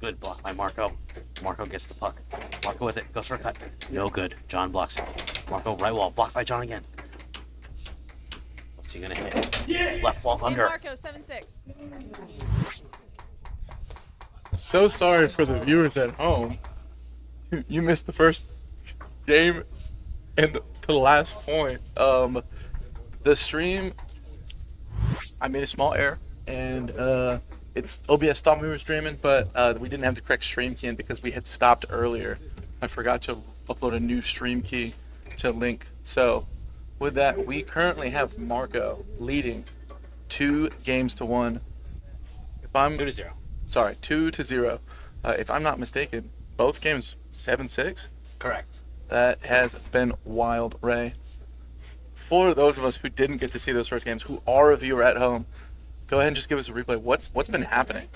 good block by Marco. Marco gets the puck. Marco with it. Goes for a cut. No good. John blocks it. Marco right wall. Blocked by John again. What's he going to hit? Yeah. Left wall under. Marco, 7-6. So sorry for the viewers at home. You missed the first game and to the last point. The stream, I made a small error, and it's OBS thought we were streaming, but we didn't have the correct stream key in because we had stopped earlier. I forgot to upload a new stream key to link. So with that, we currently have Marco leading 2-1. If I'm 2-0. Sorry, 2-0. If I'm not mistaken, both games 7-6. Correct. That has been wild, Ray. For those of us who didn't get to see those first games, who are a viewer at home, go ahead and just give us a replay. What's been happening?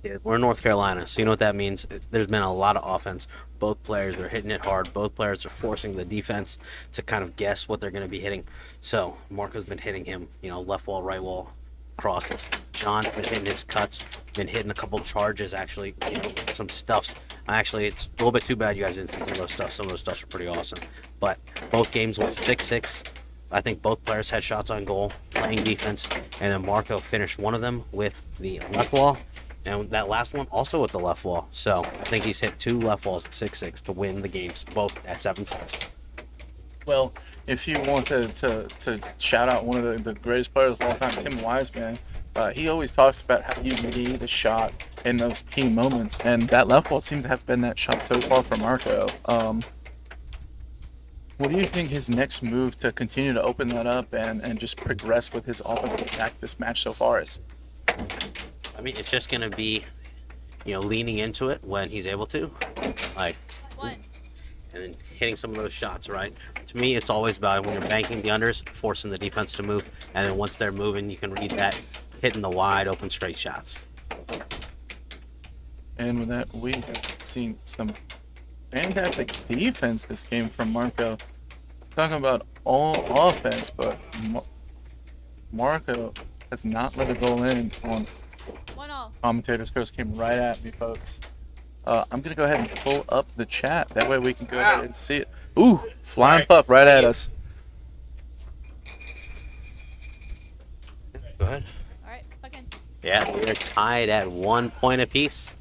Yeah, we're in North Carolina, so you know what that means. There's been a lot of offense. Both players are hitting it hard. Both players are forcing the defense to kind of guess what they're going to be hitting. So Marco's been hitting him, left wall, right wall, crosses. John's been hitting his cuts, been hitting a couple charges, actually, some stuffs. Actually, it's a little bit too bad you guys didn't see some of those stuffs. Some of those stuffs are pretty awesome. But both games went 6-6. I think both players had shots on goal, playing defense, and then Marco finished one of them with the left wall, and that last one also with the left wall. So I think he's hit 2 left walls at 6-6 to win the games, both at 7-6. Well, if you want to shout out one of the greatest players of all time, Tim Wiseman, he always talks about how you need a shot in those key moments, and that left wall seems to have been that shot so far for Marco. What do you think his next move to continue to open that up and just progress with his offensive attack this match so far is? I mean, it's just going to be, leaning into it when he's able to. Like, What? and then hitting some of those shots, right? To me, it's always about when you're banking the unders, forcing the defense to move, and then once they're moving, you can read that, hitting the wide open straight shots. And with that, we have seen some fantastic defense this game from Marco. Talking about all offense, but Marco has not let a goal in on 1-1. commentators. Coach came right at me, folks. I'm going to go ahead and pull up the chat. That way we can go ahead and see it. Ooh, flying puck right at us. Go ahead. All right, fucking. Yeah, we're tied at 1 point apiece.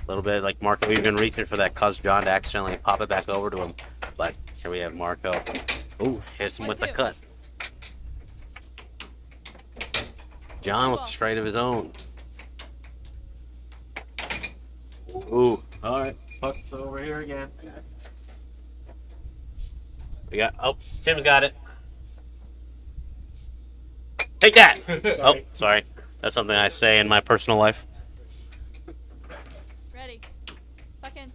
A little bit like Marco even reaching for that, caused John to accidentally pop it back over to him. But here we have Marco. Ooh, hits him with the 1-2. cut. John with the straight of his own. Ooh, all right, puck's over here again. Tim got it. Take that! Oh, sorry. That's something I say in my personal life. Ready. Fucking.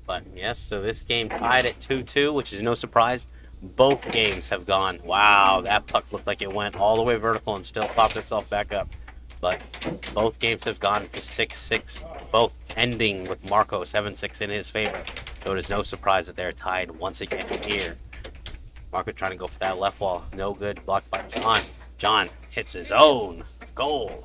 But yes, so this game tied at 2-2, which is no surprise. Both games have gone. Wow, that puck looked like it went all the way vertical and still popped itself back up. But both games have gone to 6-6, both ending with Marco 7-6 in his favor. So it is no surprise that they're tied once again here. Marco trying to go for that left wall. No good. Blocked by John. John hits his own goal.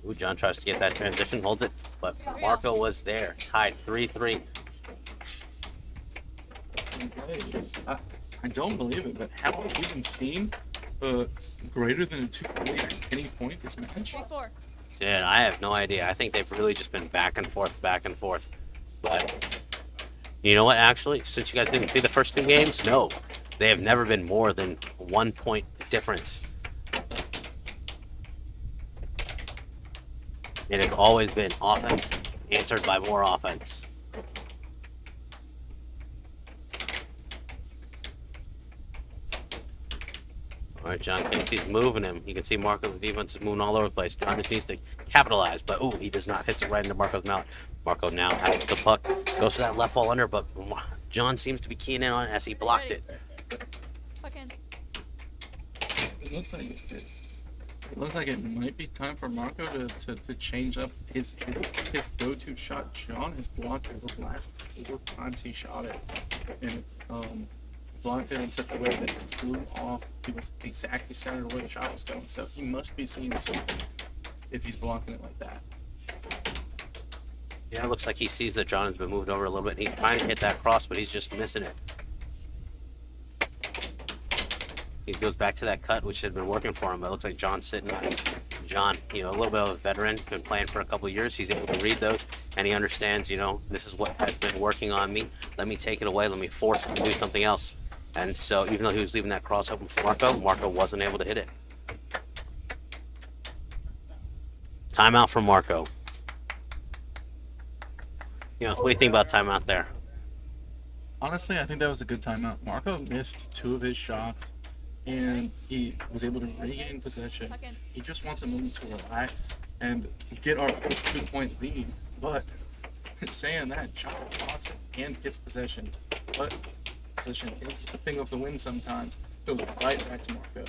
Ooh, John tries to get that transition, holds it, but Marco was there. Tied 3-3. I don't believe it, but have we even seen greater than a 2-point at any point this match? 3-4. Dude, I have no idea. I think they've really just been back and forth. But you know what, actually? Since you guys didn't see the first 2 games, no. They have never been more than 1 point difference. It has always been offense answered by more offense. All right, John he's moving him. You can see Marco's defense is moving all over the place. John just needs to capitalize, but ooh, he does not. Hits it right into Marco's mouth. Marco now has the puck. Goes for that left wall under, but John seems to be keying in on it as he blocked it. Fucking. It looks like It looks like it might be time for Marco to change up his go-to shot. John has blocked it the last 4 times he shot it, and blocked it in such a way that it flew off. He was exactly centered where the shot was going, so he must be seeing something if he's blocking it like that. Yeah, it looks like he sees that John has been moved over a little bit. And he's trying to hit that cross, but he's just missing it. He goes back to that cut, which had been working for him, but it looks like John's sitting. John, you know, a little bit of a veteran, been playing for a couple of years. He's able to read those, and he understands, you know, this is what has been working on me. Let me take it away. Let me force him to do something else. And so even though he was leaving that cross open for Marco wasn't able to hit it. Timeout for Marco. You know, so what do you think about timeout there? Honestly, I think that was a good timeout. Marco missed 2 of his shots, and he was able to regain possession. He just wants a moment to relax and get our first 2-point lead. But saying that, John wants it and gets possession. But possession is a thing of the win sometimes. Goes right back to Marco.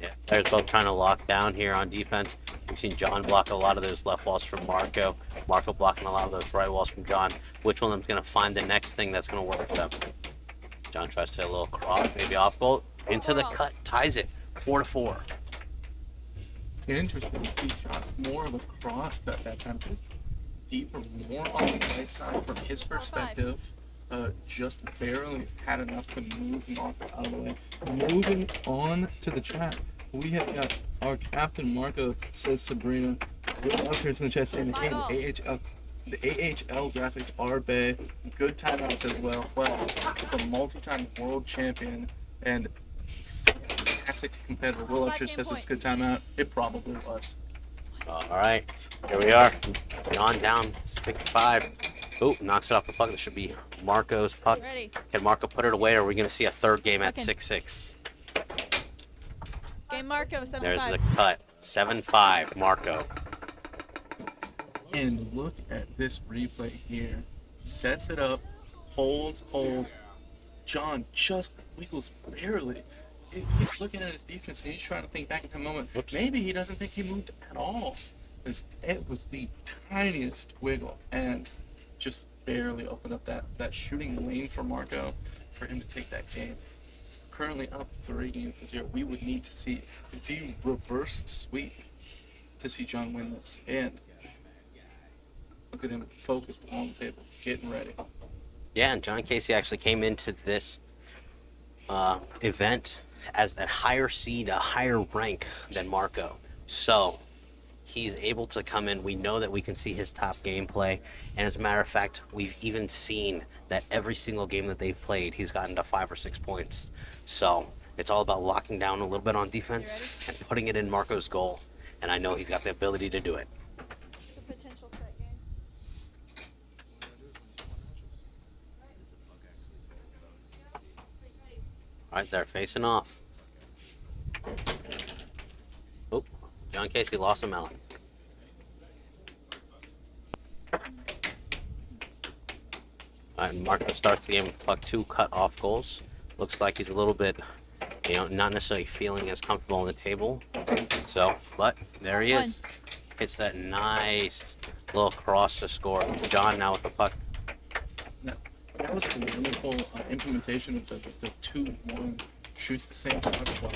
Yeah, players both trying to lock down here on defense. We've seen John block a lot of those left walls from Marco. Marco blocking a lot of those right walls from John. Which one of them's going to find the next thing that's going to work for them? John tries to hit a little cross, maybe off goal. Into the cut, ties it. 4-4. Interesting. He shot more of a cross cut that time. Just deeper, more on the right side from his perspective. Just barely had enough to move Marco out of the way. Moving on to the chat, we have got our captain Marco, says Sabrina. Turns in the chat saying, hey, the AHL graphics are bad. Good timeouts as well. Well, it's a multi-time world champion and fantastic competitor. Will Upshur says it's a good timeout. It probably was. All right, here we are. John down 6-5. Oh, knocks it off the puck. This should be Marco's puck. Ready. Can Marco put it away, or are we going to see a third game at 6-6? Game Marco, 7-5. There's the cut. 7-5, Marco. And look at this replay here. Sets it up, holds. John just wiggles barely. If he's looking at his defense and he's trying to think back at the moment, maybe he doesn't think he moved at all. It was the tiniest wiggle and just barely opened up that shooting lane for Marco for him to take that game. Currently up 3-0. We would need to see the reverse sweep to see John win this. And look at him focused on the table, getting ready. Yeah, and John Casey actually came into this event as a higher seed, a higher rank than Marco. So he's able to come in. We know that we can see his top gameplay. And as a matter of fact, we've even seen that every single game that they've played, he's gotten to 5 or 6 points. So it's all about locking down a little bit on defense and putting it in Marco's goal. And I know he's got the ability to do it. It's a potential set game. Right there, facing off. Oh, John Casey lost him out. All right, Marco starts the game with puck 2 cut off goals. Looks like he's a little bit, you know, not necessarily feeling as comfortable on the table. So, but there he is. Hits that nice little cross to score. John now with the puck. That was a wonderful implementation of the 2-1. Shoots the same shot twice.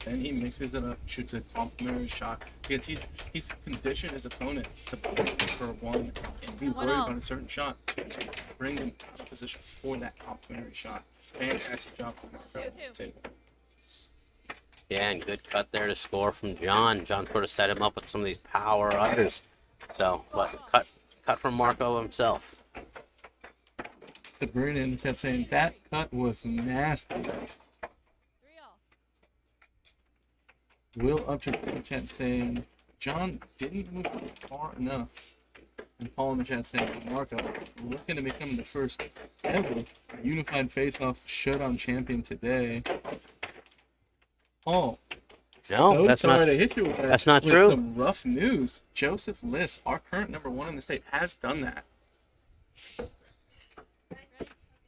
Then he mixes it up, shoots a complimentary shot. Because he's conditioned his opponent to play for one and be worried about a certain shot. Bring him out of position for that complimentary shot. Fantastic job from Marco on the table. Yeah, and good cut there to score from John. John sort of set him up with some of these power others. So, but cut from Marco himself. Sabrina in the chat saying that cut was nasty. 3-0. Will Upchurch in the chat saying John didn't move far enough. And Paul in the chat saying Marco looking to become the first ever unified face-off showdown champion today. Paul, No, that's sorry not. to hit you with that. That's not with true. Some rough news. Joseph Liss, our current #1 in the state, has done that.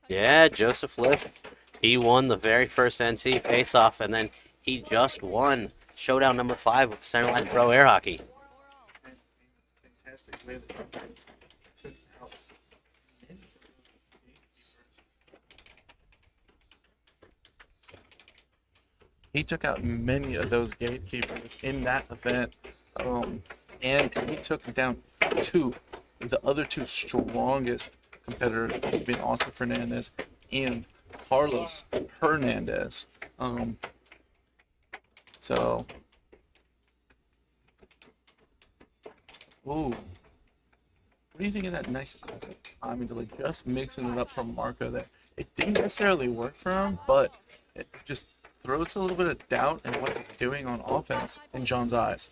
Yeah, Joseph List. He won the very first NC Faceoff, and then he just won showdown number 5 with Centerline Pro Air Hockey. Fantastic way that took out he took out many of those gatekeepers in that event, and he took down the other two strongest competitors, being Austin Fernandez and Carlos Hernandez. So, ooh. What do you think of that nice timing delay? Just mixing it up from Marco there. It didn't necessarily work for him, but it just throws a little bit of doubt in what he's doing on offense in John's eyes.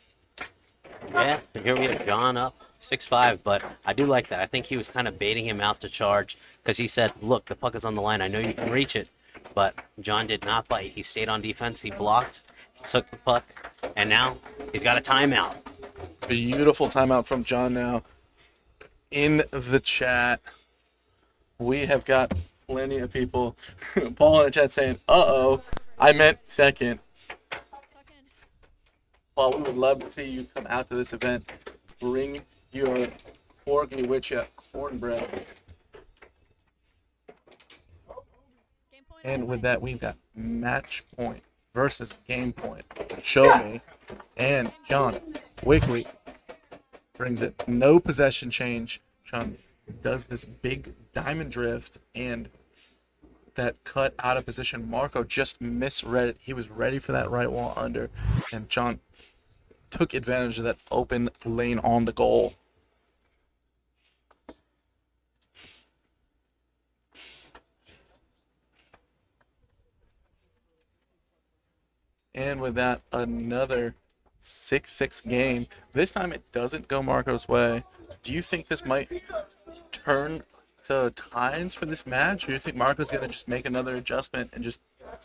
Yeah, and here we have John up 6-5, but I do like that. I think he was kind of baiting him out to charge because he said, look, the puck is on the line. I know you can reach it, but John did not bite. He stayed on defense. He blocked, he took the puck, and now he's got a timeout. Beautiful timeout from John now. In the chat, we have got plenty of people. Paul in the chat saying, uh-oh, I meant second. Paul, we would love to see you come out to this event. Bring your corgi with you, cornbread. And with that, we've got match point versus game point. Show me. And John quickly brings it. No possession change. John does this big diamond drift and that cut out of position. Marco just misread it. He was ready for that right wall under, and John took advantage of that open lane on the goal. And with that, another 6-6 game. This time it doesn't go Marco's way. Do you think this might turn the tides for this match, or do you think Marco's going to just make another adjustment and just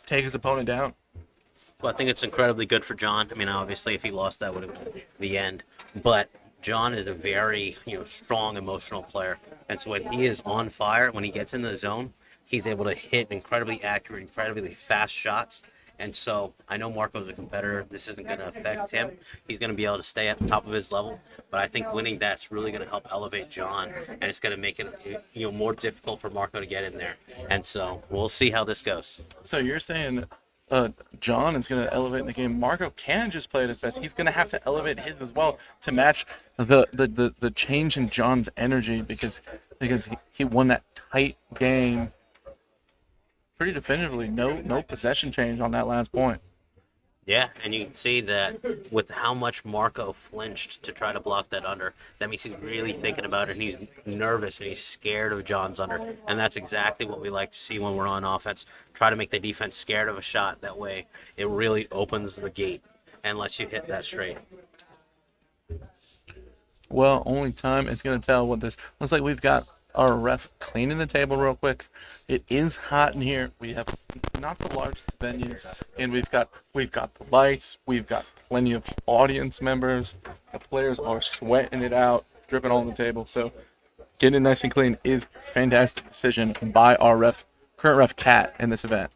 take his opponent down? Well, I think it's incredibly good for John. I mean, obviously, if he lost, that would have been the end. But John is a very, strong, emotional player. And so when he is on fire, when he gets in the zone, he's able to hit incredibly accurate, incredibly fast shots. And so I know Marco's a competitor. This isn't going to affect him. He's going to be able to stay at the top of his level. But I think winning that's really going to help elevate John, and it's going to make it more difficult for Marco to get in there. And so we'll see how this goes. So you're saying John is going to elevate the game. Marco can just play at his best. He's going to have to elevate his as well to match the change in John's energy because he won that tight game pretty definitively. No possession change on that last point. Yeah, and you can see that with how much Marco flinched to try to block that under, that means he's really thinking about it, and he's nervous, and he's scared of John's under, and that's exactly what we like to see when we're on offense. Try to make the defense scared of a shot. That way it really opens the gate and lets you hit that straight. Well, only time is going to tell what this looks like. We've got our ref cleaning the table real quick. It is hot in here. We have not the largest venues, and we've got the lights. We've got plenty of audience members. The players are sweating it out, dripping all on the table. So getting it nice and clean is a fantastic decision by our current ref Cat in this event.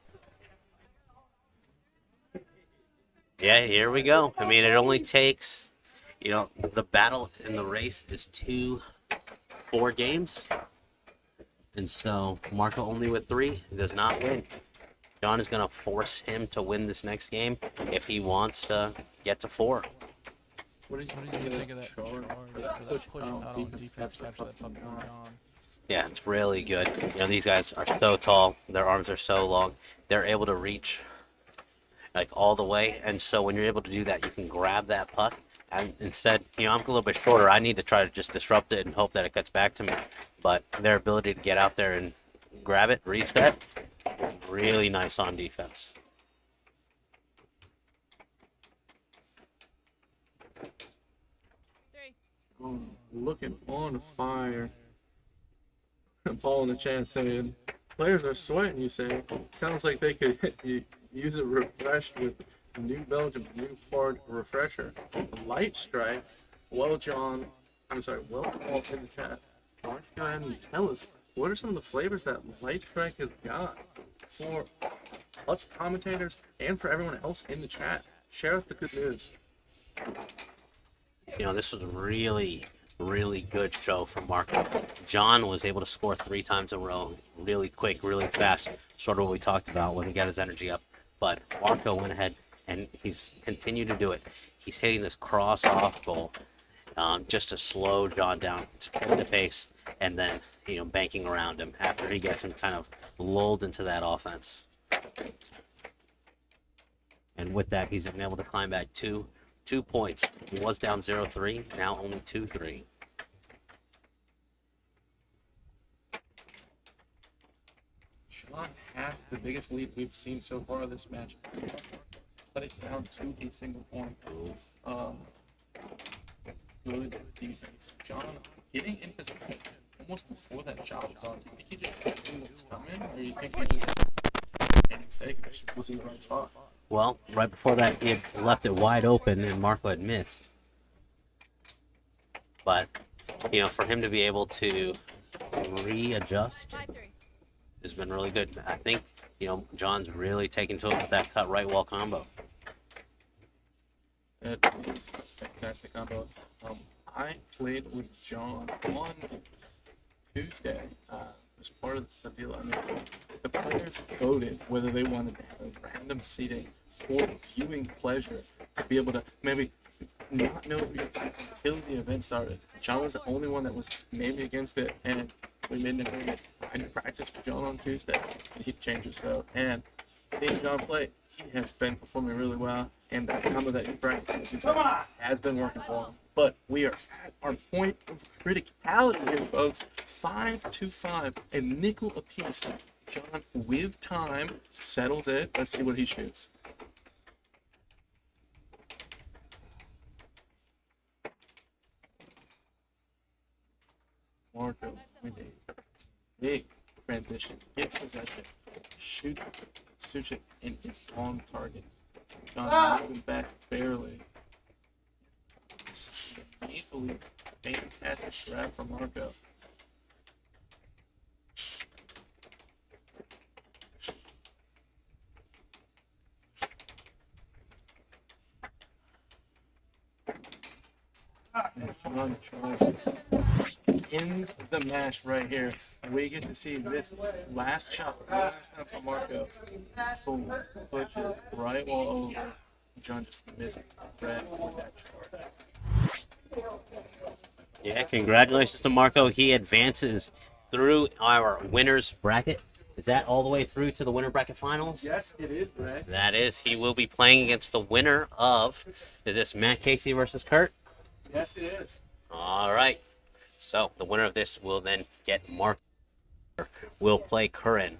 Yeah, here we go. I mean, it only takes, the battle in the race is 4 games. And so Marco only with 3 does not win. John is going to force him to win this next game if he wants to get to 4. What did you think of that push out on defense after that puck going on? Yeah, it's really good. These guys are so tall. Their arms are so long. They're able to reach all the way. And so when you're able to do that, you can grab that puck. And instead, I'm a little bit shorter. I need to try to just disrupt it and hope that it gets back to me. But their ability to get out there and grab it, reset, really nice on defense. Looking on fire. Paul in the chat saying, players are sweating, you say. Sounds like they could use it refreshed with New Belgium's new hard refresher. Light Strike. Well, Paul in the chat. Why don't you go ahead and tell us what are some of the flavors that Light Strike has got for us commentators and for everyone else in the chat? share us the good news. You know, this was a really, really good show from Marco. John was able to score 3 times in a row, really quick, really fast, sort of what we talked about when he got his energy up. But Marco went ahead and he's continued to do it. He's hitting this cross-off goal just to slow John down, to keep the pace, and then, you know, banking around him after he gets him kind of lulled into that offense. And with that, he's been able to climb back 2 points. He was down 0-3, now only 2-3. John had the biggest lead we've seen so far this match. But it down to a single point. Good defense. John getting in position almost before that shot was on. Do you think he just knew what was coming, or do you think he just made a mistake and just was in the right spot? Well, right before that, he had left it wide open and Marco had missed. But, you know, for him to be able to readjust 5-3. has been really good. I think, you know, John's really taken to it with that cut right wall combo. It was a fantastic combo. I played with John on Tuesday. As part of the deal, I mean, the players voted whether they wanted to have a random seating for viewing pleasure to be able to maybe not know who you're playing until the event started. John was the only one that was maybe against it, and we made an agreement. I did practice with John on Tuesday, and he changed his vote. And seeing John play, he has been performing really well, and that combo that he practiced on Tuesday has been working for him. But we are at our point of criticality here, folks. 5-5, a nickel apiece. John, with time, settles it. Let's see what he shoots. Marco with a big transition, gets possession, shoots it, and is on target. John moving back barely. Equally fantastic grab from Marco. And John charges. Ends the match right here. We get to see this last shot, last time from Marco. Boom, pushes right wall over. John just missed Brad with that charge. Yeah, congratulations to Marco. He advances through our winner's bracket. Is that all the way through to the winner bracket finals? Yes, it is, Brad. That is. He will be playing against the winner of, is this Matt Casey versus Kurt? Yes, it is. All right. So the winner of this will then get Marco. Will play Curran.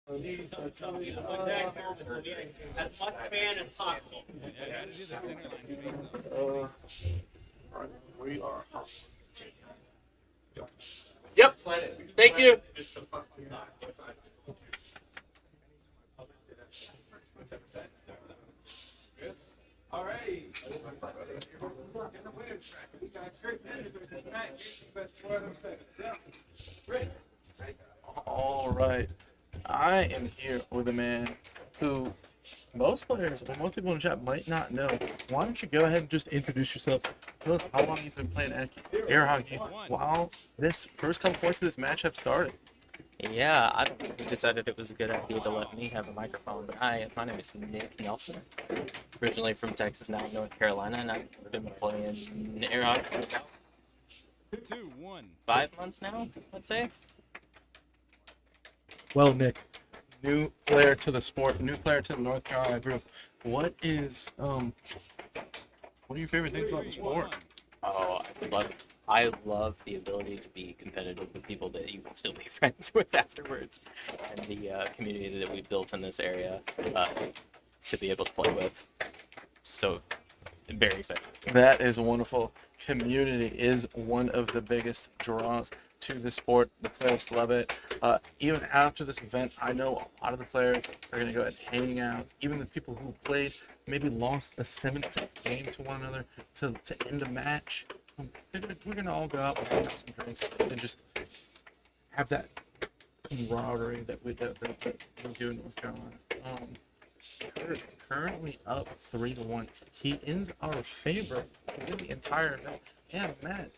As much fan as possible. We are. Yep. Thank you. All right. I am here with a man who most players, or most people in the chat might not know. Why don't you go ahead and just introduce yourself? Tell us how long you've been playing air hockey while this first couple points of this match have started. Yeah, I don't know who decided it was a good idea to let me have a microphone, but my name is Nick Nelson, originally from Texas, now in North Carolina, and I've been playing air hockey for about 5 months now, I'd say. Well, Nick, new player to the sport, new player to the North Carolina group. What are your favorite things about the sport? Oh, I love the ability to be competitive with people that you can still be friends with afterwards, and the community that we've built in this area to be able to play with. So, very excited. That is wonderful. Community is one of the biggest draws to the sport. The players love it. Even after this event, I know a lot of the players are going to go ahead and hang out. Even the people who played, maybe lost a 7-6 game to one another to end a match. We're going to all go out and have some drinks and just have that camaraderie that we do in North Carolina. Currently up 3-1. He is our favorite to win the entire event. And Matt,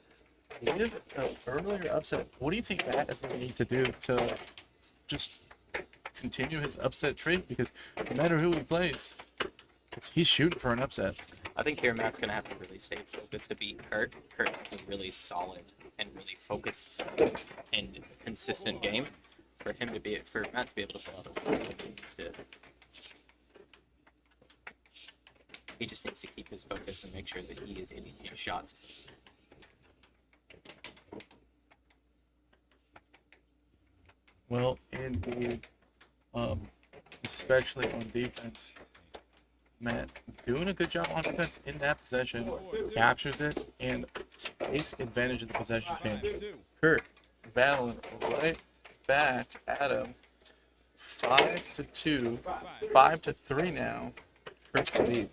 with an earlier upset, what do you think Matt is going to need to do to just continue his upset streak? Because no matter who he plays, he's shooting for an upset. I think here Matt's going to have to really stay focused to beat Kurt. Kurt is a really solid and really focused and consistent game. For Matt to be able to pull out a win, he just needs to keep his focus and make sure that he is hitting his shots. Well, indeed, especially on defense. Matt doing a good job on defense in that possession, captures it, and takes advantage of the possession change. Kurt battling right back at him. 5-2, 5-3 now. Kurt's lead.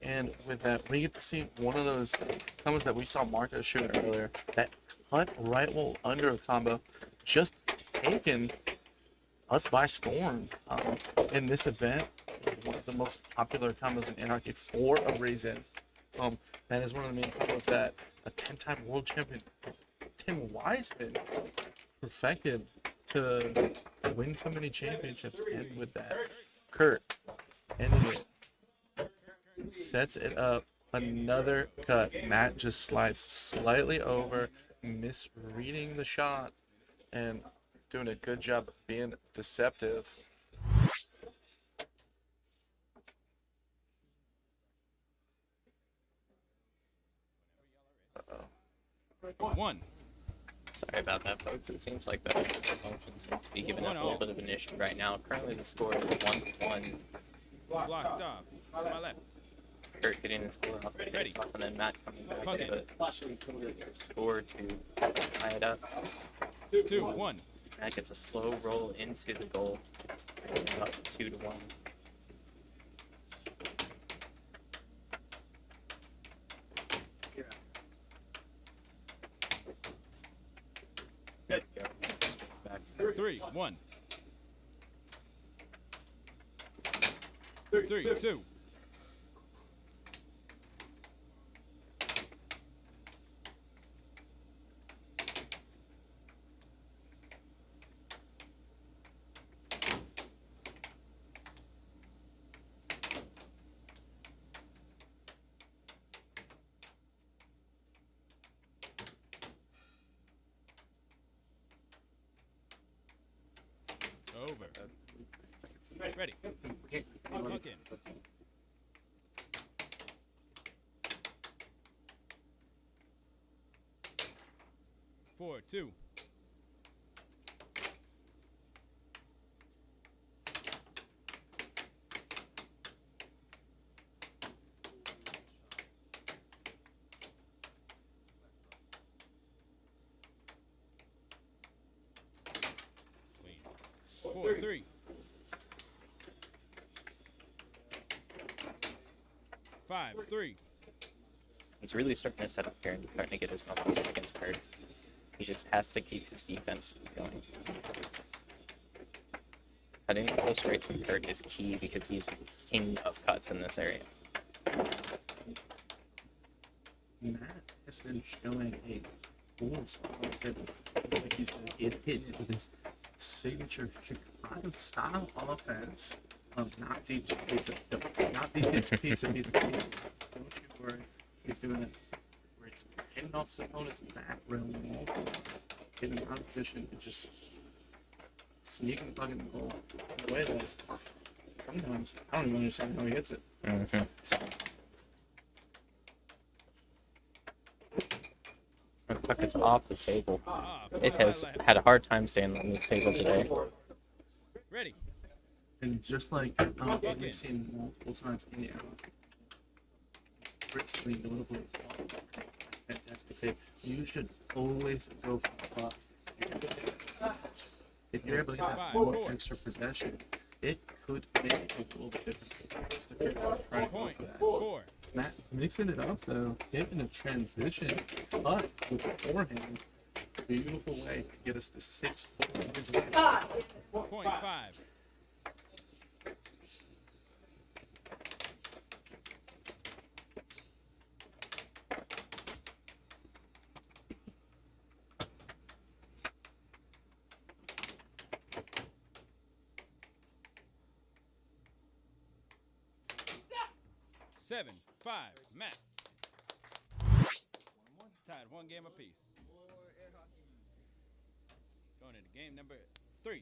And with that, we get to see one of those combos that we saw Marco shoot earlier. That cut right wall under a combo, just taken us by storm in this event. It's one of the most popular combos in hockey for a reason. That is one of the main combos that a 10-time world champion, Tim Wiseman, perfected to win so many championships. And with that, Kurt ending it. Sets it up. Another cut. Matt just slides slightly over, misreading the shot, and doing a good job of being deceptive. One. Sorry about that, folks. It seems like the function seems to be giving us a little bit of an issue right now. Currently, the score is 1-1. Blocked off. To my left. Kurt getting the score off the face off, and then Matt coming back to the score to tie it up. 2-1. Matt gets a slow roll into the goal, up 2-1. There you go. Back. 3-1. 3-2. Over. Ready. Lock in. 4-2. 4-3. 5-3. He's really starting to set up here and starting to get his momentum against Curran. He just has to keep his defense going. Cutting close rates from Curran is key because he's the king of cuts in this area. Matt has been showing a full solid table. Like you said, he's hitting it with his signature Chicago style offense of not deep to pizza, not deep to pizza. Don't you worry. He's doing it where it's hitting off his opponent's back rim wall, getting out of position, and just sneaking the puck in the goal in a way that sometimes I don't even understand how he hits it. The puck is off the table. It has had a hard time staying on this table today. Ready. And just like we've seen multiple times in the hour, principally notably, fantastic save. You should always go for the puck. If you're able to get that one extra possession, it could make a little bit difference for the first if you're trying to go for that. Matt mixing it up though, hitting a transition cut with the forehand. Beautiful way to get us to 6-4 in his way. 0.5. 7-5. Matt. Tied 1 game apiece. Going into game number 3.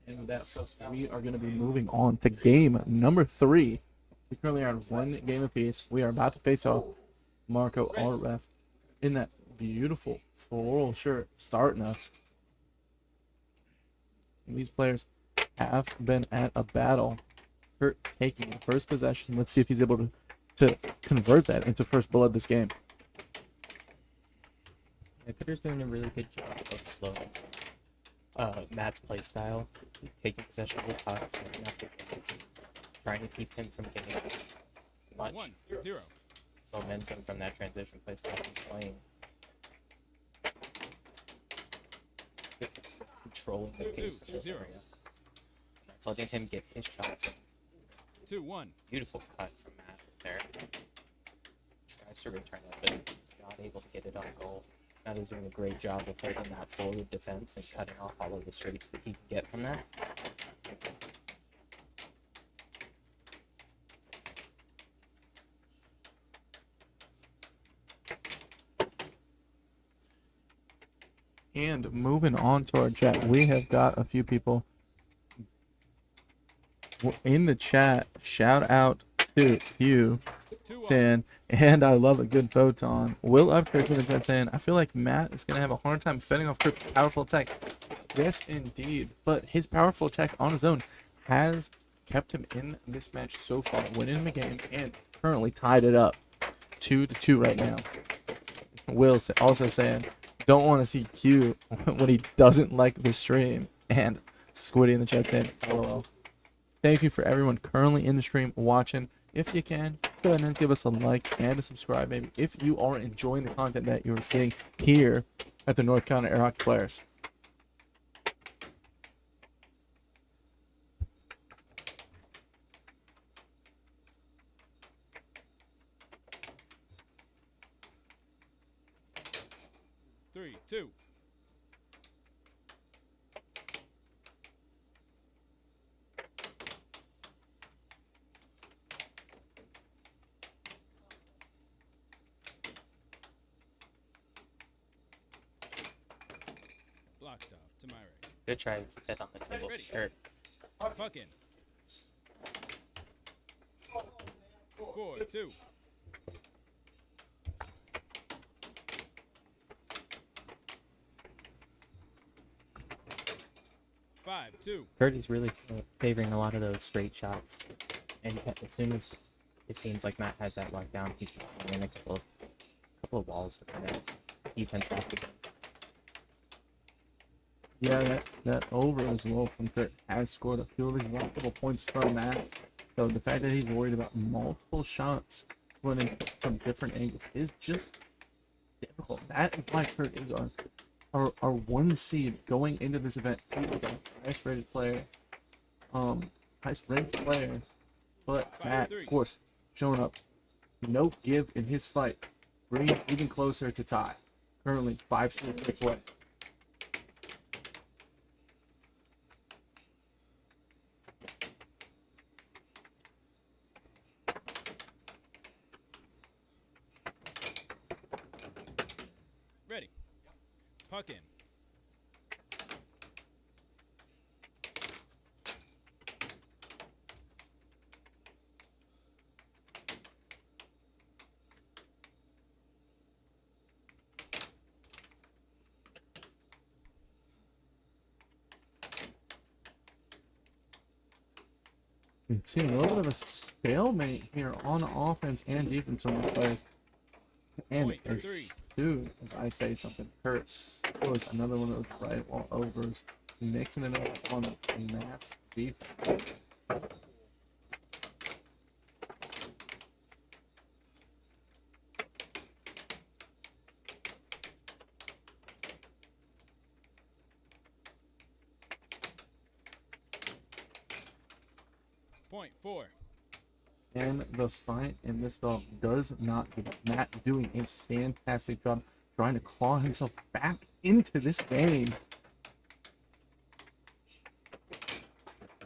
And with that, folks, we are going to be moving on to game number 3. We currently are 1 game apiece. We are about to face off Marco Ref in that beautiful floral shirt starting us. And these players have been at a battle. Kurt taking the first possession. Let's see if he's able to convert that into first blood this game. Yeah, Cutter's doing a really good job of slowing Matt's play style, taking possession of the pucks, and not defense, trying to keep him from getting much 1-0. momentum from that transition play style he's playing. Controlling the pace in this area. That's letting him get his shots in. 2-1. Beautiful cut from Matt there. Tries to return it, but not able to get it on goal. Matt is doing a great job of holding that forward defense and cutting off all of the streaks that he can get from that. And moving on to our chat, we have got a few people in the chat. Shout out to you, saying, and I love a good photon. Will Upkirk in the chat saying, I feel like Matt is going to have a hard time fending off Kirk's powerful attack. Yes, indeed. But his powerful attack on his own has kept him in this match so far, winning the game, and currently tied it up 2-2 right now. Will also saying, don't want to see Q when he doesn't like the stream. And Squiddy in the chat saying, LOL. Thank you for everyone currently in the stream watching. If you can, go ahead and give us a like and a subscribe, maybe, if you are enjoying the content that you're seeing here at the North Carolina Air Hockey Players. Three, two. Block stop to my right. Good try to keep that on the table. Ready. Sure. Puck in. 4-2. 5-2. Kurt is really favoring a lot of those straight shots, and as soon as it seems like Matt has that locked down, he's putting in a couple of balls to kind of even track the game. Yeah, that over as well from Kurt has scored a few of his last couple points from Matt. So the fact that he's worried about multiple shots running from different angles is just difficult. That is why Kurt is our one seed going into this event. He is our highest rated player, highest ranked player, but Matt, of course, showing up, no give in his fight, bringing it even closer to tie. Currently 5-6 away. Ready. Puck in. Seeing a little bit of a stalemate here on offense and defense from the players. And as soon as I say something, Kurt was another one of those right wall overs, mixing it up on Matt's defense. Point 4. And the fight in this ball does not give up. Matt doing a fantastic job trying to claw himself back into this game.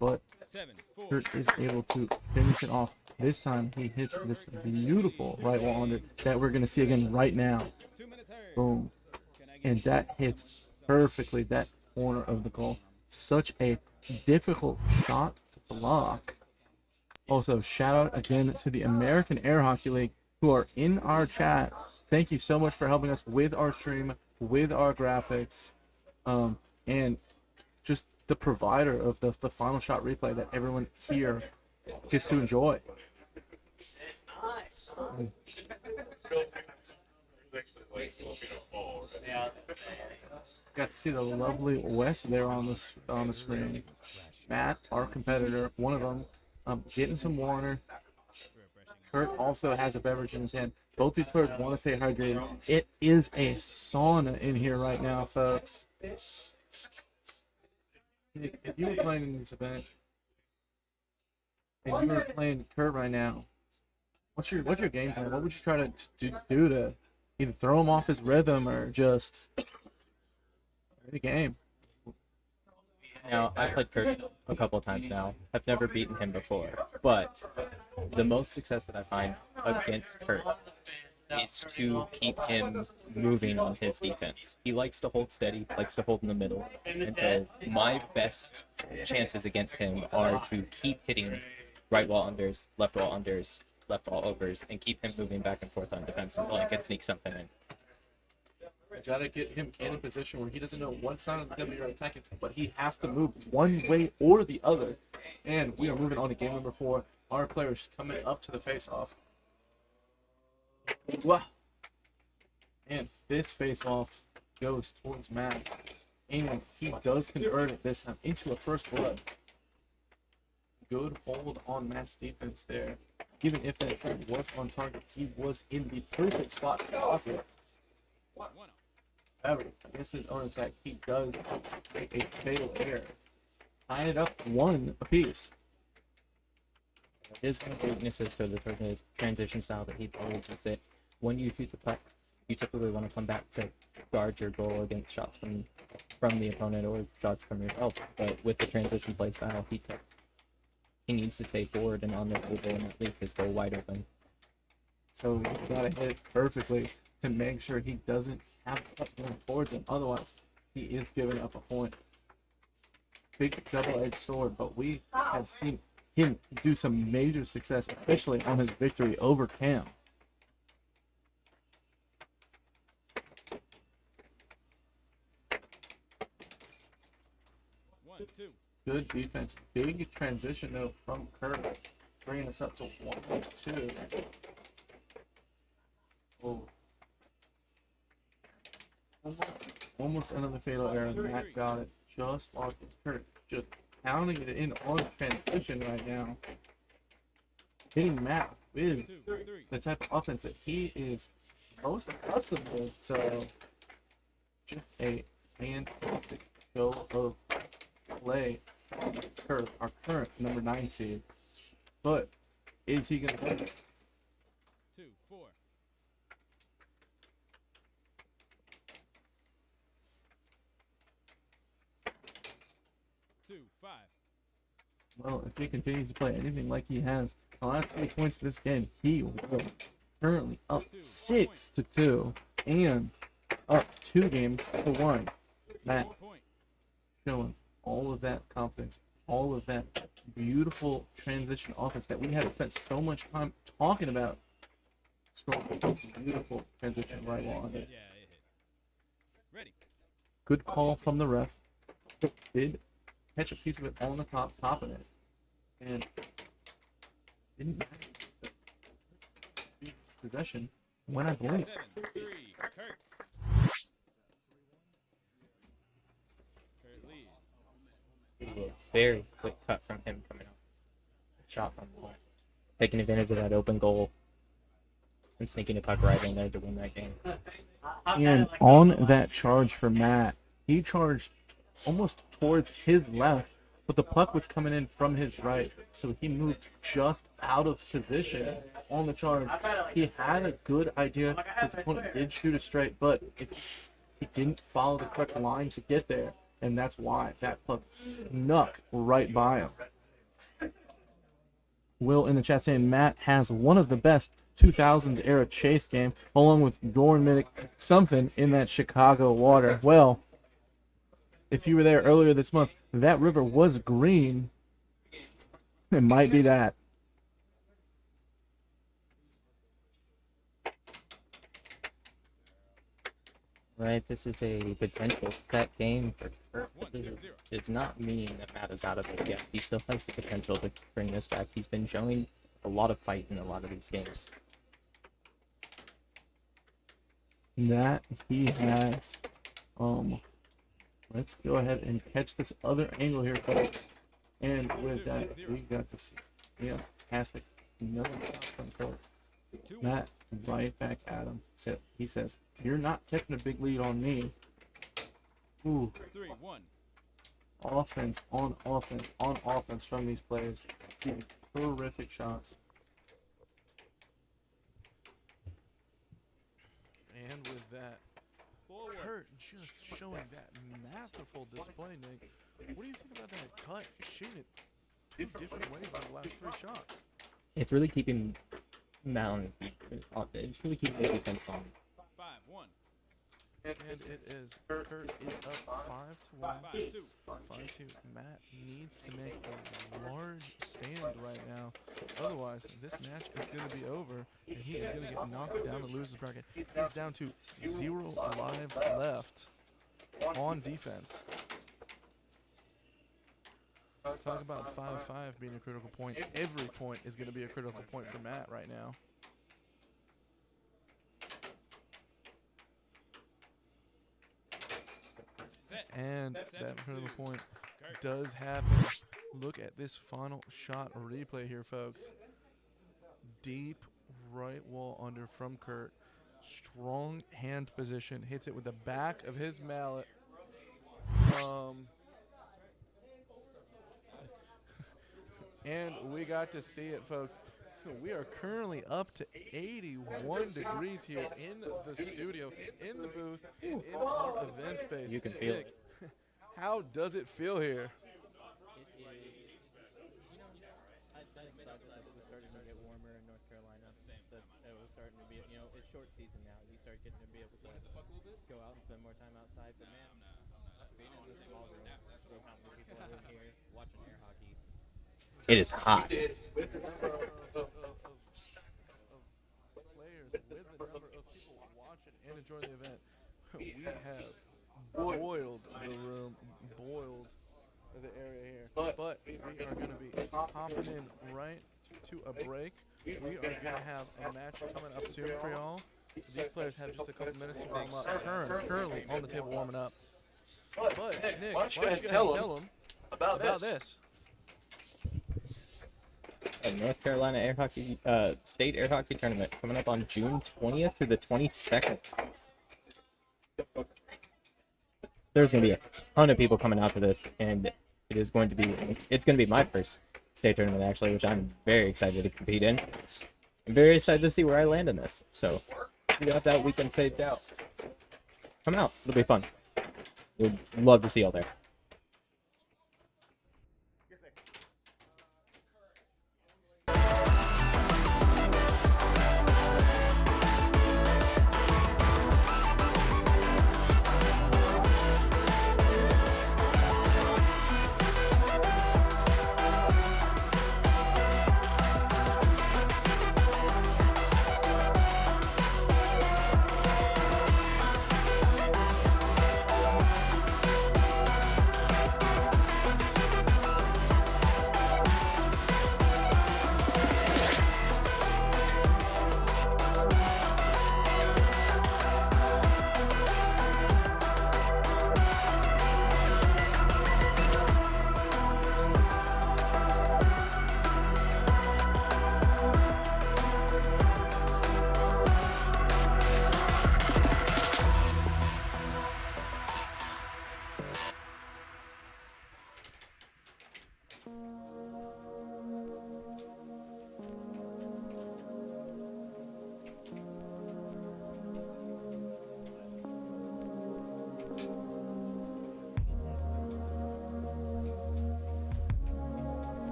But 7-4. Kurt is able to finish it off. This time he hits this beautiful right wall under that we're going to see again right now. 2 minutes hurry. Boom. And that hits perfectly that corner of the goal. Such a difficult shot to block. Also, shout out again to the American Air Hockey League who are in our chat. Thank you so much for helping us with our stream, with our graphics, and just the provider of the final shot replay that everyone here gets to enjoy. Got to see the lovely West there on the screen. Matt, our competitor, one of them, getting some water. Kurt also has a beverage in his hand. Both these players want to stay hydrated. It is a sauna in here right now, folks. If you were playing in this event and you were playing Kurt right now, what's your game plan? What would you try to do to either throw him off his rhythm or just play the game? Now, I've played Kurt a couple of times now. I've never beaten him before, but the most success that I find against Kurt is to keep him moving on his defense. He likes to hold steady, likes to hold in the middle, and so my best chances against him are to keep hitting right wall unders, left wall overs, and keep him moving back and forth on defense until I can sneak something in. You gotta get him in a position where he doesn't know what side of the table you're attacking, but he has to move one way or the other. And we are moving on to game number 4. Our players coming up to the face-off. Wow. And this face-off goes towards Matt. And he does convert it this time into a first blood. Good hold on Matt's defense there. Even if that shot was on target, he was in the perfect spot to block it. However, against his own attack, he does make a fatal error. Tying it up 1 apiece. His weaknesses for the transition style that he plays is that when you shoot the puck, you typically want to come back to guard your goal against shots from the opponent or shots from yourself. But with the transition play style, he needs to stay forward and on the table and leave his goal wide open. So you gotta hit it perfectly to make sure he doesn't have the puck going towards him. Otherwise, he is giving up a point. Big double-edged sword, but we have seen him do some major success, especially on his victory over Cam. One, two. Good defense. Big transition though from Curran, bringing us up to 1-2. Oh. Almost another fatal error. Matt got it. Just locked it. Curran just pounding it in on transition right now. Hitting Matt with the type of offense that he is most accustomed to. So, just a fantastic show of play from our current number 9 seed. But is he going to win? 2-4. Well, if he continues to play anything like he has the last 3 points of this game, he will currently up 6-2 and up 2 games to 1. Matt showing all of that confidence, all of that beautiful transition offense that we have spent so much time talking about. Scoring a beautiful transition right on it. Yeah, it hit. Ready. Good call from the ref. Did catch a piece of it on the top of it, and didn't matter. Possession when I believe. 7-3. Kurt. Kurt leads. A very quick cut from him coming up. Shot from the point. Taking advantage of that open goal and sneaking a puck right in there to win that game. And on that charge for Matt, he charged almost towards his left, but the puck was coming in from his right, so he moved just out of position on the charge. He had a good idea. His opponent did shoot a straight, but he didn't follow the correct line to get there, and that's why that puck snuck right by him. Will in the chat saying Matt has one of the best 2000s era chase game, along with Goran Mitic, something in that Chicago water. Well, if you were there earlier this month, that river was green. It might be that. Right, this is a potential set game for Kurt, but this does not mean that Matt is out of it yet. He still has the potential to bring this back. He's been showing a lot of fight in a lot of these games. That he has. Let's go ahead and catch this other angle here, folks. And with that, we got to see. Yeah, fantastic. Another shot from Kurt. Matt right back at him. So he says, "You're not taking a big lead on me." Ooh. 3-1. Offense on offense on offense from these players. Terrific shots. And with that, Kurt just showing that masterful display, Nick. What do you think about that cut? Shooting it 2 different ways on the last 3 shots. It's really keeping Matt it's really keeping the defense on. 5-1. And it is Kurt is up 5-1. 5-2. 5-2. Matt needs to make a large stand right now. Otherwise, this match is going to be over, and he is going to get knocked down the losers bracket. He's down to 0 lives left on defense. Talk about 5-5 being a critical point. Every point is going to be a critical point for Matt right now. And that critical point does happen. Look at this final shot replay here, folks. Deep right wall under from Kurt. Strong hand position. Hits it with the back of his mallet. And we got to see it, folks. We are currently up to 81 degrees here in the studio, in the booth, in our event space. You can feel Nick, it. how does it feel here? It is, that sucks that it was starting to get warmer in North Carolina. That it was starting to be, it's short season now. You start getting to be able to go out and spend more time outside. But man, being in this small room, with how many people are in here watching air hockey. It is hot. With the number of players, with the number of people watching and enjoying the event, we have boiled the room, boiled the area here. But we are going to be hopping in right to a break. We are going to have a match coming up soon for y'all. So these players have just a couple minutes to warm up. Curran currently on the table warming up. But Nick, why don't you go ahead and tell them about this? A North Carolina Air Hockey State Air Hockey Tournament coming up on June 20th through the 22nd. There's going to be a ton of people coming out to this, and it's going to be my first state tournament actually, which I'm very excited to compete in. I'm very excited to see where I land in this. So we got that weekend saved out. Come out, it'll be fun. We'd love to see y'all there.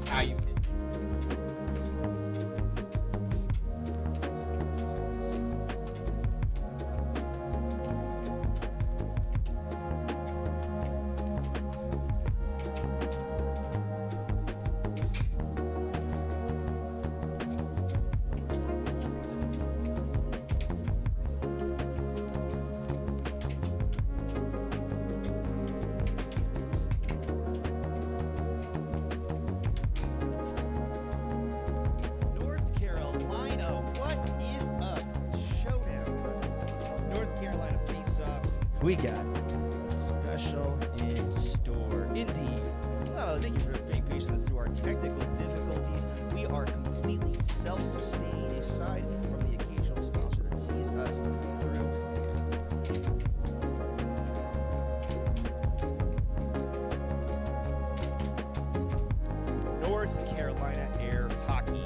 How you did. North Carolina, what is up? Showdown. North Carolina Faceoff. We got a special in store. Indeed. Well, thank you for being patient with us through our technical difficulties. We are completely self-sustained aside from the occasional sponsor that sees us through. North Carolina Air Hockey.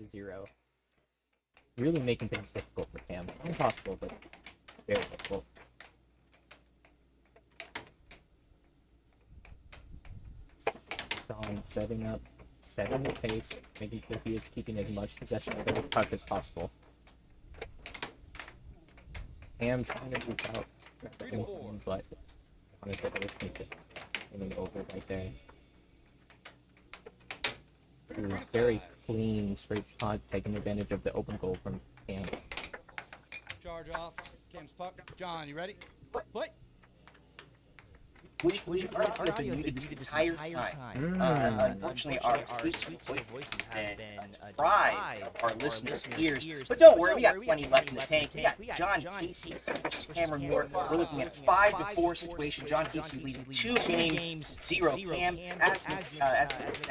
0. Really making things difficult for Cam. Impossible, but very difficult. John setting the pace, making sure he is keeping as much possession of the puck as possible. Cam trying to move out, but honestly, I was thinking aiming over right there. Ooh, very clean, straight shot, taking advantage of the open goal from Cam. Charge off. Cam's puck. John, you ready? Play. Which has been muted this entire time. Unfortunately, our sweet voices have been a pride of our listeners' ears. But don't worry, we got plenty left in the tank. We got John Casey versus Cameron Moore. We're looking at a 5-4 situation. John Casey leading 2 games, 0. Cam, as he was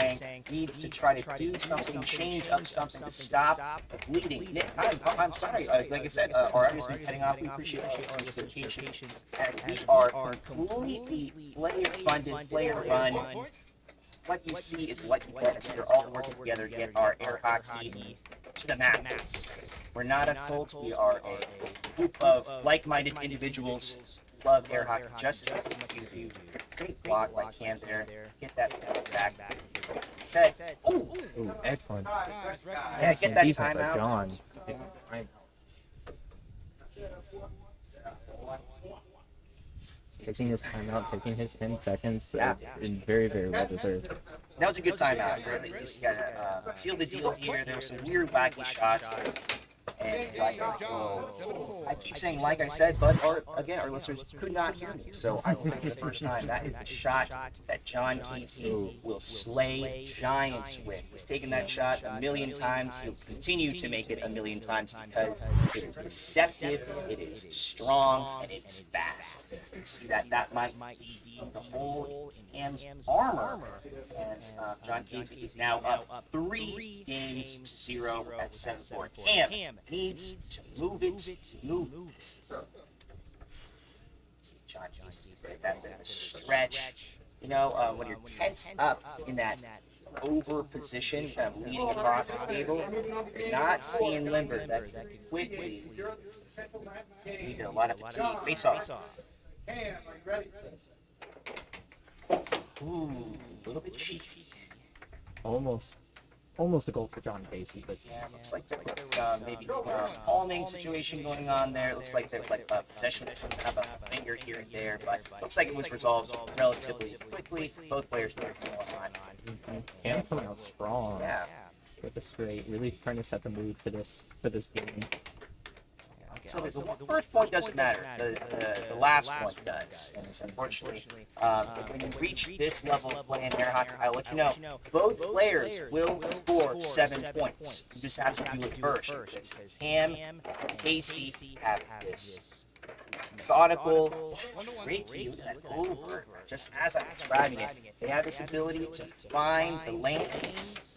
saying, needs to try to do something, change up something to stop the bleeding. Nick, I'm sorry. Like I said, our audience has been heading off. We appreciate all your patience. And we are completely player-funded, player-run. What you see is what you get. We're all working together to get our air hockey to the masses. We're not a cult. We are a group of like-minded individuals who love air hockey just as much as you do. Great block by Cam there. Get that back. Set. Ooh, Excellent. Yeah, get that defense by timeout. John. Taking his timeout, taking his 10 seconds, and very, very well deserved. That was a good timeout. Really, you gotta seal the deal here. There were some weird, wacky shots. And I keep saying, like I said, but our listeners could not hear me. So I will for the first time, that is the shot that John Casey will slay giants with. He's taken that shot a million times. He'll continue to make it a million times because it is deceptive, it is strong, and it's fast. You see that might be the hole in Cam's armor. As John Casey is now up 3 games to 0 at 7-4. Cam needs to move it. See John Casey that bit of a stretch. You know, when you're tensed up in that over position, kind of leaning across the table, you're not staying limber. That can quickly lead to a lot of fatigue. Face off. Ooh, a little bit cheeky. Almost a goal for John Casey, but Yeah, looks like there was maybe a palming situation going on there. Looks like there's like a possession have a finger here and there, but looks like it was resolved relatively quickly. Both players knew what's going on. Cam coming out strong Yeah. with a straight, really trying to set the mood for this game. So the first point doesn't matter. The last one does. And it's unfortunately, when you reach this level of play in air hockey, I'll let you know, both players will score 7 points. You just have to do it first. Because Cam and Casey have this methodical, tricky, that over. Just as I'm describing it, they have this ability to find the lanes,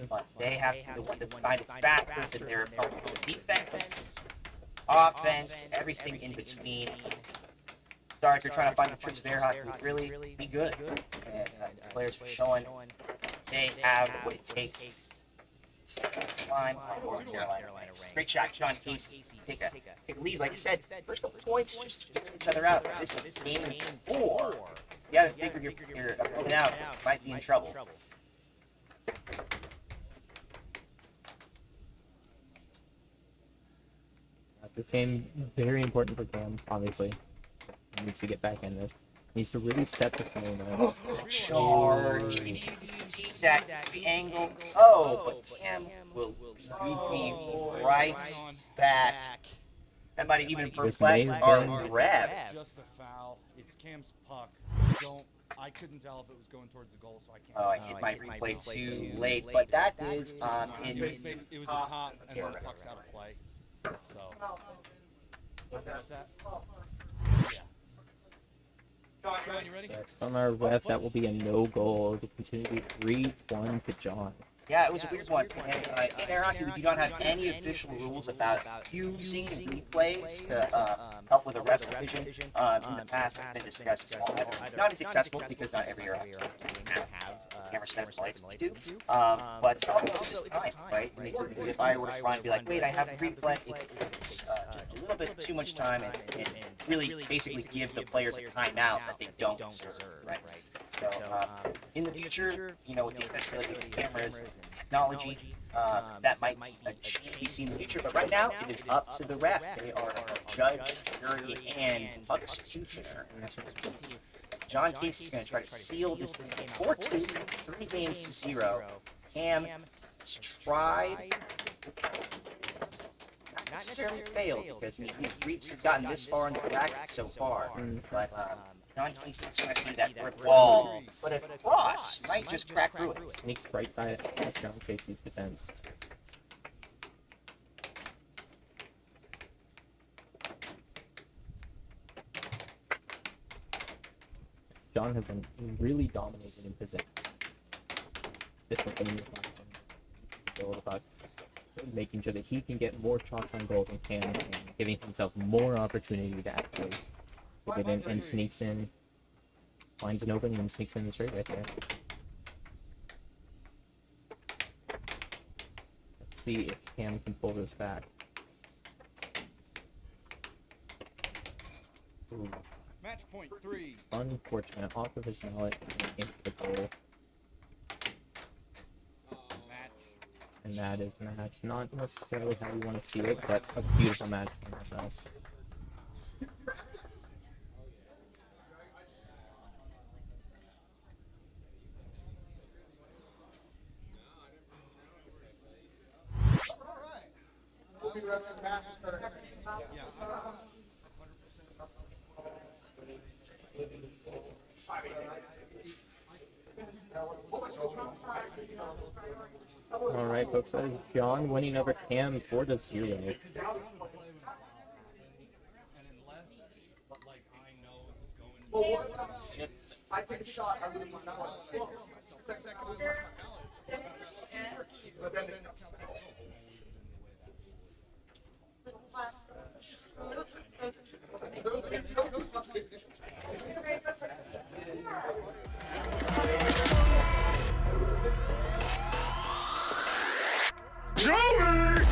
but they have to be the one to find it faster than their opponent. Defense, offense, everything in between. Sorry if you're trying to find the tricks of air hockey, really be good. And the players are showing they have what it takes. Climb on North Carolina ranks. Great shot, John Casey. Take a lead. Like I said, first couple points, just figure each other out. This is game 4. You haven't figured your opponent out, you might be in trouble. This game, very important for Cam, obviously. He needs to get back in this. He needs to really set the tone. Charge. He needs to teach that the angle. Oh, but Cam will be right back. That might even perplex our ref. Just a foul. It's Cam's puck. I couldn't tell if it was going towards the goal, so I can't. Oh, I hit my replay too late, but that is It was a top, and then the puck's out of play. So. What's that? Yeah. John, you ready? That's from our ref. That will be a no goal. The continue 3-1 to John. Yeah, it was a weird one. And in air hockey, we do not have any official rules about using replays to help with a ref's decision. In the past, it's been discussed as not as successful because not every air hockey team have camera setup lights we do. But this is time, right? I mean, if I were to try and be like, wait, I have a replay, it's just a little bit too much time and really basically give the players a timeout that they don't deserve, right? So in the future, you know, with the accessibility of cameras, technology, that might be seen in the future. But right now, it is up to the ref. They are judge, jury, and executioner. John Casey's going to try to seal this thing 4-2, 3 games to 0. Cam has tried, not necessarily failed, because he's gotten this far in the bracket so far. But John Casey's trying to do that brick wall, but a cross might just crack through it. Sneaks right by John Casey's defense. John has been really dominated in position. This one being the last one. Making sure that he can get more shots on goal than Cam and giving himself more opportunity to actually get in and sneaks in, finds an opening and sneaks in the straight right there. Let's see if Cam can pull this back. Ooh. Match point 3. Unfortunate, off of his mallet into the goal. And that is match. Not necessarily how we want to see it, but a beautiful match from us. Alright folks, that is John winning over Cam 4-0. I take a shot, I lose my knowledge. But then Joey!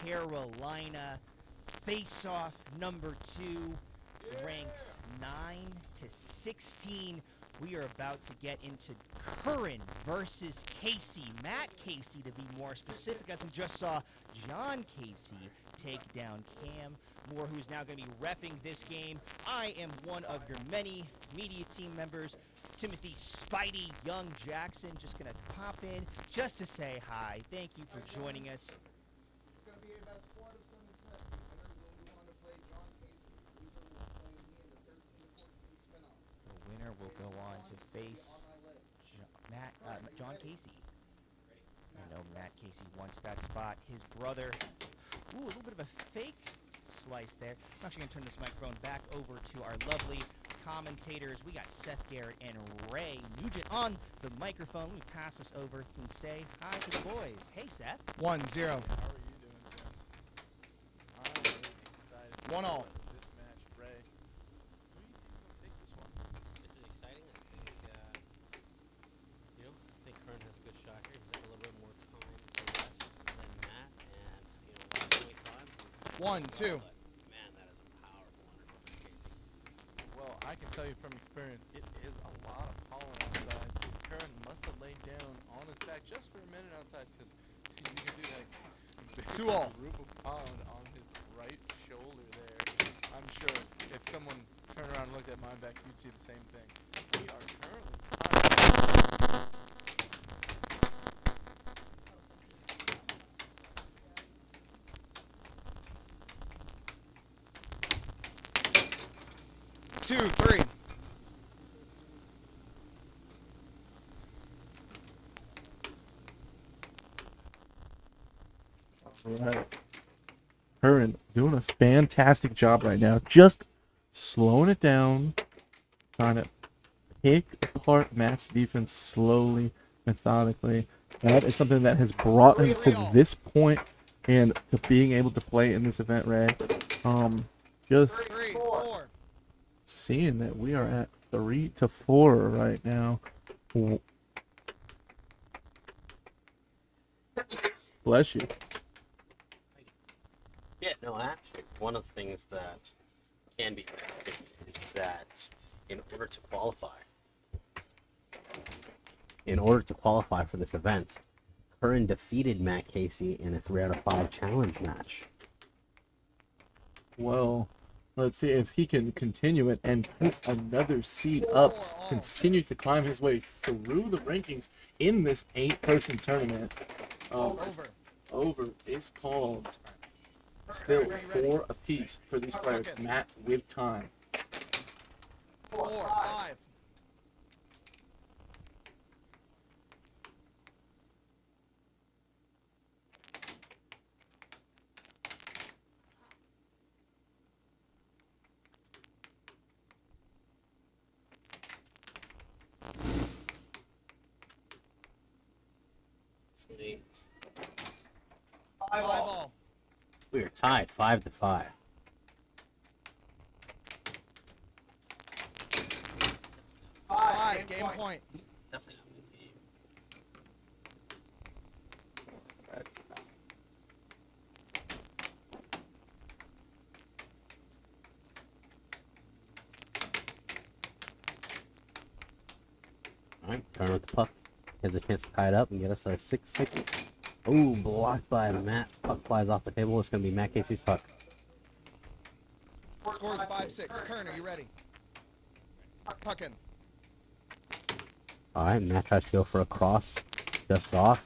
Carolina. Face-off number 2 ranks 9 to 16. We are about to get into Curran versus Casey. Matt Casey, to be more specific, as we just saw John Casey take down Cam Moore, who is now going to be reffing this game. I am one of your many media team members, Timothy Spidey Young Jackson, just going to pop in just to say hi. Thank you for joining us. It's going to be a best squad of 7 set. The winner will go on to play John Casey. Loser will play me in the 13-14 spin-off. The winner will go on to face John Casey. I know Matt Casey wants that spot. His brother, ooh, a little bit of a fake slice there. I'm actually going to turn this microphone back over to our lovely commentators. We got Seth Garrett and Ray Nugent on the microphone. Let me pass this over and say hi to the boys. Hey, Seth. 1-0. How are you doing, Tim? I'm really excited. 1-1. This match, Ray. Who do you think will take this one? This is exciting. I think, I think Curran has a good shot here. He's got a little bit more time to rest than Matt. And, last time we saw him, 1-2. man, that is a powerful under from Casey. Well, I can tell you from experience, it is a lot of pollen outside. Curran must have laid down on his back just for a minute outside because you can see like a 2-all. group of pollen on his right shoulder there. I'm sure if someone turned around and looked at my back, you'd see the same thing. We are currently tied. 2-3. Right. Curran doing a fantastic job right now. Just slowing it down, trying to pick apart Matt's defense slowly, methodically. That is something that has brought him to this point and to being able to play in this event, Ray. Just 3-4. seeing that we are at 3-4 right now. Bless you. Yeah, no, actually, one of the things that can be is that in order to qualify for this event, Curran defeated Matt Casey in a 3 out of 5 challenge match. Well, let's see if he can continue it and put another seed up, continue to climb his way through the rankings in this 8-person tournament. Over is called. Still 4 apiece for these players. Matt with time. 4, 5. See, 5-all. we are tied 5-5. 5. Game point. Definitely not win game. Alright, turn with the puck. Has a chance to tie it up and get us a 6-6. Ooh, blocked by Matt. Puck flies off the table. It's going to be Matt Casey's puck. Scores 5-6. Curran, are you ready? Puck in. Alright, Matt tries to go for a cross. Just off.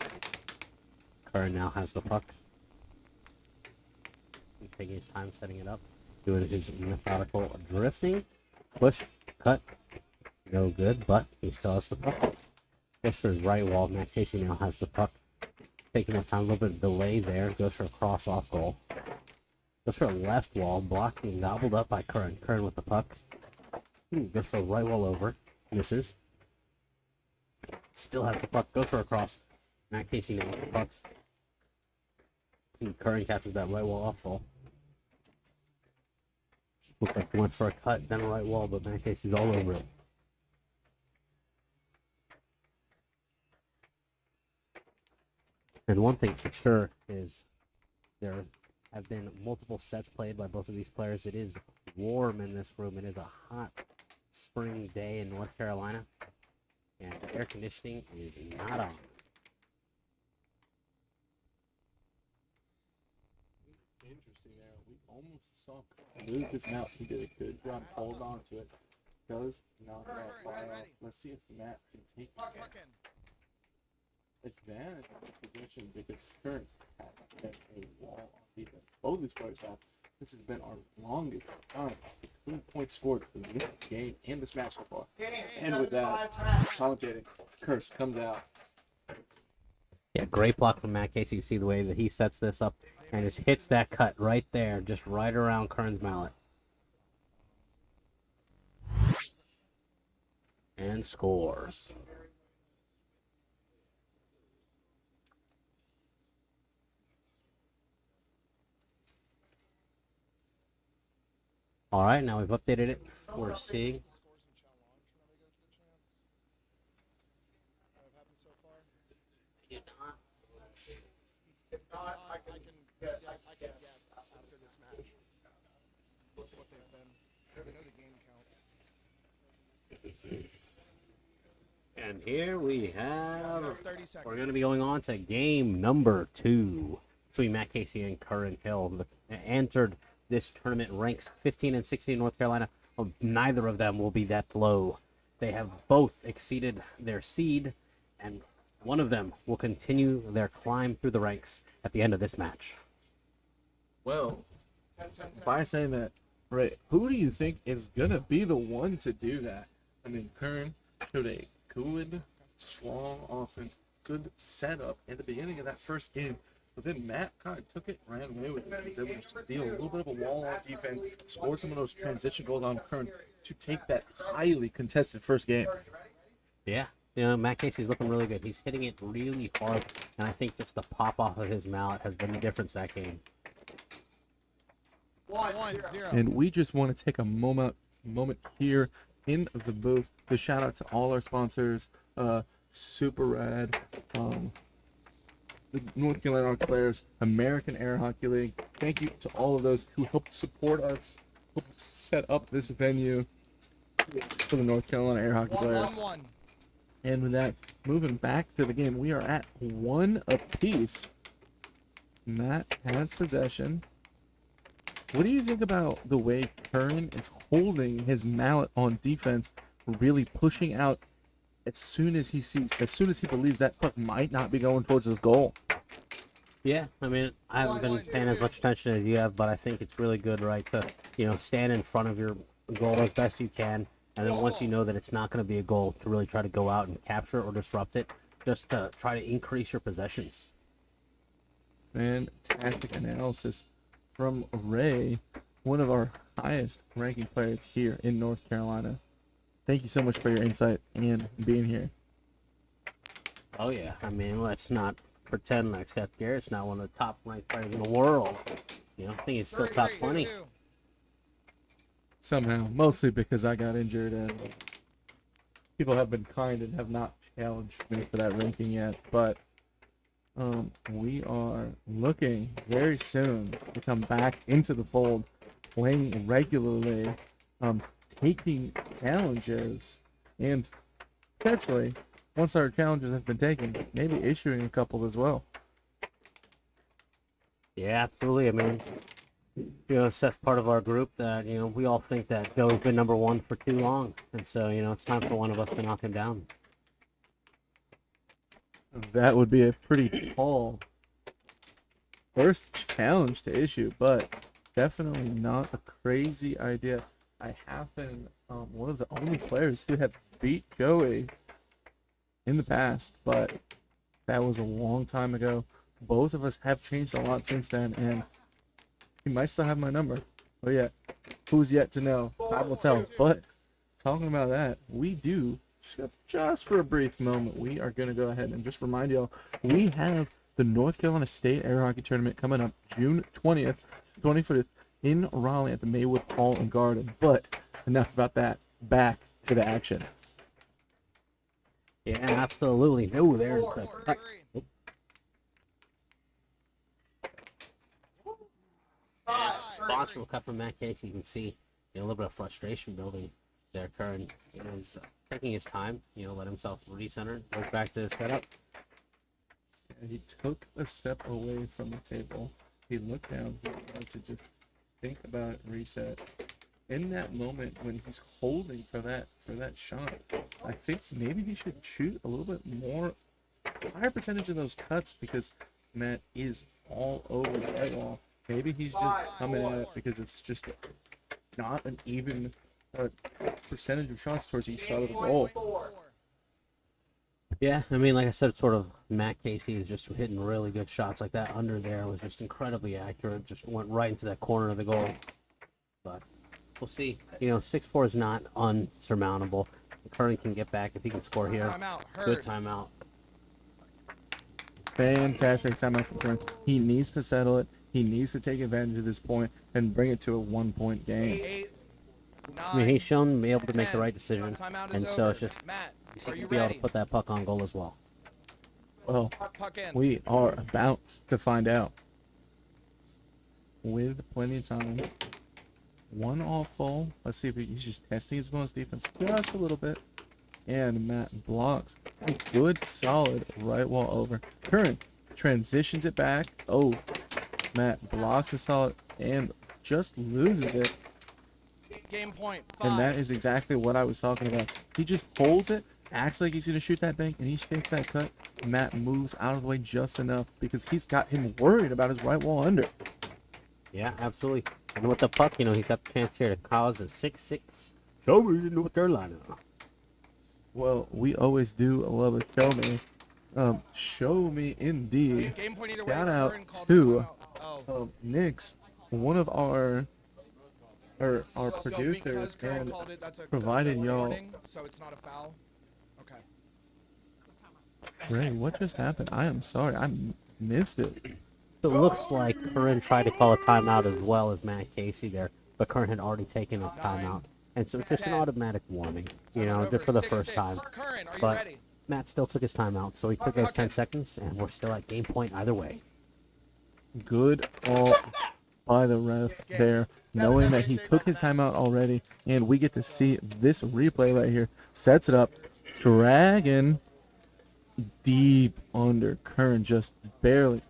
Curran now has the puck. He's taking his time setting it up. Doing his methodical drifting. Push. Cut. No good, but he still has the puck. Goes for his right wall. Matt Casey now has the puck. Taking enough time, a little bit of delay there. Goes for a cross off goal. Goes for a left wall. Blocked and gobbled up by Curran. Curran with the puck. Goes for a right wall over. Misses. Still has the puck. Goes for a cross. Matt Casey now with the puck. Curran catches that right wall off goal. Looks like he went for a cut, then a right wall, but Matt Casey's all over it. And one thing for sure is there have been multiple sets played by both of these players. It is warm in this room. It is a hot spring day in North Carolina, and the air conditioning is not on. Interesting there. We almost saw Curran move his mount. He did a good job, hold on to it. Does knock it out far off. Let's see if Matt can take advantage of the position because Curran has a wall on defense. Both these players have. This has been our longest time between points scored in this game and this match so far. And with that, commentating, Curse comes out. Yeah, great block from Matt Casey. You see the way that he sets this up and just hits that cut right there, just right around Curran's mallet. And scores. All right, now we've updated it. We're seeing. If not, I can guess after this match what they've been. They know the game counts. And here we have. 30 seconds. We're going to be going on to game number 2 between Matt Casey and Curran Hill. Entered this tournament ranks 15 and 16 in North Carolina. Well, neither of them will be that low. They have both exceeded their seed, and one of them will continue their climb through the ranks at the end of this match. Well, by saying that, right, who do you think is going to be the one to do that? I mean, Curran showed a good, strong offense, good setup at the beginning of that first game. But then Matt kind of took it, ran away with it. He was able to just deal a little bit of a wall on defense, score some of those transition goals on Curran to take that highly contested first game. Yeah, you know, Matt Casey's looking really good. He's hitting it really hard, and I think just the pop off of his mallet has been the difference that game. 1-0. And we just want to take a moment here in the booth to shout out to all our sponsors, Super Rad, the North Carolina Arc players, American Air Hockey League. Thank you to all of those who helped support us, helped set up this venue for the North Carolina Air Hockey players. 1-1. And with that, moving back to the game, we are at 1 apiece. Matt has possession. What do you think about the way Curran is holding his mallet on defense, really pushing out as soon as he believes that puck might not be going towards his goal? Yeah, I mean, I haven't been paying as much attention as you have, but I think it's really good, right, to, you know, stand in front of your goal as best you can, and then once you know that it's not going to be a goal, to really try to go out and capture it or disrupt it, just to try to increase your possessions. Fantastic analysis from Ray, one of our highest ranking players here in North Carolina. Thank you so much for your insight and being here. Oh, yeah. I mean, let's not pretend like Seth Garrett's not one of the top ranked players in the world. You know, I think he's still top 20. Somehow, mostly because I got injured and people have been kind and have not challenged me for that ranking yet. But we are looking very soon to come back into the fold, playing regularly, taking challenges, and potentially, once our challenges have been taken, maybe issuing a couple as well. Yeah, absolutely. I mean, you know, Seth's part of our group that, you know, we all think that Joey's been number 1 for too long. And so, you know, it's time for one of us to knock him down. That would be a pretty tall first challenge to issue, but definitely not a crazy idea. I have been one of the only players who have beat Joey in the past, but that was a long time ago. Both of us have changed a lot since then, and he might still have my number. But yeah, who's yet to know? I will tell. But talking about that, we do, just for a brief moment, we are going to go ahead and just remind y'all, we have the North Carolina State Air Hockey Tournament coming up June 20th, 25th in Raleigh at the Maywood Hall and Garden. But enough about that. Back to the action. Yeah, absolutely. No, there's the cut. responsible cut from Matt Casey. You can see a little bit of frustration building there. Curran is taking his time, let himself recenter, goes back to his setup. And he took a step away from the table. He looked down. He wanted to just think about it, reset. In that moment when he's holding for that shot, I think maybe he should shoot a little bit more, higher percentage of those cuts, because Matt is all over the right wall. Maybe he's just coming at it because it's just not an even percentage of shots towards each side of the goal. Yeah, I mean, like I said, sort of Matt Casey is just hitting really good shots. Like that under there was just incredibly accurate. Just went right into that corner of the goal. But we'll see. 6-4 is not unsurmountable. Curran can get back if he can score here. Good timeout. Fantastic timeout from Curran. He needs to settle it. He needs to take advantage of this point and bring it to a 1-point game. I mean, he's shown to be able to make the right decision, and so it's just to be able to put that puck on goal as well. Well, we are about to find out. With plenty of time. 1 off goal. Let's see if he's just testing his bonus defense just a little bit. And Matt blocks a good, solid right wall over. Curran transitions it back. Oh, Matt blocks a solid and just loses it. Game point. And that is exactly what I was talking about. He just holds it, acts like he's going to shoot that bank, and he shakes that cut. Matt moves out of the way just enough because he's got him worried about his right wall under. Yeah, absolutely. And with the puck, he's got the chance here to cause a 6-6. So we're in North Carolina. Well, we always do love a show me. Show me indeed. Shout out to Nix, one of our producers, and provided y'all. So it's not a foul. Okay. Ray, what just happened? I am sorry, I missed it. So it looks like Curran tried to call a timeout as well as Matt Casey there, but Curran had already taken his timeout. And so it's just an automatic warning, just for the first time. But Matt still took his timeout, so he took those 10 seconds, and we're still at game point either way. Good all by the ref there, knowing that he took his timeout already, and we get to see this replay right here. Sets it up, dragging deep under. Curran just barely.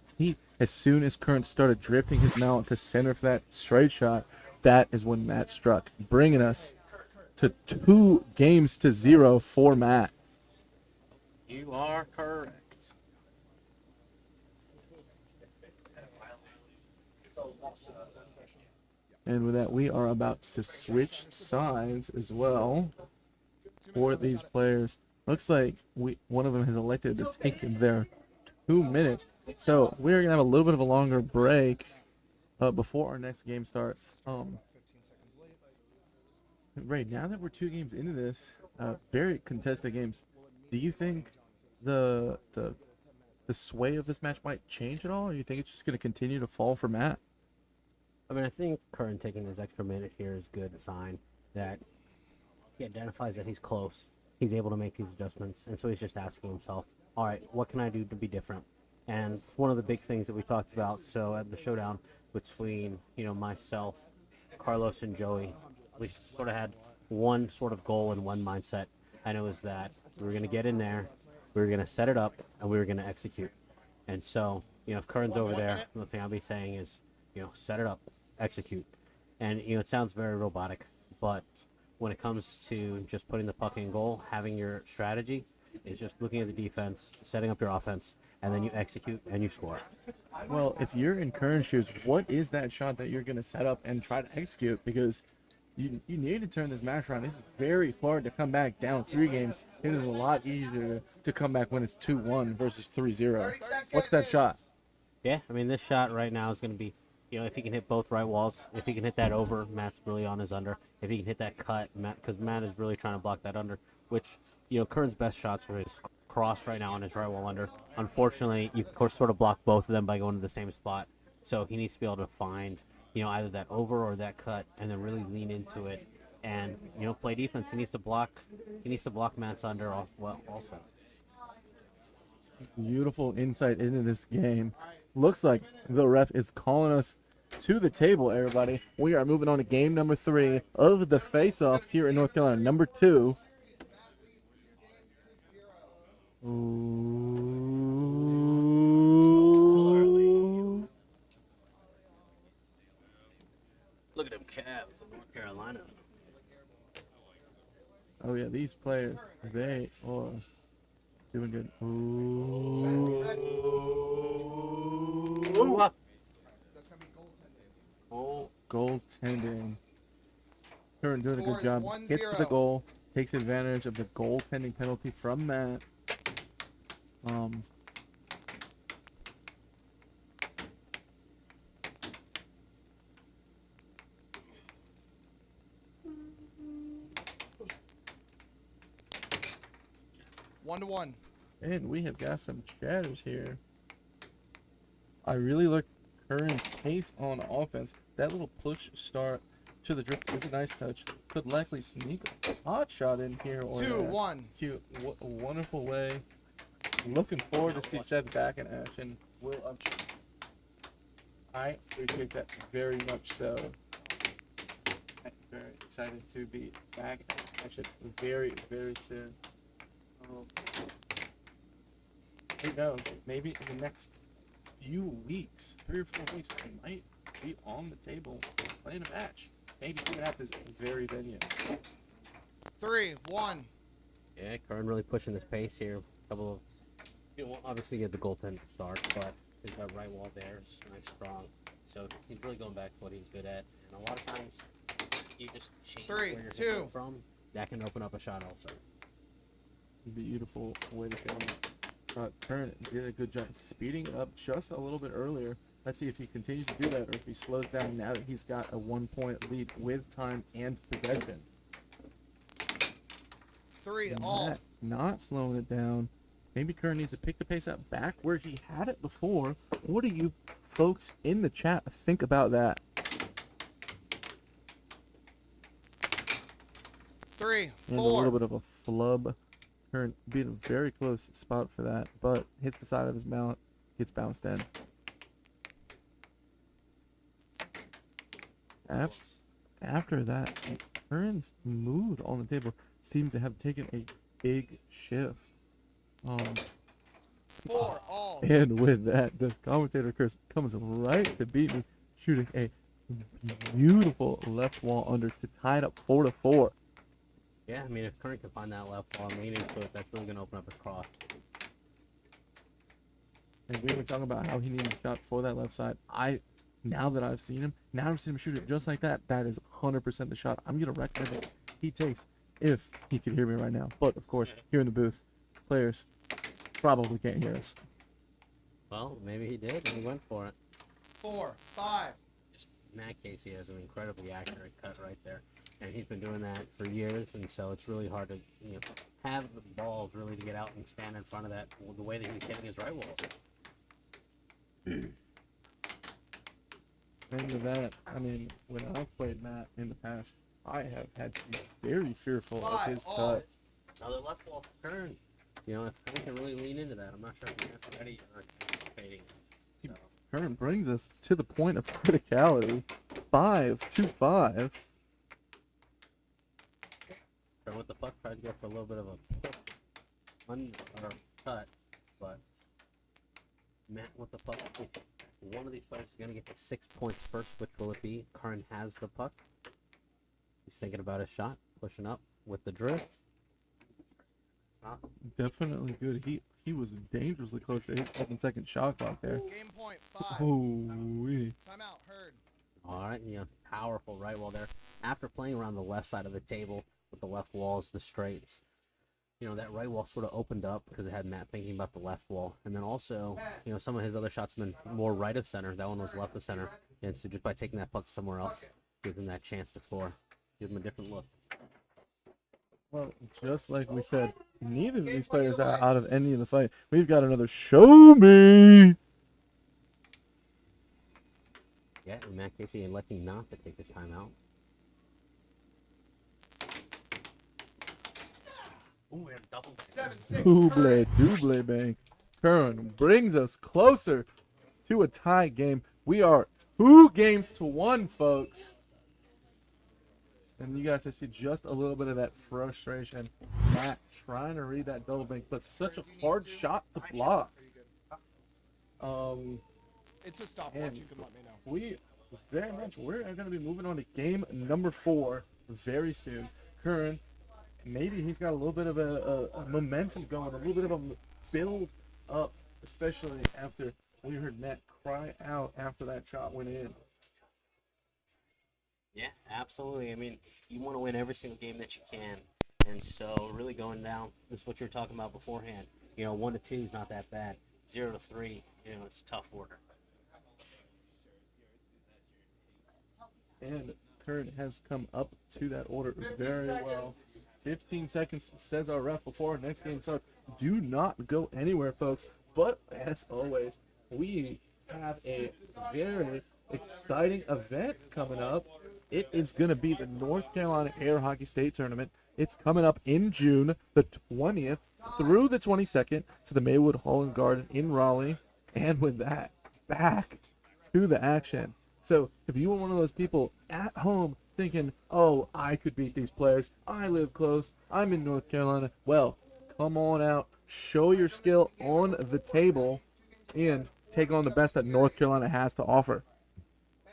As soon as Curran started drifting his mount to center for that straight shot, that is when Matt struck, bringing us to 2-0 for Matt. You are correct. And with that, we are about to switch sides as well for these players. Looks like one of them has elected to take their 2 minutes. So we're going to have a little bit of a longer break before our next game starts. Ray, now that we're 2 games into this, very contested games, do you think the sway of this match might change at all, or do you think it's just going to continue to fall for Matt? I mean, I think Curran taking his extra minute here is a good sign that he identifies that he's close. He's able to make these adjustments, and so he's just asking himself, all right, what can I do to be different? And one of the big things that we talked about, so at the showdown between, myself, Carlos, and Joey, we sort of had one sort of goal and one mindset, and it was that we were going to get in there, we were going to set it up, and we were going to execute. And so, if Curran's over there, the thing I'll be saying is, set it up, execute. And, it sounds very robotic, but when it comes to just putting the puck in goal, having your strategy is just looking at the defense, setting up your offense, and then you execute and you score. Well, if you're in Curran's shoes, what is that shot that you're going to set up and try to execute? Because you need to turn this match around. It's very hard to come back down 3 games. It is a lot easier to come back when it's 2-1 versus 3-0. What's that shot? Yeah, I mean, this shot right now is going to be, if he can hit both right walls, if he can hit that over, Matt's really on his under. If he can hit that cut, because Matt is really trying to block that under, which, Curran's best shots are his cross right now on his right wall under. Unfortunately, you sort of block both of them by going to the same spot. So he needs to be able to find, either that over or that cut, and then really lean into it and, play defense. He needs to block Matt's under also. Beautiful insight into this game. Looks like the ref is calling us to the table, everybody. We are moving on to game number 3 of the face-off here in North Carolina. Number 2. Ooh. Look at them Cavs in North Carolina. Oh yeah, these players, they are doing good. Ooh. That's gonna be goaltending. Oh, goaltending. Curran doing a good Score is job. Gets to the 1-0. goal, takes advantage of the goaltending penalty from Matt. 1-1. And we have got some chatters here. I really like Curran's pace on offense. That little push start to the drift is a nice touch. Could likely sneak a hot shot in here. Or 2-1. Cute. What a wonderful way. Looking forward to see Seth back in action. I appreciate that very much so. I'm very excited to be back in action very, very soon. Who knows? Maybe in the next few weeks, 3 or 4 weeks, I might be on the table playing a match. Maybe even at this very venue. 3-1. Yeah, Curran really pushing this pace here. Couple of, obviously get the goaltender start, but his right wall there is nice, strong. So he's really going back to what he's good at. And a lot of times, you just change where you're hitting from. That can open up a shot also. Beautiful way to go. Curran did a good job speeding up just a little bit earlier. Let's see if he continues to do that or if he slows down now that he's got a 1-point lead with time and possession. 3-all. Not slowing it down. Maybe Curran needs to pick the pace up back where he had it before. What do you folks in the chat think about that? 3-4. And a little bit of a flub. Curran being a very close spot for that, but hits the side of his mount, gets bounced in. After that, Curran's mood on the table seems to have taken a big shift. 4-all. And with that, the commentator Chris comes right to beat me, shooting a beautiful left wall under to tie it up 4-4. Yeah, I mean, if Curran can find that left wall and lean into it, that's really going to open up his cross. And we were talking about how he needed a shot for that left side. Now that I've seen him shoot it just like that. That is 100% the shot I'm going to recommend that he takes if he could hear me right now. But, of course, here in the booth, players probably can't hear us. Well, maybe he did, and he went for it. 4-5. Just Matt Casey has an incredibly accurate cut right there. And he's been doing that for years, and so it's really hard to have the balls really to get out and stand in front of that the way that he's hitting his right walls. And with that, I mean, when I've played Matt in the past, I have had to be very fearful of his cut. Another left wall for Curran. If Curran can really lean into that, I'm not sure if he's ready or anticipating. So. Curran brings us to the point of criticality. 5-5. Curran with the puck tried to go for a little bit of a cut, but Matt with the puck. One of these players is going to get to 6 points first. Which will it be? Curran has the puck. He's thinking about his shot, pushing up with the drift. Definitely good. He was dangerously close to his 7-second shot clock there. Game point 5. Holy. Timeout. Heard. All right, powerful right wall there. After playing around the left side of the table with the left walls, the straights, that right wall sort of opened up because it had Matt thinking about the left wall. And then also, some of his other shots have been more right of center. That one was left of center. And so just by taking that puck somewhere else, gives him that chance to score. Gives him a different look. Well, just like we said, neither of these players are out of any of the fight. We've got another show me. Yeah, and Matt Casey electing not to take his time out. Ooh, we have double. 7-6. Double bang. Curran brings us closer to a tie game. We are 2-1, folks. And you got to see just a little bit of that frustration. Matt trying to read that double bank, but such a hard shot to block. It's a stopwatch. You can let me know. We're going to be moving on to game number 4 very soon. Curran, maybe he's got a little bit of a momentum going, a little bit of a build up, especially after we heard Matt cry out after that shot went in. Yeah, absolutely. I mean, you want to win every single game that you can. And so really going down, this is what you were talking about beforehand. 1 to 2 is not that bad. 0 to 3, it's tough order. And Curran has come up to that order very well. 15 seconds, says our ref, before our next game starts. Do not go anywhere, folks. But as always, we have a very exciting event coming up. It is going to be the North Carolina Air Hockey State Tournament. It's coming up in June, the 20th through the 22nd, to the Maywood Hall and Garden in Raleigh. And with that, back to the action. So if you were one of those people at home thinking, oh, I could beat these players, I live close, I'm in North Carolina, well, come on out, show your skill on the table, and take on the best that North Carolina has to offer. Yeah,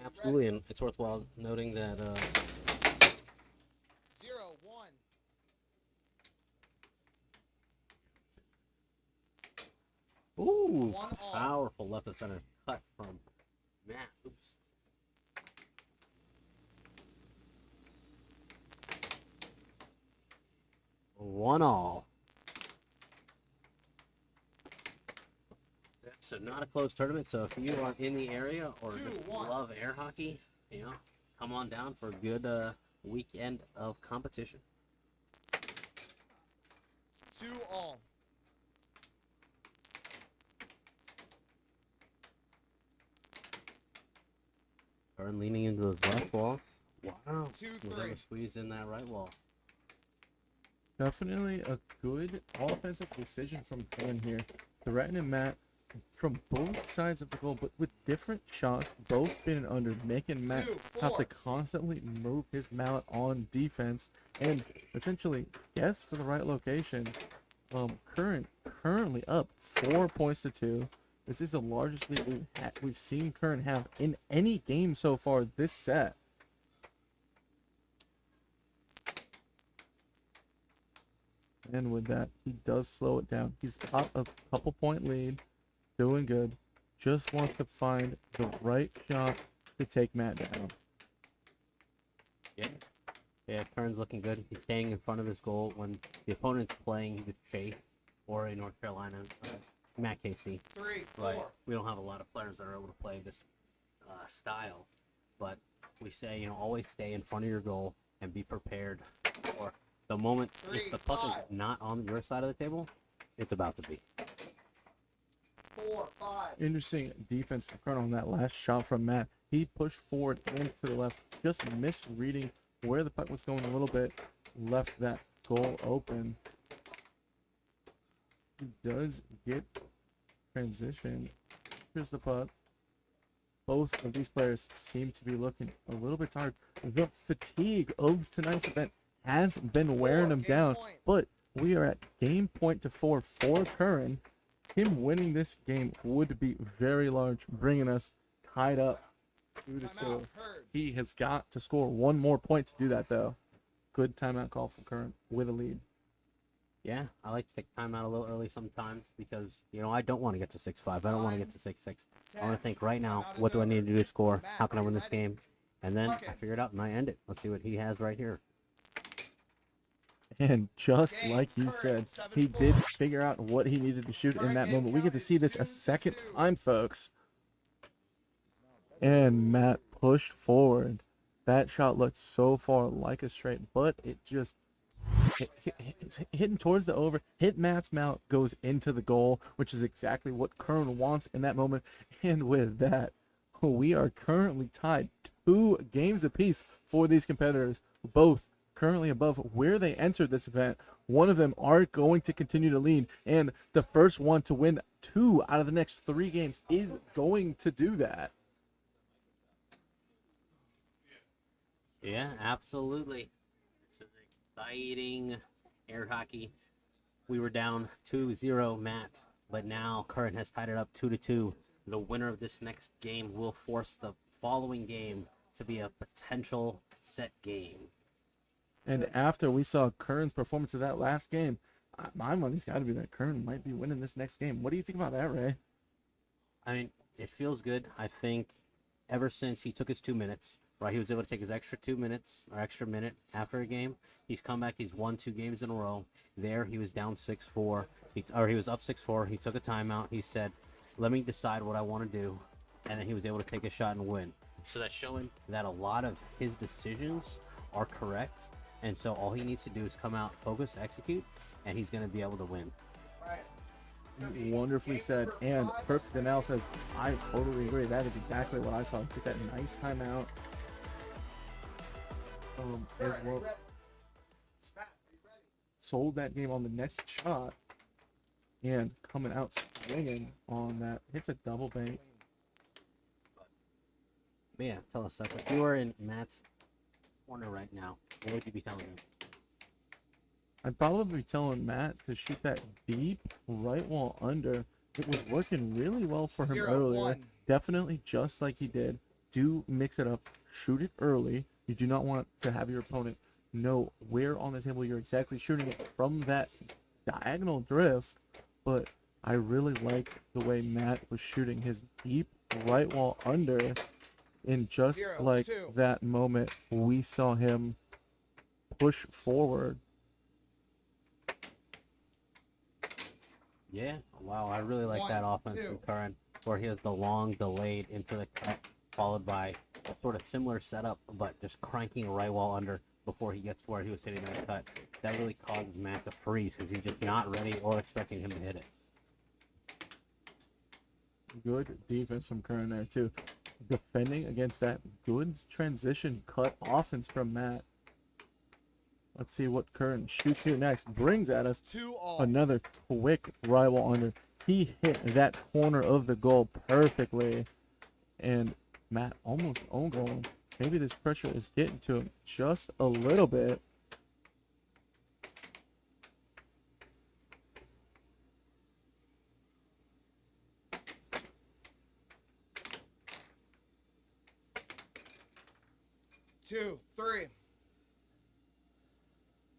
absolutely, and it's worthwhile noting that 0-1. ooh, powerful left of center cut from Matt. Oops. One all. So not a closed tournament. So if you are in the area or just love air hockey, come on down for a good weekend of competition. 2-all. Curran leaning into those left walls. Wow. 2-3. Was able to squeeze in that right wall. Definitely a good offensive decision from Curran here. Threatening Matt from both sides of the goal, but with different shots, both being under, making Matt have to constantly move his mallet on defense and essentially guess for the right location. Curran currently up 4 points to 2. This is the largest lead we've seen Curran have in any game so far this set. And with that, he does slow it down. He's got a couple point lead, doing good. Just wants to find the right shot to take Matt down. Yeah, Curran's looking good. He's staying in front of his goal when the opponent's playing the Chase or a North Carolina, Matt KC. 3-4. Right. We don't have a lot of players that are able to play this style, but we say, always stay in front of your goal and be prepared for the moment. If the puck is not on your side of the table, it's about to be. 4, 5. Interesting defense from Curran on that last shot from Matt. He pushed forward and to the left, just misreading where the puck was going a little bit, left that goal open. He does get transition. Here's the puck. Both of these players seem to be looking a little bit tired. The fatigue of tonight's event has been wearing them down, but we are at game point to 4 for Curran. Him winning this game would be very large, bringing us tied up 2-2. He has got to score one more point to do that, though. Good timeout call from Curran with a lead. Yeah, I like to take time out a little early sometimes because, I don't want to get to 6-5. I don't want to get to 6-6. I want to think right now, what do I need to do to score? How can I win this game? And then I figure it out and I end it. Let's see what he has right here. And just like you said, he did figure out what he needed to shoot in that moment. We get to see this a second time, folks. And Matt pushed forward. That shot looked so far like a straight, but it just hitting towards the over, hit Matt's mouth, goes into the goal, which is exactly what Curran wants in that moment. And with that, we are currently tied 2 games apiece for these competitors, both currently above where they entered this event one of them are going to continue to lead, and the first one to win 2 out of the next 3 games is going to do that. Yeah, absolutely. It's an exciting air hockey. We were down 2-0, Matt, but now Curran has tied it up 2-2. The winner of this next game will force the following game to be a potential set game. And after we saw Curran's performance of that last game, my money's got to be that Curran might be winning this next game. What do you think about that, Ray? I mean, it feels good. I think ever since he took his 2 minutes, right, he was able to take his extra 2 minutes or extra minute after a game. He's come back. He's won 2 games in a row. There, he was down 6-4, or he was up 6-4. He took a timeout. He said, "Let me decide what I want to do," and then he was able to take a shot and win. So that's showing that a lot of his decisions are correct, and so all he needs to do is come out, focus, execute, and he's going to be able to win. Wonderfully said. And Perfect Anal says, I totally agree. That is exactly what I saw. He took that nice timeout. As well. Sold that game on the next shot. And coming out swinging on that. Hits a double bank. But yeah, tell us, if you were in Matt's corner right now, what would you be telling him? I'd probably be telling Matt to shoot that deep right wall under. It was working really well for him earlier. Definitely just like he did. Do mix it up. Shoot it early. You do not want to have your opponent know where on the table you're exactly shooting it from that diagonal drift. But I really like the way Matt was shooting his deep right wall under. And just like that moment, we saw him push forward. Yeah, wow, I really like that offense from Curran, where he has the long delayed into the cut, followed by a sort of similar setup, but just cranking a right wall under before he gets to where he was hitting the cut. That really causes Matt to freeze because he's just not ready or expecting him to hit it. Good defense from Curran there, too. Defending against that good transition cut offense from Matt. Let's see what Curran shoots here next. Brings at us another quick right wall under. He hit that corner of the goal perfectly. And Matt almost own goal. Maybe this pressure is getting to him just a little bit. Two, three.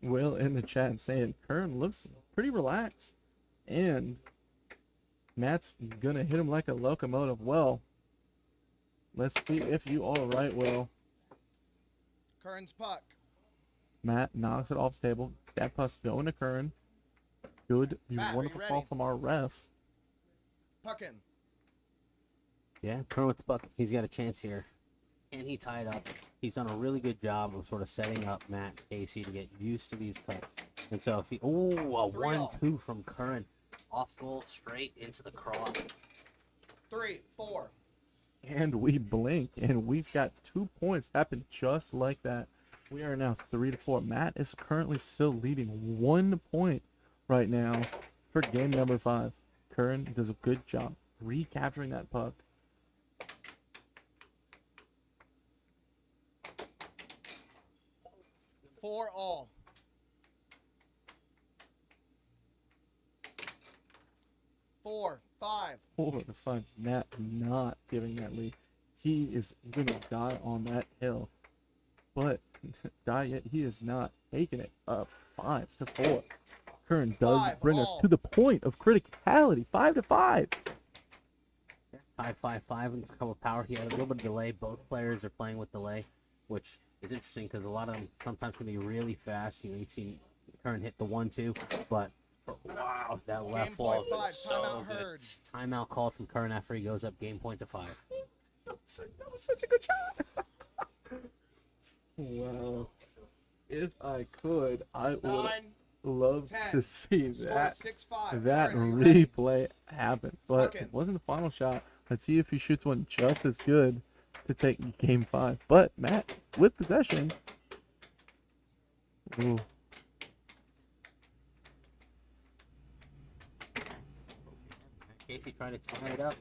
Will in the chat saying Curran looks pretty relaxed. And Matt's gonna hit him like a locomotive. Well, let's see if you are right, Will. Curran's puck. Matt knocks it off the table. That puck's going to Curran. Good, wonderful call from our ref. Puck in. Yeah, Curran with the puck. He's got a chance here. And he tied up. He's done a really good job of sort of setting up Matt Casey to get used to these cuts. And so if he, a 1-2 from Curran. Off goal, straight into the cross. 3, 4. And we blink, and we've got 2 points happen just like that. We are now 3-4. Matt is currently still leading 1 point right now for game number 5. Curran does a good job recapturing that puck. Four all. 4, 5. 4-5. Matt not giving that lead. He is going to die on that hill. But die yet he is not taking it up 5-4. Curran does bring us to the point of criticality. 5-5. Tied 5-5 and it's a couple of power. He had a little bit of delay. Both players are playing with delay, which is interesting because a lot of them sometimes can be really fast. You know, you've seen Curran hit the 1-2, but wow, that left wall is so good. Timeout called from Curran after he goes up game point to 5. That was such a good shot. Wow. If I could, I would love to see that replay happen. But it wasn't the final shot. Let's see if he shoots one just as good to take game 5. But Matt with possession. Ooh. Casey trying to tie it up.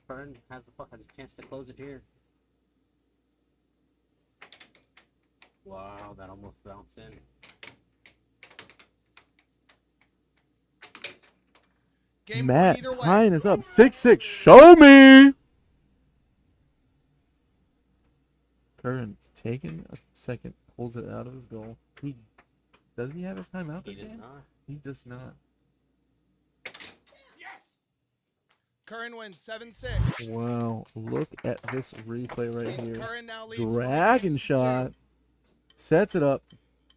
Curran has the puck, has a chance to close it here. Wow, that almost bounced in. Game Matt either way. tying is up 6-6. Show me. Curran taking a second, pulls it out of his goal. Does he have his timeout this He does game? not. He does not. Curran wins 7-6. Wow, look at this replay right James here. Curran now leads Dragon 4-2. shot. Sets it up.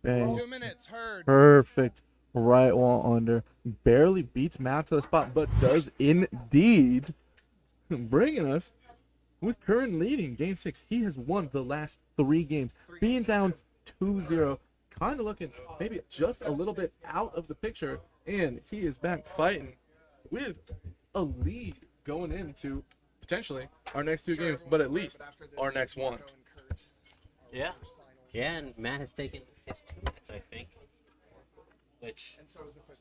Bang. 2 minutes, Heard. Perfect. Right wall under. Barely beats Matt to the spot, but does indeed. Bringing us with Curran leading game 6. He has won the last 3 games. Being down 2-0. Kind of looking maybe just a little bit out of the picture. And he is back fighting with a lead going into potentially our next 2 games, but at least our next one. Yeah. Yeah, and Matt has taken his 2 minutes, I think. Which, And so is the 15-16.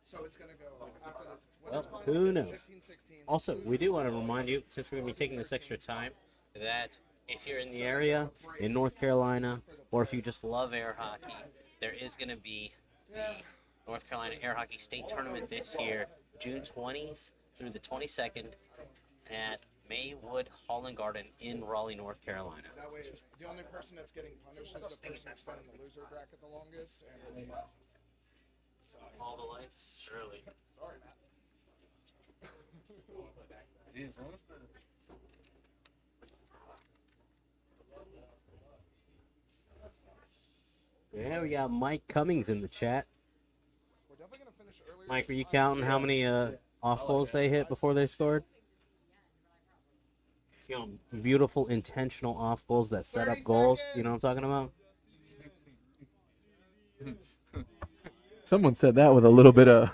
So it's going to go after this. It's well, winners who finals, knows? 15-16. Also, we do want to remind you, since we're going to be taking this extra time, that if you're in the area, in North Carolina, or if you just love air hockey, there is going to be the North Carolina Air Hockey State Tournament this year, June 20th through the 22nd at Maywood Holland Garden in Raleigh, North Carolina. That way, the only person that's getting punished is the person that's been in the loser bracket the longest. And All the lights early. sorry, Matt. Yeah, we got Mike Cummings in the chat. We're definitely going to finish earlier. Mike, were you counting how many off goals they hit before they scored? You know, beautiful intentional off goals that set up goals. You know what I'm talking about? Someone said that with a little bit of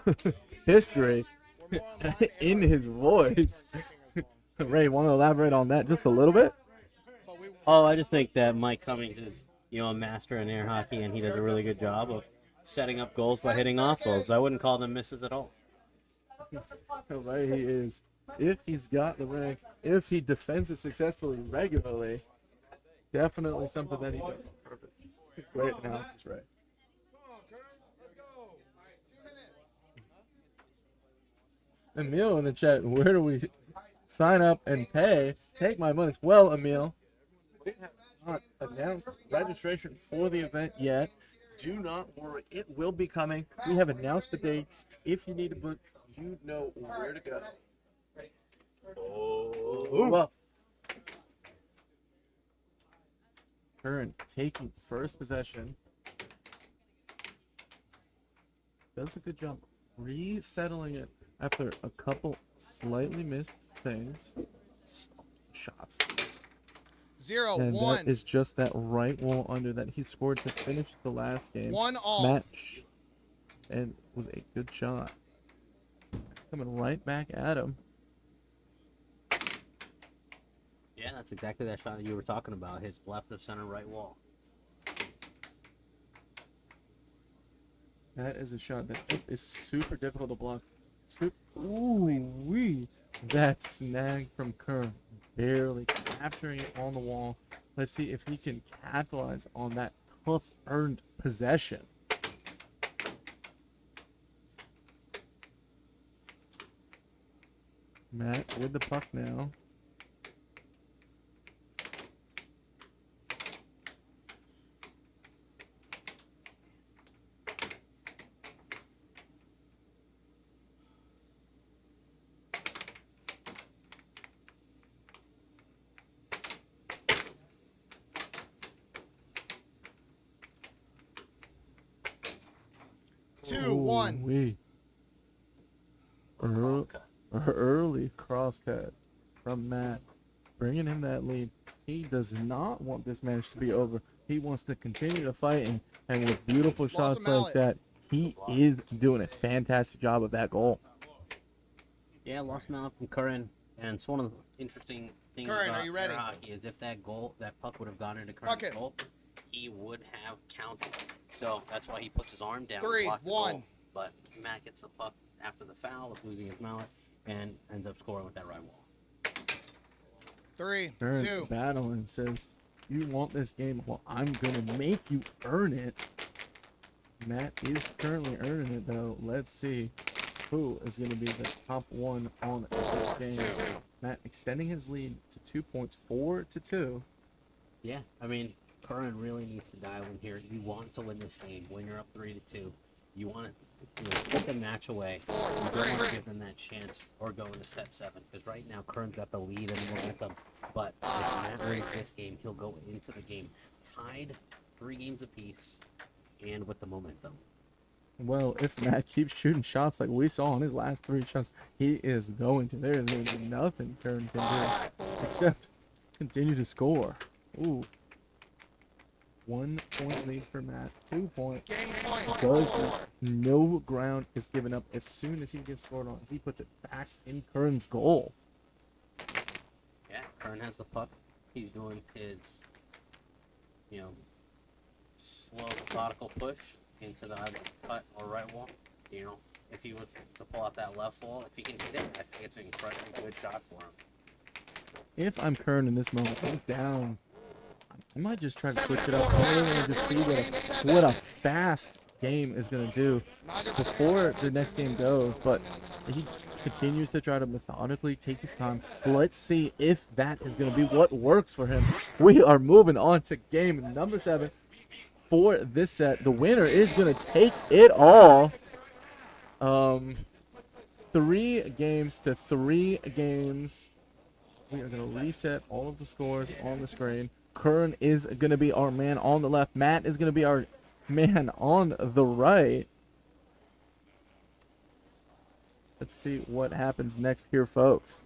history in his voice. Ray, want to elaborate on that just a little bit? Oh, I just think that Mike Cummings is, you know, a master in air hockey, and he does a really good job of setting up goals by hitting off goals. I wouldn't call them misses at all. Right, he is. If he's got the rank, if he defends it successfully regularly, definitely something that he does on purpose. Great analysis, Ray. Emil in the chat, where do we sign up and pay? Take my money. Well, Emil, we have not announced registration for the event yet. Do not worry, it will be coming. We have announced the dates. If you need to book, you know where to go. Well, Curran taking first possession. Does a good job resettling it after a couple slightly missed things. Shots. 0-1. And that is just that right wall under that he scored to finish the last game 1-1. match. And was a good shot. Coming right back at him. Yeah, that's exactly that shot that you were talking about. His left of center right wall. That is a shot that just is super difficult to block. Ooh-wee. That snag from Curran. Barely capturing it on the wall. Let's see if he can capitalize on that tough earned possession. Matt with the puck now. Two-one. Early crosscut from Matt, bringing him that lead. He does not want this match to be over. He wants to continue to fight, and with beautiful shots like that, he is doing a fantastic job of that goal. Yeah, lost him out from Curran, and it's one of the interesting things Curran, about are you ready? air hockey is if that puck would have gone into Curran's Bucket. goal, he would have counted. So that's why he puts his arm down. 3-1. To block the goal. But Matt gets the puck after the foul of losing his mallet and ends up scoring with that right wall. 3, Curran 2. battling says, "You want this game? Well, I'm gonna make you earn it." Matt is currently earning it though. Let's see who is gonna be the top one on this game. Matt extending his lead to 2 points, 4-2. Yeah, I mean, Curran really needs to dial in here. You want to win this game when you're up 3-2. You want to put the match away. You don't want to give them that chance or go into set 7 because right now Curran's got the lead and the momentum. But if Matt wins this game, he'll go into the game tied 3 games apiece and with the momentum. Well, if Matt keeps shooting shots like we saw on his last 3 shots, he is going to. There is going to be nothing Curran can do except continue to score. Ooh. 1 point lead for Matt. 2 point. Does no ground is given up. As soon as he gets scored on, he puts it back in Curran's goal. Yeah, Curran has the puck. He's doing his, slow, methodical push into the either cut or right wall. If he was to pull out that left wall, if he can hit it, I think it's an incredibly good shot for him. If I'm Curran in this moment, I'm down. I might just try to switch it up. I really want to just see what a fast game is going to do before the next game goes. But he continues to try to methodically take his time. Let's see if that is going to be what works for him. We are moving on to game number 7 for this set. The winner is going to take it all. 3 games to 3 games. We are going to reset all of the scores on the screen. Curran is going to be our man on the left. Matt is going to be our man on the right. Let's see what happens next here, folks.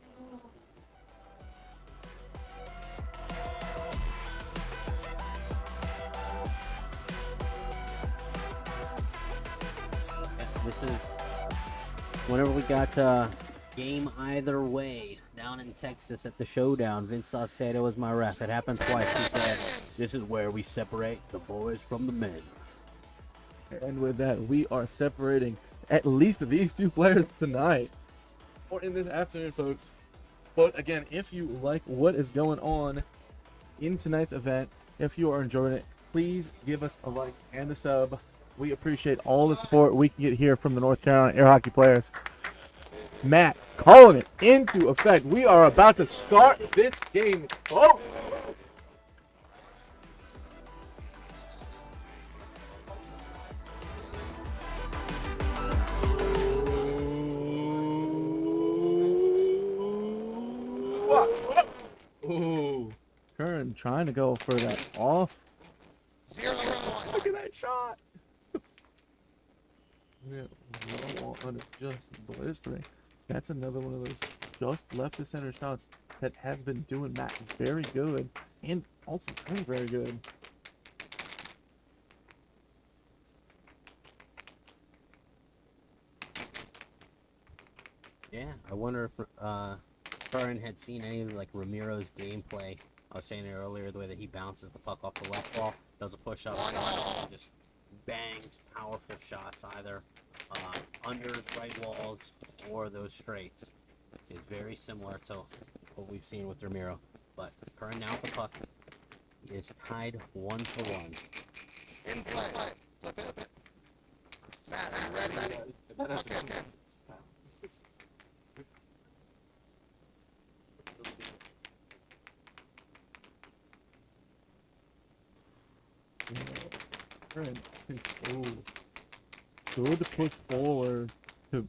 This is whenever we got game either way down in Texas at the Showdown. Vince Saucedo was my ref. It happened twice. He said, "This is where we separate the boys from the men." And with that, we are separating at least these 2 players tonight or in this afternoon, folks. But again, if you like what is going on in tonight's event, if you are enjoying it, please give us a like and a sub. We appreciate all the support we can get here from the North Carolina air hockey players. Matt calling it into effect. We are about to start this game, folks. Ooh. Curran trying to go for that off. 0-1. Look at that shot. Yeah, just blistering. That's another one of those just left the center shots that has been doing Matt very good and also doing very good. Yeah, I wonder if Curran had seen any of Ramiro's gameplay. I was saying it earlier, the way that he bounces the puck off the left wall, does a push up, and just bangs powerful shots either unders, right walls, or those straights. Is very similar to what we've seen with Ramiro. But Curran now with the puck is tied 1-1. In play. Flip it. Matt, are you ready? Okay. Good push forward to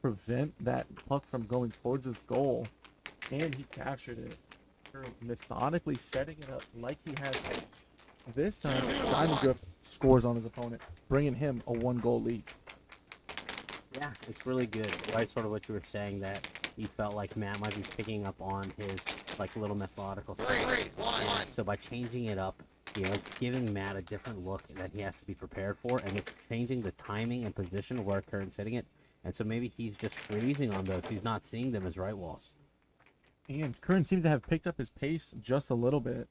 prevent that puck from going towards his goal, and he captured it. Methodically setting it up like he has this time. Diamond Drift scores on his opponent, bringing him a 1-goal lead. Yeah, it's really good. Right, sort of what you were saying, that he felt like Matt might be picking up on his little methodical stuff. And so by changing it up, giving Matt a different look that he has to be prepared for, and it's changing the timing and position where Curran's hitting it. And so maybe he's just freezing on those. He's not seeing them as right walls. And Curran seems to have picked up his pace just a little bit,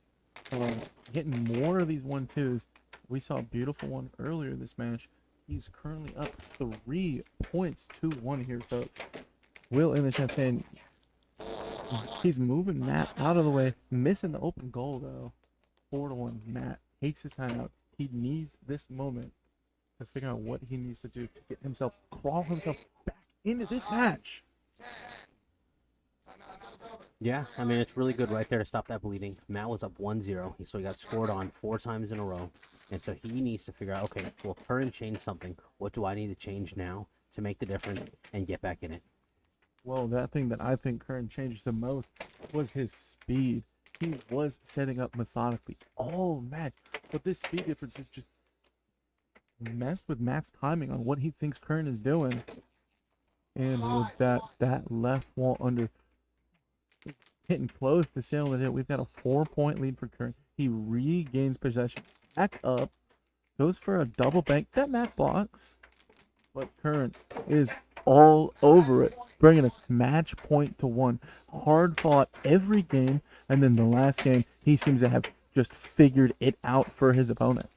hitting more of these 1-2s. We saw a beautiful one earlier this match He's currently up 3 points to 1 here, folks. Will in the chat saying he's moving Matt out of the way, missing the open goal though. 4-1. Matt takes his time out. He needs this moment to figure out what he needs to do to get himself, crawl himself back into this match. Yeah, I mean, it's really good right there to stop that bleeding. Matt was up 1-0, so he got scored on 4 times in a row. And so he needs to figure out, okay, well, Curran changed something. What do I need to change now to make the difference and get back in it? Well, that thing that I think Curran changed the most was his speed. He was setting up methodically all match, but this speed difference is just messed with Matt's timing on what he thinks Curran is doing. And with that left wall under hitting close to seal it, we've got a 4-point lead for Curran. He regains possession, back up, goes for a double bank. That Matt blocks, but Curran is all over it, bringing us match point to 1. Hard fought every game, and then the last game he seems to have just figured it out for his opponent.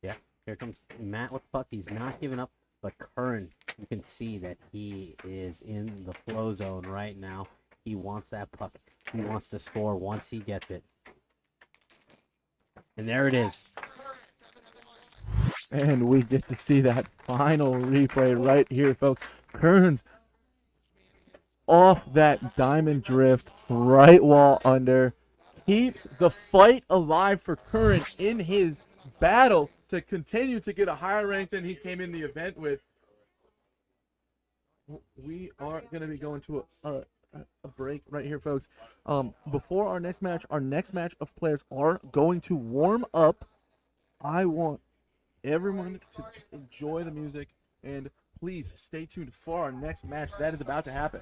Yeah, here comes Matt with the puck. He's not giving up, but Curran, you can see that he is in the flow zone right now. He wants that puck. He wants to score once he gets it. And there it is. And we get to see that final replay right here, folks. Curran's off that diamond drift, right wall under. Keeps the fight alive for Curran in his battle to continue to get a higher rank than he came in the event with. We are going to be going to a break right here, folks. Before our next match of players are going to warm up. I want everyone to just enjoy the music, and please stay tuned for our next match that is about to happen.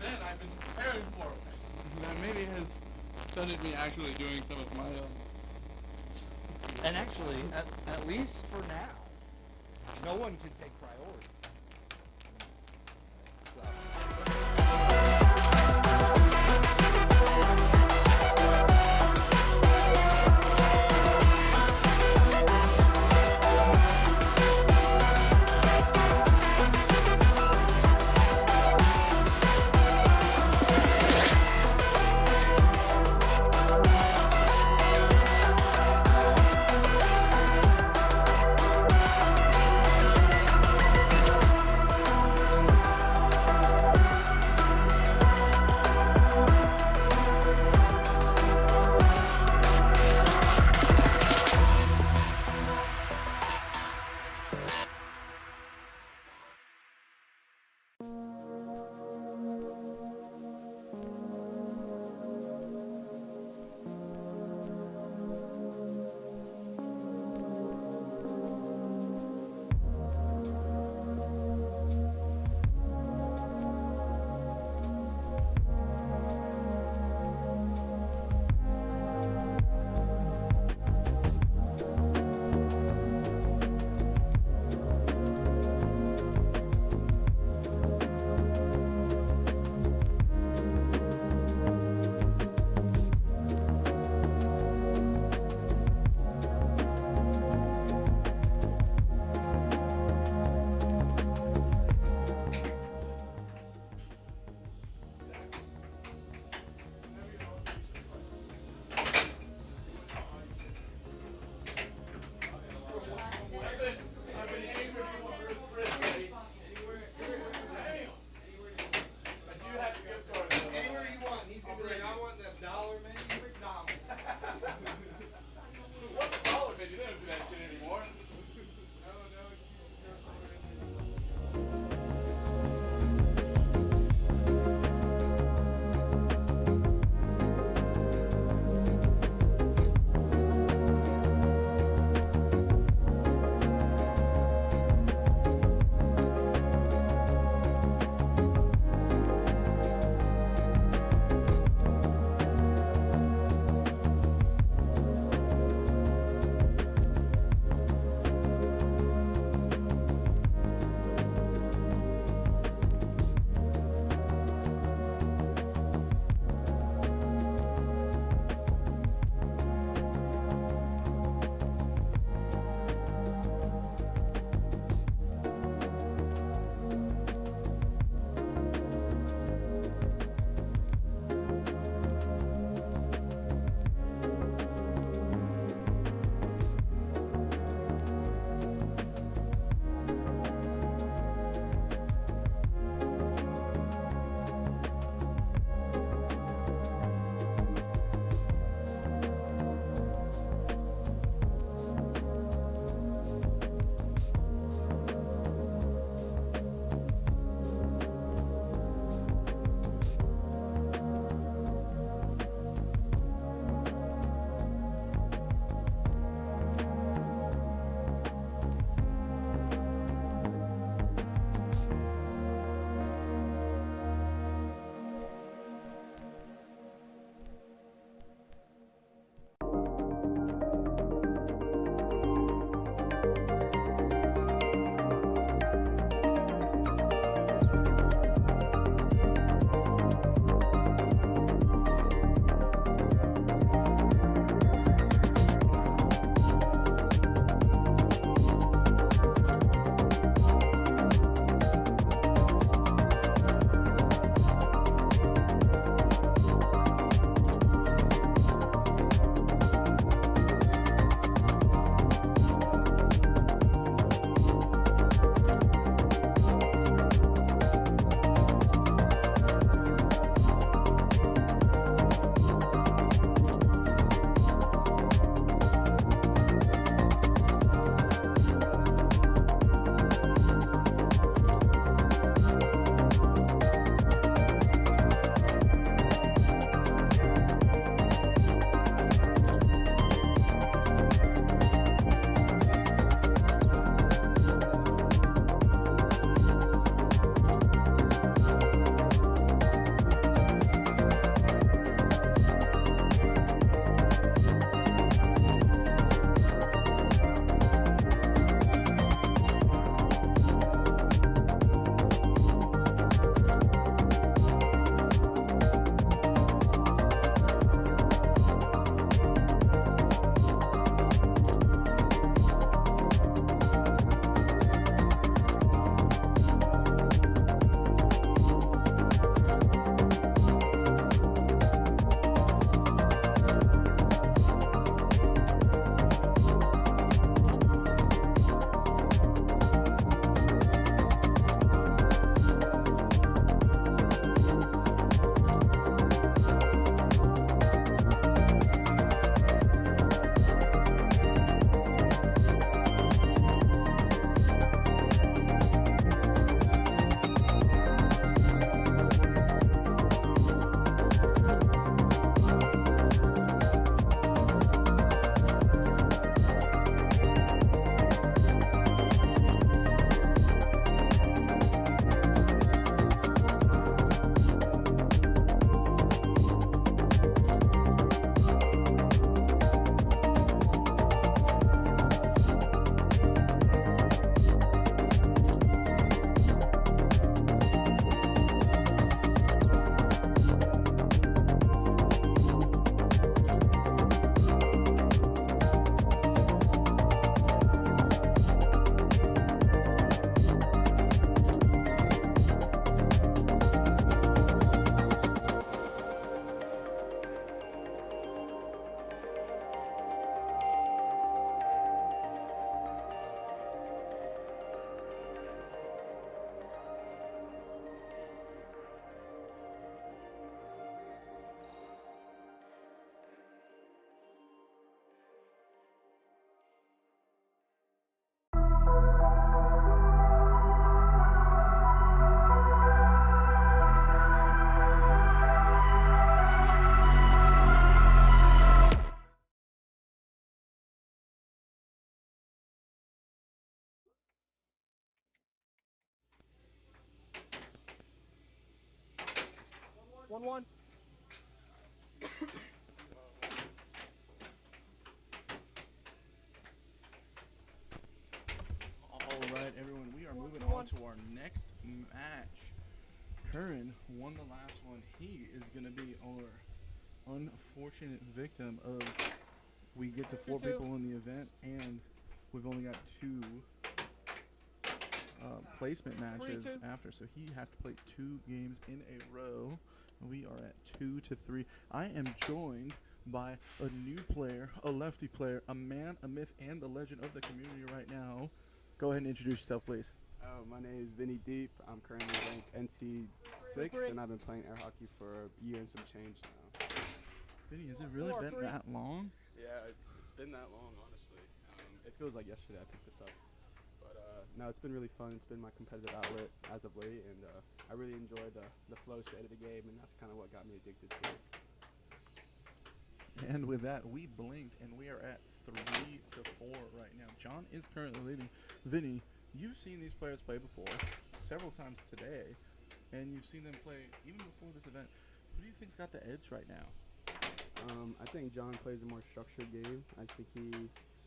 event I've been preparing for. That maybe has started me actually doing some of my own. And actually, at least for now, no one can take priority. 1-1. All right, everyone, we are moving on to our next match. Curran won the last one. He is going to be our unfortunate victim of we get to 4 people in the event, and we've only got 2 placement matches after, so he has to play 2 games in a row. We are at 2-3. I am joined by a new player, a lefty player, a man, a myth, and a legend of the community right now. Go ahead and introduce yourself, please. My name is Vinny Deep. I'm currently ranked NC 6, and I've been playing air hockey for a year and some change now. Vinny, has it really been that long? Yeah, it's been that long, honestly. It feels like yesterday I picked this up. But no, it's been really fun. It's been my competitive outlet as of late, and I really enjoyed the flow state of the game, and that's kind of what got me addicted to it. And with that, we blinked, and we are at 3-4 right now. John is currently leading. Vinny, you've seen these players play before, several times today, and you've seen them play even before this event. Who do you think's got the edge right now? I think John plays a more structured game. I think he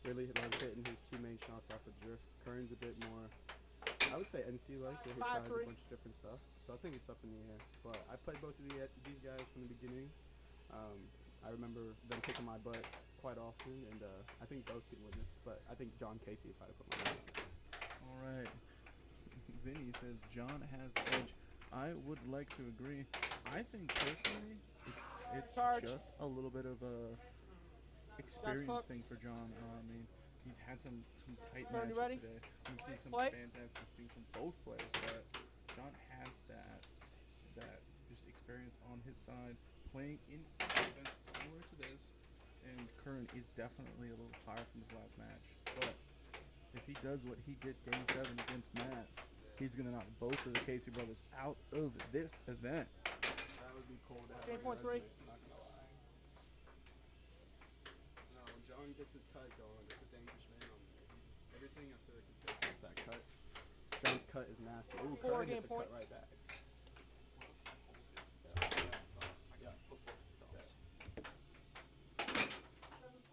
really loves hitting his 2 main shots off of drift. Curran's a bit more, I would say NC-like, where he tries a bunch of different stuff. So I think it's up in the air. But I played both of these guys from the beginning. I remember them kicking my butt quite often, and I think both can win this, but I think John Casey if I put my money on it. All right. Vinny says John has the edge. I would like to agree. I think personally, it's just a little bit of a experience thing for John. I mean, he's had some tight matches today. We've seen some fantastic things from both players, but John has that just experience on his side, playing in events similar to this, and Curran is definitely a little tired from his last match. But if he does what he did Game 7 against Matt, he's going to knock both of the Casey brothers out of this event. That would be cool. Game point 3. Not gonna lie. No, when John gets his cut going, it's a dangerous man on there. Everything I feel like is based off that cut. John's cut is nasty. Ooh, Curran gets a cut right back.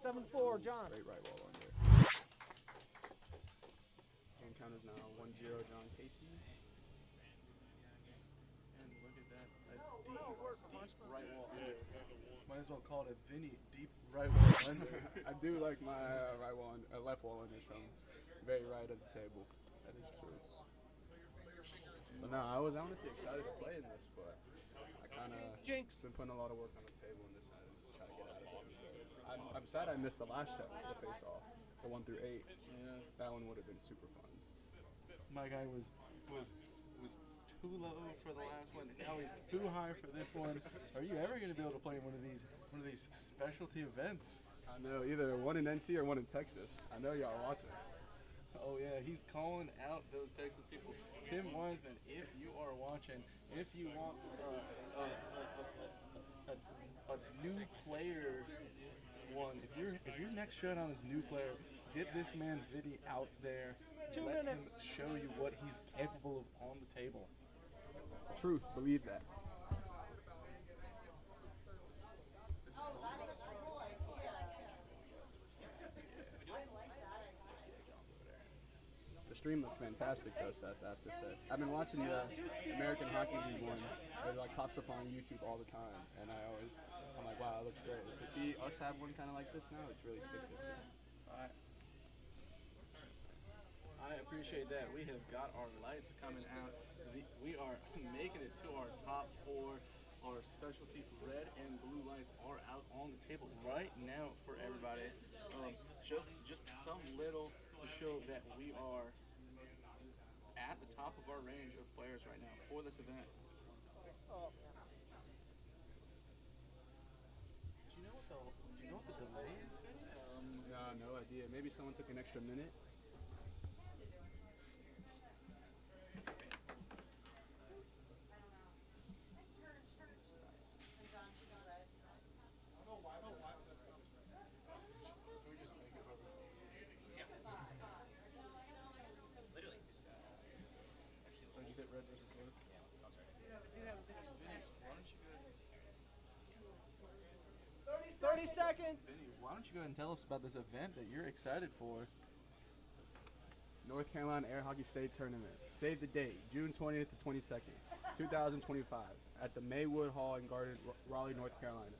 7-4, John. Great right wall under. Game count is now 1-0, John Casey. And look at that, a deep right wall under. Might as well call it a Vinny deep right wall under. I do like my right wall, left wall under from very right of the table. That is true. But no, I was honestly excited to play in this, but I kind of been putting a lot of work on the table in this side to try to get out of it. I'm sad I missed the last shot, the face-off, the 1 through 8. Yeah, that one would have been super fun. My guy was too low for the last one, and now he's too high for this one. Are you ever going to be able to play in one of these specialty events? I know, either one in NC or one in Texas. I know y'all are watching. Oh yeah, he's calling out those Texas people. Tim Wiseman, if you are watching, if you want a new player one, if your next showdown is new player, get this man Vinny out there. Let him show you what he's capable of on the table. Truth, believe that. The stream looks fantastic though, Seth, I have to say. I've been watching the American Hockey League one. It like pops up on YouTube all the time, and I'm like, wow, it looks great. To see us have one kind of like this now, it's really sick to see. I appreciate that. We have got our lights coming out. We are making it to our top 4. Our specialty red and blue lights are out on the table right now for everybody. Just some little to show that we are at the top of our range of players right now for this event. Do you know what the delay is? No idea. Maybe someone took an extra minute. Literally, just So just hit red versus blue. yeah, let's start. Why don't you go 30 seconds. Vinny, why don't you go ahead and tell us about this event that you're excited for? North Carolina Air Hockey State Tournament. Save the date, June 20th to 22nd, 2025, at the Maywood Hall in Garden, Raleigh, North Carolina.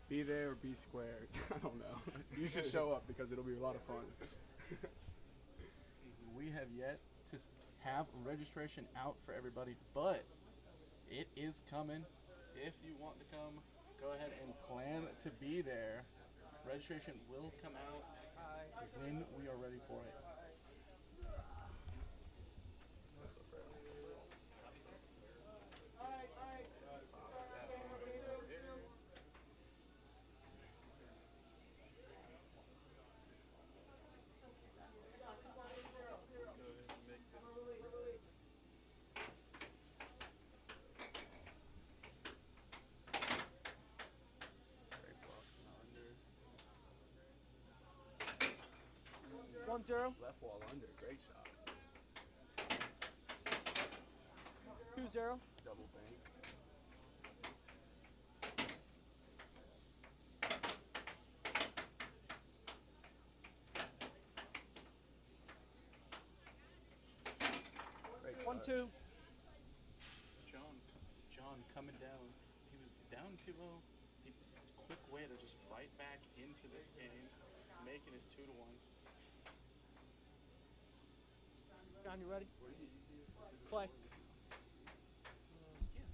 Be there or be square. I don't know. You should show up because it'll be a lot of fun. We have yet to have registration out for everybody, but it is coming. If you want to come, go ahead and plan to be there. Registration will come out when we are ready for it. One zero. Left wall under, great shot. 2-0. Double bank. Great 1-2. John coming down. He was down 2-0. Quick way to just fight back into this game, making it 2-1. John, you ready? Play. Yeah,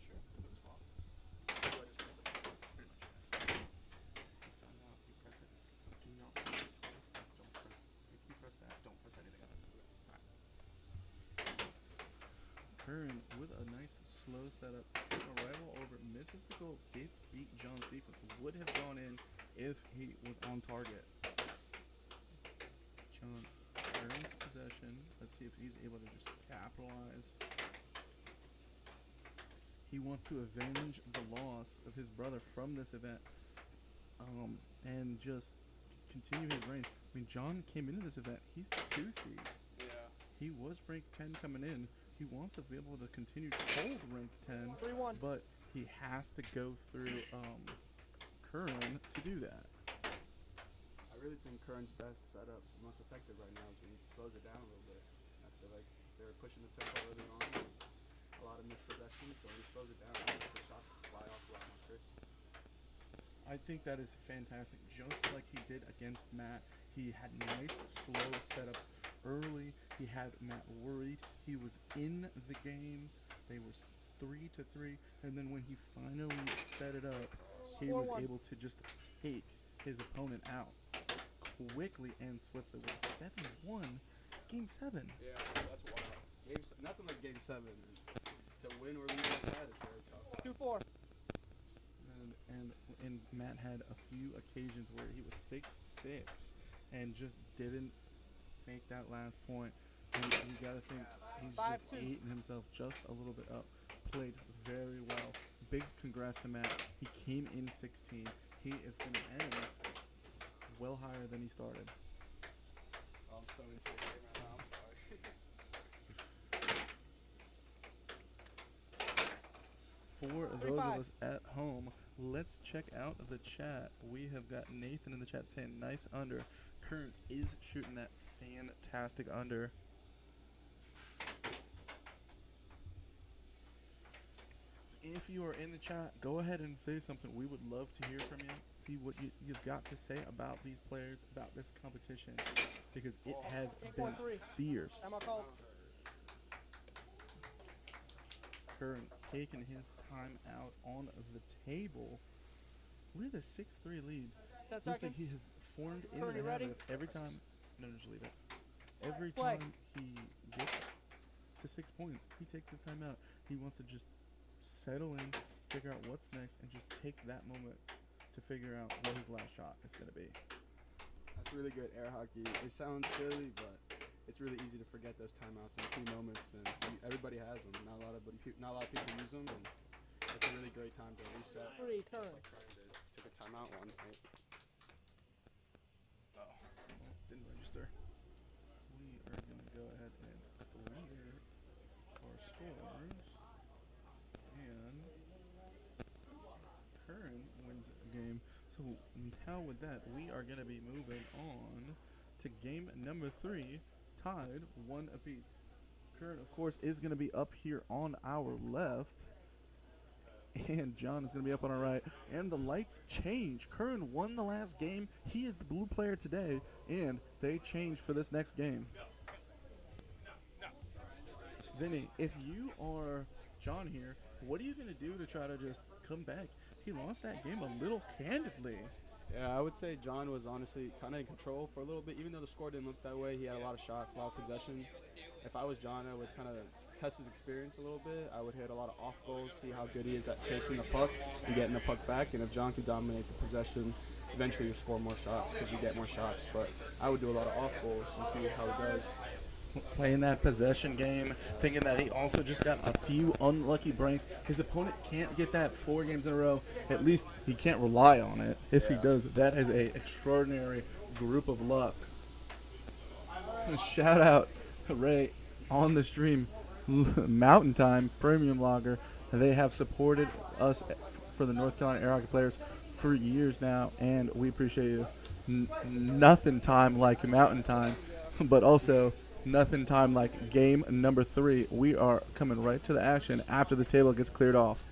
sure. Timeout, you press it. Do not press it twice. Don't press. If you press that, don't press anything else. Alright. Curran with a nice slow setup. Arrival over, misses the goal. Did beat John's defense. Would have gone in if he was on target. John earns possession. Let's see if he's able to just capitalize. He wants to avenge the loss of his brother from this event, and just continue his reign. I mean, John came into this event. He's the 2 seed. Yeah. He was ranked 10 coming in. He wants to be able to continue to hold rank 10, 3-1. but he has to go through Curran to do that. I really think Curran's best setup, most effective right now, is when he slows it down a little bit. I feel like they're pushing the tempo early on. A lot of missed possessions, but when he slows it down, the shots fly off a lot more crisp. I think that is fantastic. Just like he did against Matt, he had nice slow setups early. He had Matt worried. He was in the games. They were 3-3, and then when he finally sped it up, he was able to just take his opponent out quickly and swiftly with 7-1. Game 7. Yeah, that's wild. Nothing like Game 7. To win or lose like that is very tough. 2-4. And Matt had a few occasions where he was 6-6 and just didn't make that last point. And you gotta think he's just 5-2. eating himself just a little bit up. Played very well. Big congrats to Matt. He came in 16. He is gonna end well higher than he started. I'm so into it right now. I'm sorry. For those of us at home, let's check out the chat. We have got Nathan in the chat saying nice under. Curran is shooting that fantastic under. If you are in the chat, go ahead and say something. We would love to hear from you. See what you've got to say about these players, about this competition, because it has been fierce. Curran taking his time out on the table with a 6-3 lead. Looks like he has formed in the habit of every time. No, just leave it. Every time he gets to 6 points, he takes his time out. He wants to just settle in, figure out what's next, and just take that moment to figure out what his last shot is going to be. That's really good air hockey. It sounds silly, but it's really easy to forget those timeouts and key moments, and everybody has them. Not a lot of people use them, and it's a really great time to reset. Just like Curran did. Took a timeout one. Right? Oh, didn't register. We are going to go ahead and clear our scores. And Curran wins the game. So now with that, we are going to be moving on to game number 3, tied 1 apiece. Curran, of course, is going to be up here on our left. And John is going to be up on our right. And the lights change. Curran won the last game. He is the blue player today. And they change for this next game. Vinny, if you are John here, what are you going to do to try to just come back? He lost that game a little handedly. Yeah, I would say John was honestly kind of in control for a little bit. Even though the score didn't look that way, he had a lot of shots, a lot of possession. If I was John, I would kind of test his experience a little bit. I would hit a lot of off goals, see how good he is at chasing the puck and getting the puck back. And if John can dominate the possession, eventually you'll score more shots because you get more shots. But I would do a lot of off goals and see how he does. Playing that possession game, thinking that he also just got a few unlucky breaks. His opponent can't get that 4 games in a row. At least he can't rely on it. If he does, that is a extraordinary group of luck. Shout out Ray on the stream, Mountain Time Premium Lager. They have supported us for the North Carolina Air Hockey players for years now, and we appreciate you. Nothing time like Mountain Time, but also nothing time like game number 3. We are coming right to the action after this table gets cleared off.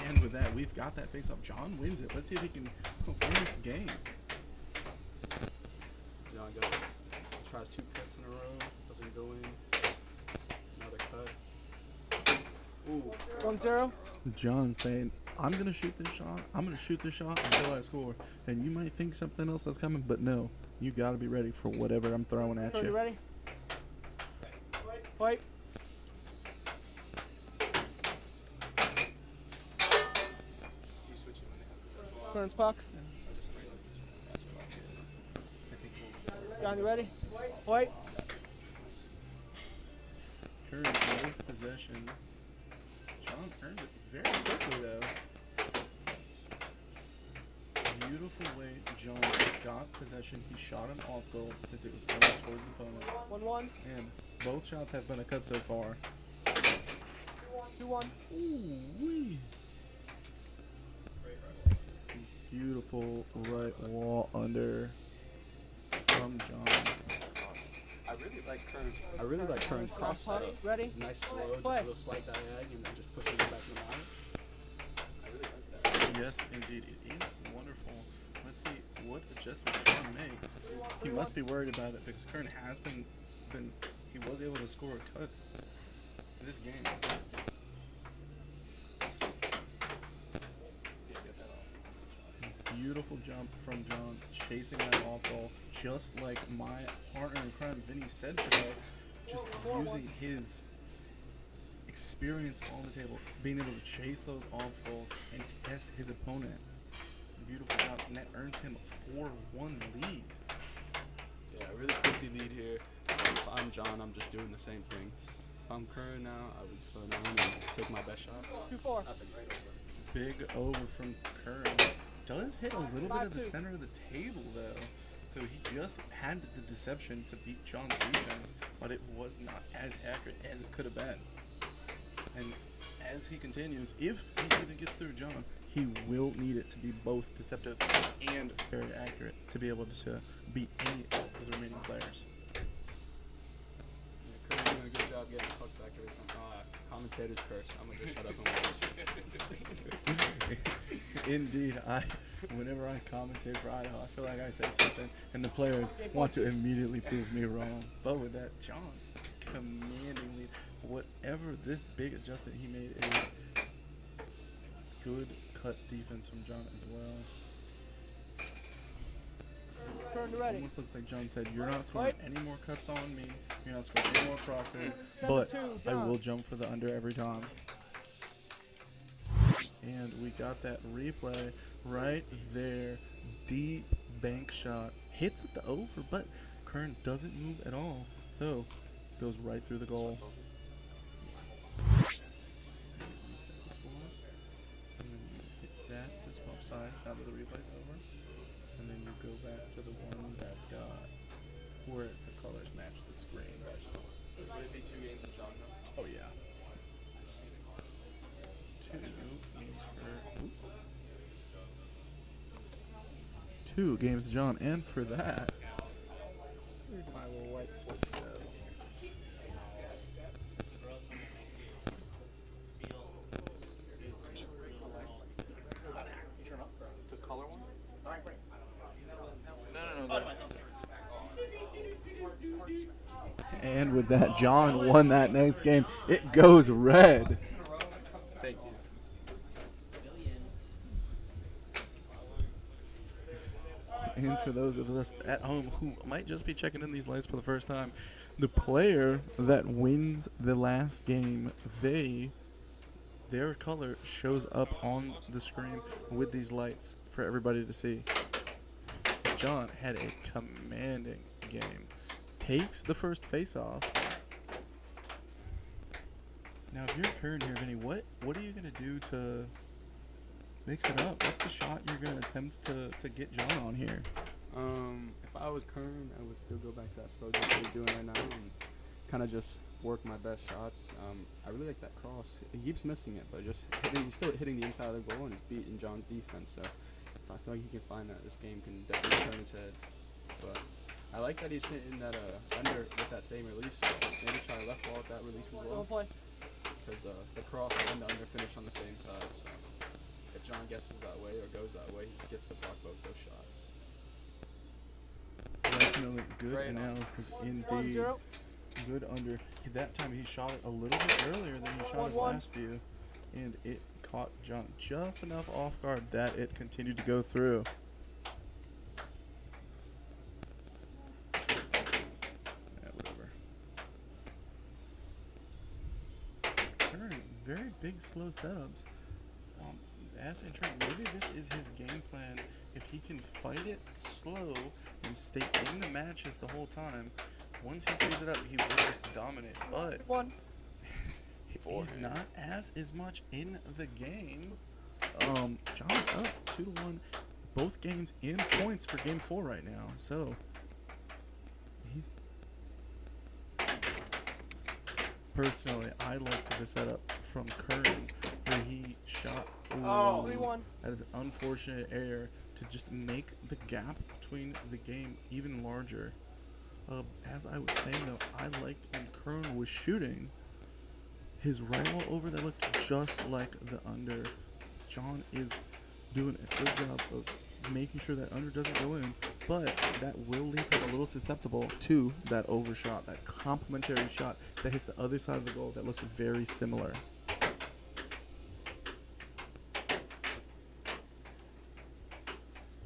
And with that, we've got that face-off. John wins it. Let's see if he can win this game. John goes, tries 2 cuts in a row, doesn't go in. Another cut. Ooh. 1-0. John saying, I'm going to shoot this shot. I'm going to shoot this shot until I score. And you might think something else is coming, but no. You got to be ready for whatever I'm throwing at You you. ready? Fight. Curran's puck. John, you ready? Fight. Curran with possession. John earns it very quickly, though. Beautiful way John got possession. He shot him off goal since it was going towards the opponent. 1-1. And both shots have been a cut so far. 2-1. Ooh-wee. Beautiful right wall under from John. I really like Curran's cross setup. Ready? It's nice slow, Play. a little slight diag, and then just pushing it back in the line. I really like that. Yes, indeed. It is wonderful. Let's see what adjustment John makes. He must be worried about it because Curran has been he was able to score a cut this game. Beautiful jump from John, chasing that off goal, just like my partner in crime, Vinny, said today. Just using his experience on the table, being able to chase those off goals and test his opponent. Beautiful job, and that earns him a 4-1 lead. Yeah, really quickly lead here. If I'm John, I'm just doing the same thing. If I'm Curran now, I would slow down and take my best shots. 2-4. That's a great over. Big over from Curran. Does hit a little bit of the center of the table, though. So he just had the deception to beat John's defense, but it was not as accurate as it could have been. And as he continues, if he even gets through John, he will need it to be both deceptive and very accurate to be able to beat any of the remaining players. Yeah, Curran's doing a good job getting the puck back every time. Commentator's curse. I'm gonna just shut up and watch. Indeed, whenever I commentate for Idaho, I feel like I say something, and the players want to immediately prove me wrong. But with that, John commandingly, whatever this big adjustment he made is good cut defense from John as well. Ready. Almost looks like John said, "You're not scoring any more cuts on me. You're not scoring any more crosses, but I will jump for the under every time." And we got that replay right there. Deep bank shot. Hits at the over, but Curran doesn't move at all. So, goes right through the goal. And then you hit that to swap sides now that the replay's over. And then you go back to the one that's got where the colors match the screen. Would it be 2 games of John now? Oh yeah. 2 games for Two games to John, and for that, where'd my little white switch go? The color one? No. And with that, John won that next game. It goes red. Thank you. And for those of us at home who might just be checking in these lights for the first time, the player that wins the last game, their color shows up on the screen with these lights for everybody to see. John had a commanding game. Takes the first face-off. Now, if you're Curran here, Vinny, what are you going to do to mix it up? What's the shot you're going to attempt to get John on here? If I was Curran, I would still go back to that slow jump that he's doing right now and kind of just work my best shots. I really like that cross. He keeps missing it, but he's still hitting the inside of the goal and he's beating John's defense. So if I feel like he can find that, this game can definitely turn its head. But I like that he's hitting that under with that same release. Maybe try left wall with that release as well. Because the cross and the under finish on the same side. So if John guesses that way or goes that way, he gets to block both those shots. Definitely good analysis indeed. Good under. That time he shot it a little bit earlier than he shot his last few. And it caught John just enough off guard that it continued to go through. Very big slow setups. As I try, maybe this is his game plan. If he can fight it slow and stay in the matches the whole time, once he speeds it up, he will just dominate. But he's not as much in the game. John's up 2-1, both games in points for game 4 right now. So he's. Personally, I liked the setup from Curran where he shot. That is an unfortunate error to just make the gap between the game even larger. As I was saying though, I liked when Curran was shooting his right wall over that looked just like the under. John is doing a good job of making sure that under doesn't go in, but that will leave him a little susceptible to that overshot, that complementary shot that hits the other side of the goal that looks very similar.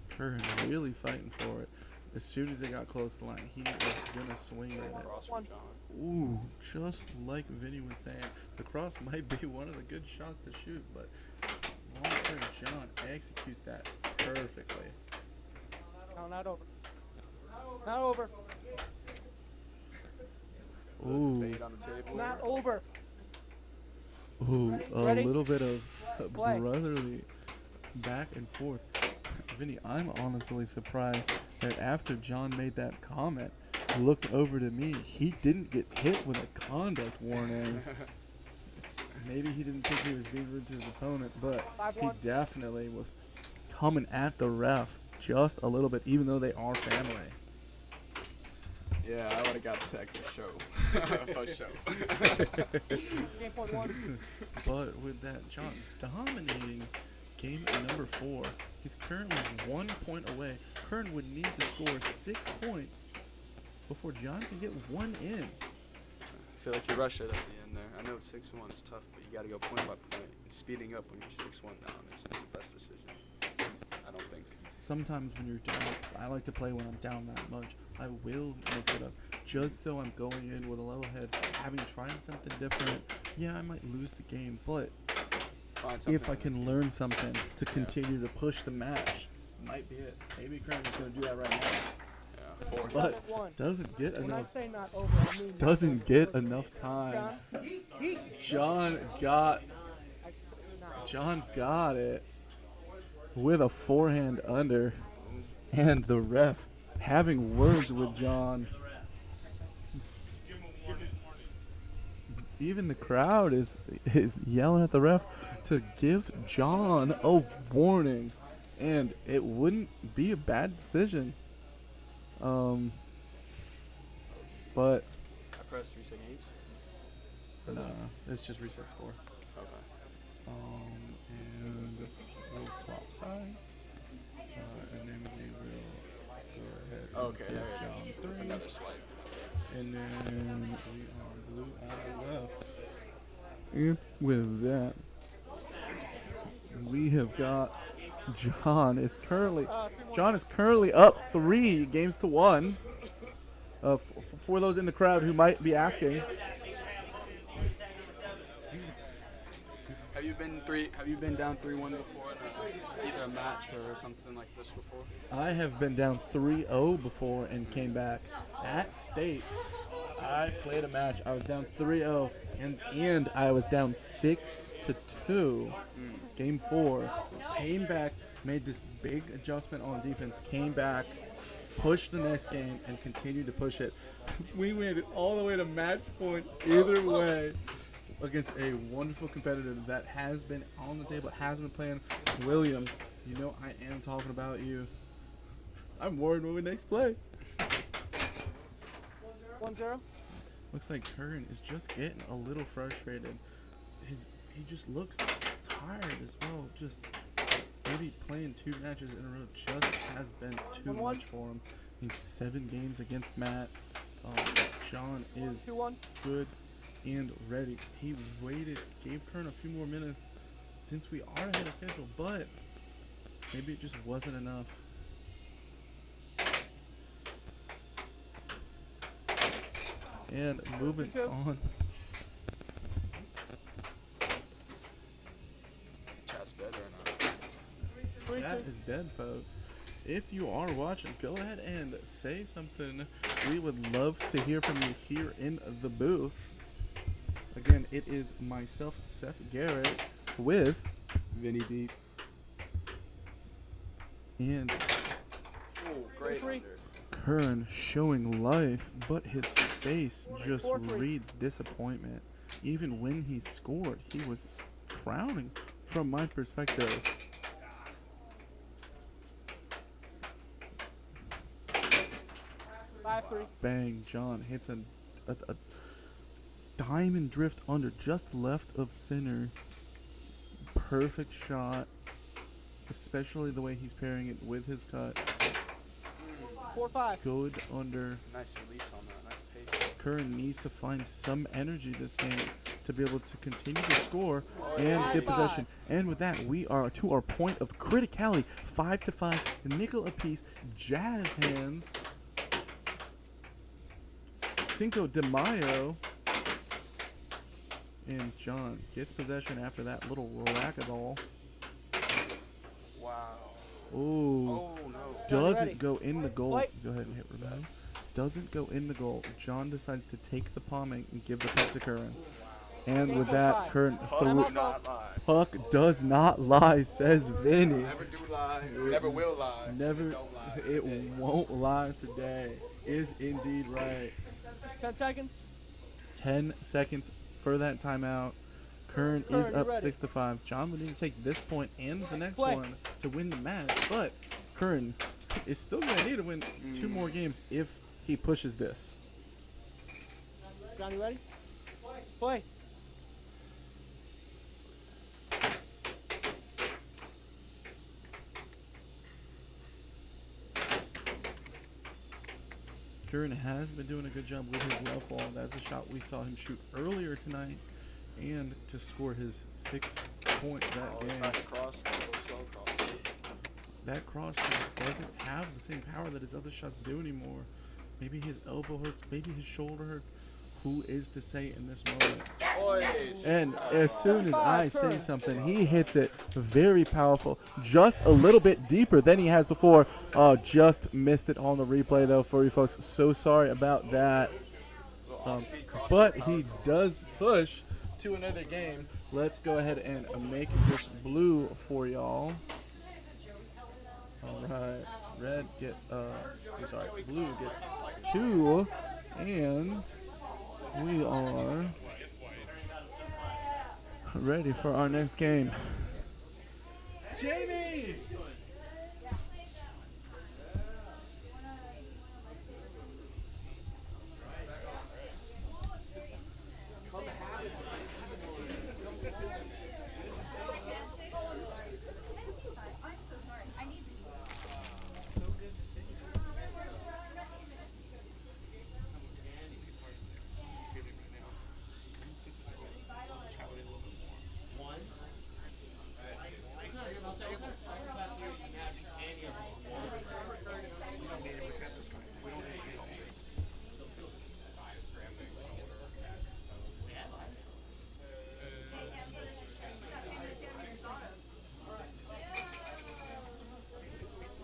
Curran really fighting for it. As soon as they got close to the line, he was gonna swing at it. Ooh, just like Vinny was saying, the cross might be one of the good shots to shoot, but long-term John executes that perfectly. No, not over. Not over. Ooh. Not over. Ooh, a Ready? little bit of Play. brotherly back and forth. Vinny, I'm honestly surprised that after John made that comment, looked over to me, he didn't get hit with a conduct warning. Maybe he didn't think he was being rude to his opponent, but he definitely was coming at the ref just a little bit, even though they are family. Yeah, I would have got tech for show. For show. Game point 1. But with that, John dominating game number 4. He's currently 1 point away. Curran would need to score 6 points before John can get one in. I feel like you rushed it at the end there. I know it's 6-1 is tough, but you got to go point by point. And speeding up when you're 6-1 down is the best decision. I don't think. Sometimes when you're down, I like to play when I'm down that much. I will mix it up just so I'm going in with a level head, having tried something different. Yeah, I might lose the game, but if I can learn something to continue to push the match, might be it. Maybe Curran is going to do that right now. Yeah, 4. But One. doesn't get When I enough. say not over, I mean Doesn't get enough time. John, John got it with a forehand under, and the ref having words with John. Even the crowd is yelling at the ref to give John a warning, and it wouldn't be a bad decision. But I pressed reset H. no, it's just reset score. Okay. And we'll swap sides, and then we will go ahead. And Okay, give there John it is. That's 3. another swipe. And then we are blue on the left. And with that, we have got John is currently up 3 games to 1. For those in the crowd who might be asking, Have you been down 3-1 before in either a match or something like this before? I have been down 3-0 before and came back. At States, I played a match. I was down 3-0 and I was down 6-2. Game 4. Came back, made this big adjustment on defense. Came back, pushed the next game, and continued to push it. We made it all the way to match point either way against a wonderful competitor that has been on the table, has been playing. William, you know I am talking about you. I'm worried when we next play. 1-0. Looks like Curran is just getting a little frustrated. He just looks tired as well. Just maybe playing 2 matches in a row just has been too much for him. I think 7 games against Matt. John is 2-1. good and ready. He waited, gave Curran a few more minutes since we are ahead of schedule, but maybe it just wasn't enough. And moving on. Chat's dead or not? Chat is dead, folks. If you are watching, go ahead and say something. We would love to hear from you here in the booth. Again, it is myself, Seth Garrett, with Vinny Deep. and Oh, great. Curran showing life, but his face just reads disappointment. Even when he scored, he was frowning from my perspective. Bang, John hits a diamond drift under just left of center. Perfect shot, especially the way he's pairing it with his cut. 4-5. Good under. Nice release on that. Nice patience. Curran needs to find some energy this game to be able to continue to score and get possession. And with that, we are to our point of criticality. 5-5, nickel apiece, jazz hands. Cinco de Mayo. And John gets possession after that little racquetball. Wow. Ooh. Oh, no. Doesn't go in the goal. Go ahead and hit remove. Doesn't go in the goal. John decides to take the palming and give the puck to Curran. And with that, Curran threw. Puck does not lie, says Vinny. Never do lie. Never will lie. Never. Don't lie. It won't lie today. Is indeed right. 10 seconds. 10 seconds for that timeout. Curran is up 6-5. John would need to take this point and the next one to win the match, but Curran is still going to need to win 2 more games if he pushes this. John, you ready? Play. Curran has been doing a good job with his left wall. That's a shot we saw him shoot earlier tonight, and to score his 6th point that game. That cross just doesn't have the same power that his other shots do anymore. Maybe his elbow hurts, maybe his shoulder hurts. who is to say in this moment. And as soon as I say something, he hits it very powerful, just a little bit deeper than he has before. Oh, just missed it on the replay, though, for you folks. So sorry about that. But he does push to another game. Let's go ahead and make this blue for y'all. All right, blue gets 2, and we are ready for our next game. Jamie!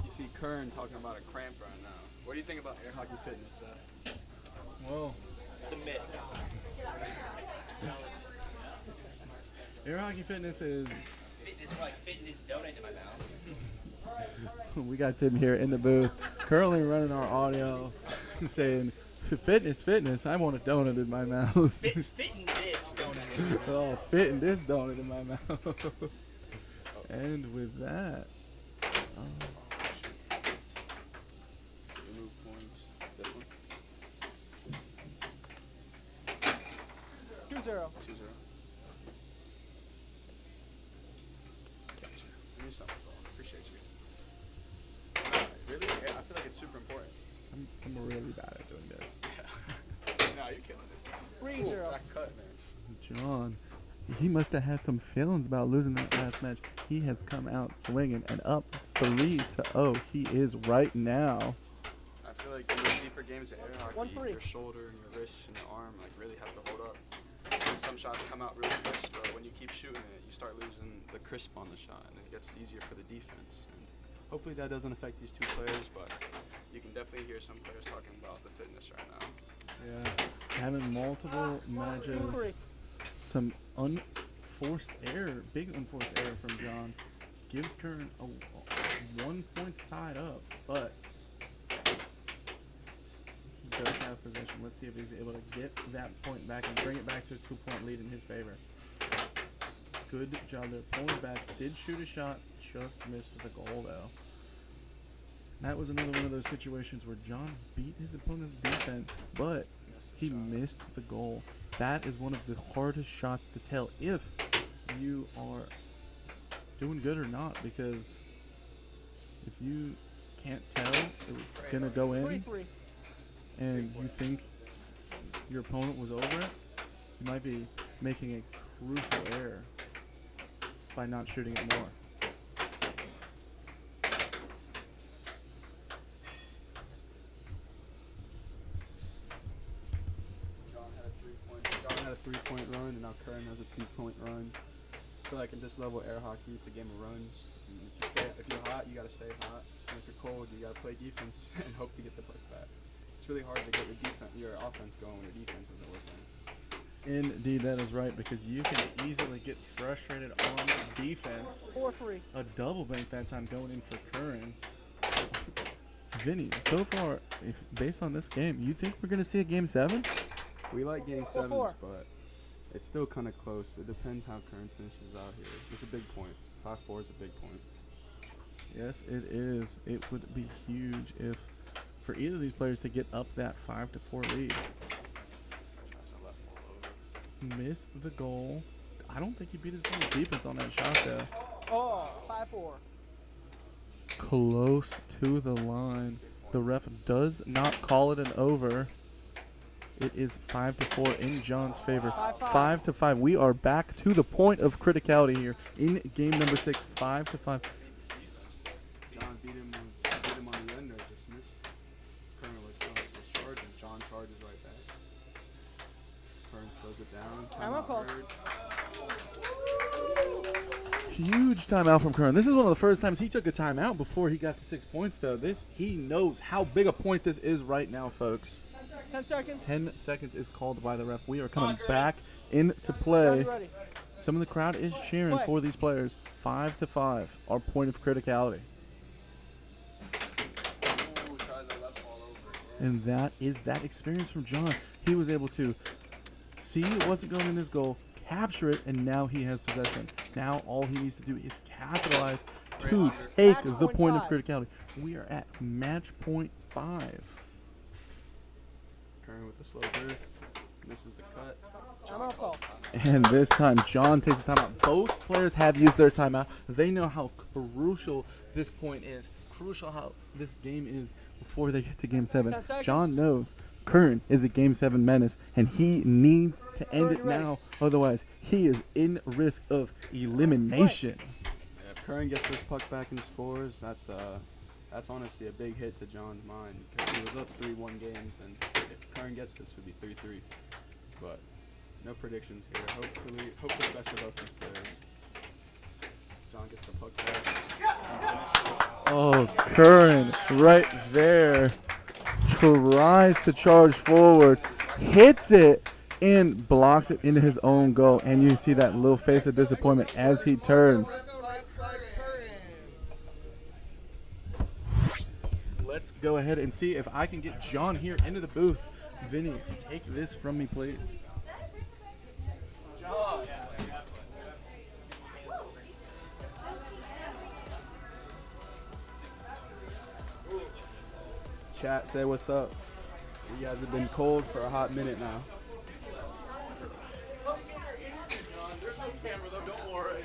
You see Curran talking about a cramp right now. What do you think about air hockey fitness, Seth? Well, It's a myth. air hockey fitness is... Fitness, more like fitness donut in my mouth. We got Tim here in the booth, currently running our audio, saying, fitness, I want a donut in my mouth. Fitting this donut. Oh, fitting this donut in my mouth. And with that, Remove coins. This one. 2-0. 2-0. Gotcha. I knew something was wrong. Appreciate you. Really? Yeah, I feel like it's super important. I'm really bad at doing this. No, you're killing it. 3-0. That cut, man. John, he must have had some feelings about losing that last match. He has come out swinging and up 3-0. He is right now. I feel like in those deeper games of air hockey, 1-3. your shoulder and your wrist and your arm like really have to hold up. And some shots come out really crisp, but when you keep shooting it, you start losing the crisp on the shot, and it gets easier for the defense. And hopefully that doesn't affect these two players, but you can definitely hear some players talking about the fitness right now. Yeah, having multiple matches, 2-3. some unforced error, big unforced error from John, gives Curran a 1 point tied up, but he does have possession. Let's see if he's able to get that point back and bring it back to a 2-point lead in his favor. Good job there, pulling back, did shoot a shot, just missed with the goal though. That was another one of those situations where John beat his opponent's defense, but he missed the goal. That is one of the hardest shots to tell if you are doing good or not, because if you can't tell it was gonna go in 3-3. and you think your opponent was over it, you might be making a crucial error by not shooting it more. John had a 3-point run, and now Curran has a 3-point run. I feel like in this level of air hockey, it's a game of runs. And if you're hot, you gotta stay hot. And if you're cold, you gotta play defense and hope to get the puck back. It's really hard to get your offense going when your defense isn't working. Indeed, that is right, because you can easily get frustrated on defense. 4-3. A double bank that time going in for Curran. Vinny, so far, if based on this game, you think we're going to see a Game 7? We like Game 7s, 4-4. but it's still kind of close. It depends how Curran finishes out here. It's a big point. 5-4 is a big point. Yes, it is. It would be huge if for either of these players to get up that 5-4 lead. Missed the goal. I don't think he beat his opponent's defense on that shot, though. Oh, 5-4. Close to the line. The ref does not call it an over. It is 5-4 in John's favor. 5-5. We are back to the point of criticality here in game number 6. 5-5. John beat him on the end there, just missed. Curran was charging. John charges right back. Timeout call. Huge timeout from Curran. This is one of the first times he took a timeout before he got to 6 points, though. He knows how big a point this is right now, folks. 10 seconds. 10 seconds is called by the ref. We are coming back into play. Ready. Some of the crowd is cheering for these players. 5-5, our point of criticality. And that is that experience from John. He was able to see it wasn't going in his goal, capture it, and now he has possession. Now all he needs to do is capitalize to take the point of criticality. We are at match point 5. Curran with the slow drift. Misses the cut. Timeout call. And this time, John takes the timeout. Both players have used their timeout. They know how crucial this point is. Crucial how this game is before they get to Game 7. John knows Curran is a Game 7 menace, and he needs to end it now. Otherwise, he is in risk of elimination. Yeah, if Curran gets this puck back and scores, that's honestly a big hit to John's mind because he was up 3-1 games, and if Curran gets this, it would be 3-3. But no predictions here. Hopefully, hope for the best of both these players. John gets the puck back. Oh, Curran right there tries to charge forward, hits it, and blocks it into his own goal. And you see that little face of disappointment as he turns. Let's go ahead and see if I can get John here into the booth. Vinny, take this from me, please. Chat, say what's up. You guys have been cold for a hot minute now.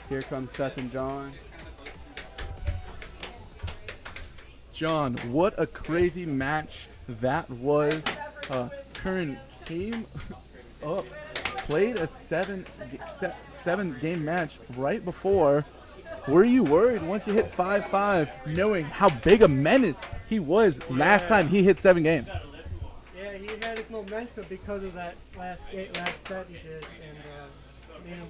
Here comes Seth and John. John, what a crazy match that was. Curran came up, played a seven game match right before. Were you worried once you hit 5-5, knowing how big a menace he was last time he hit 7 games? Yeah, he had his momentum because of that last set he did, and made him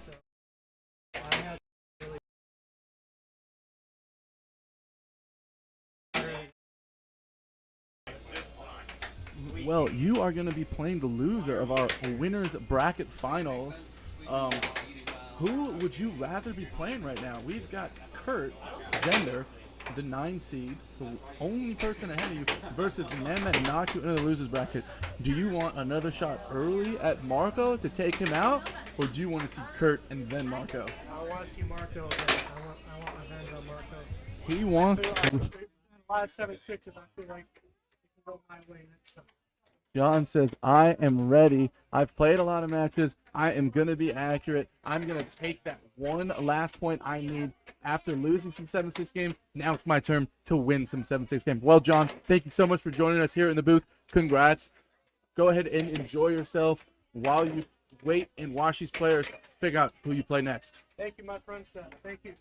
so I had really. Well, you are going to be playing the loser of our winners bracket finals. Who would you rather be playing right now? We've got Kurt, Zender, the 9 seed, the only person ahead of you, versus the man that knocked you into the losers bracket. Do you want another shot early at Marco to take him out, or do you want to see Kurt and then Marco? I want to see Marco again. I want revenge on Marco. He wants. A lot of 7-6s. I feel like it can go my way next time. John says, I am ready. I've played a lot of matches. I am going to be accurate. I'm going to take that one last point I need after losing some 7-6 games. Now it's my turn to win some 7-6 games. Well, John, thank you so much for joining us here in the booth. Congrats. Go ahead and enjoy yourself while you wait and watch these players figure out who you play next. Thank you, my friend Seth. Thank you.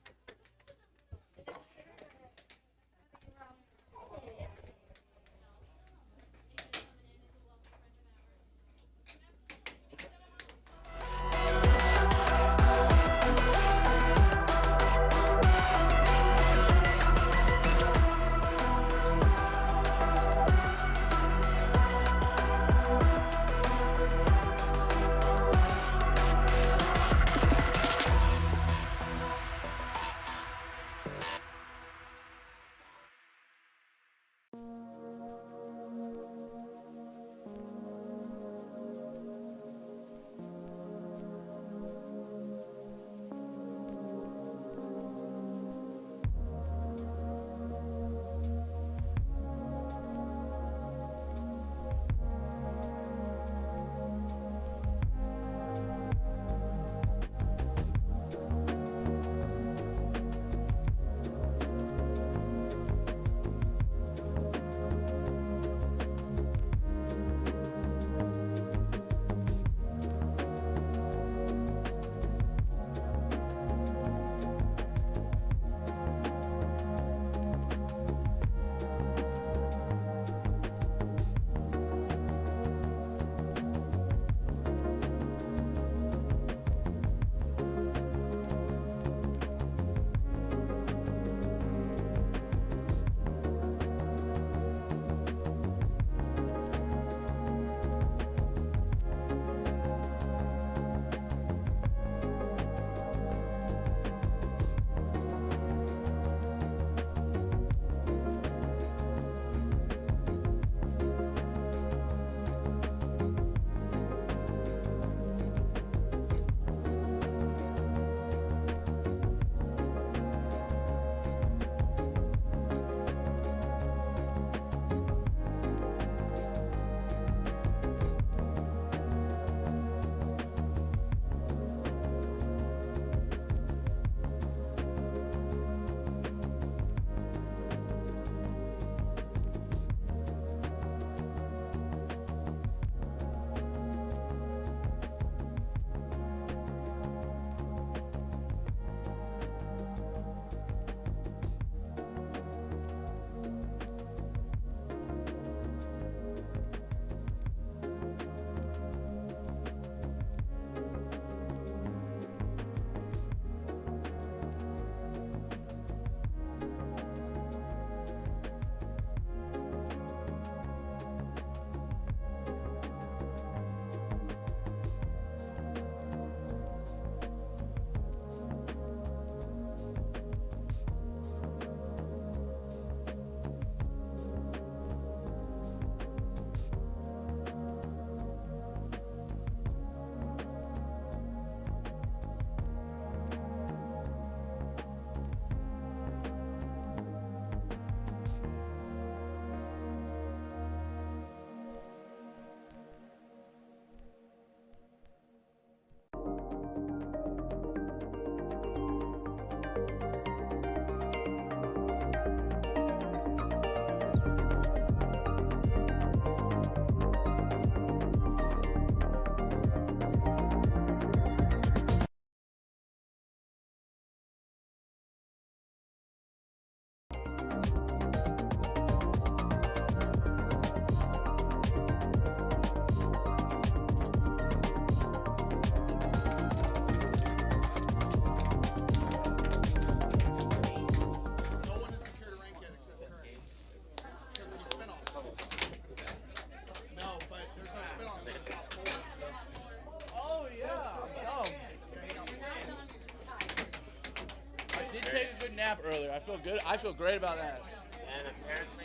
nap earlier. I feel good. I feel great about that. And apparently,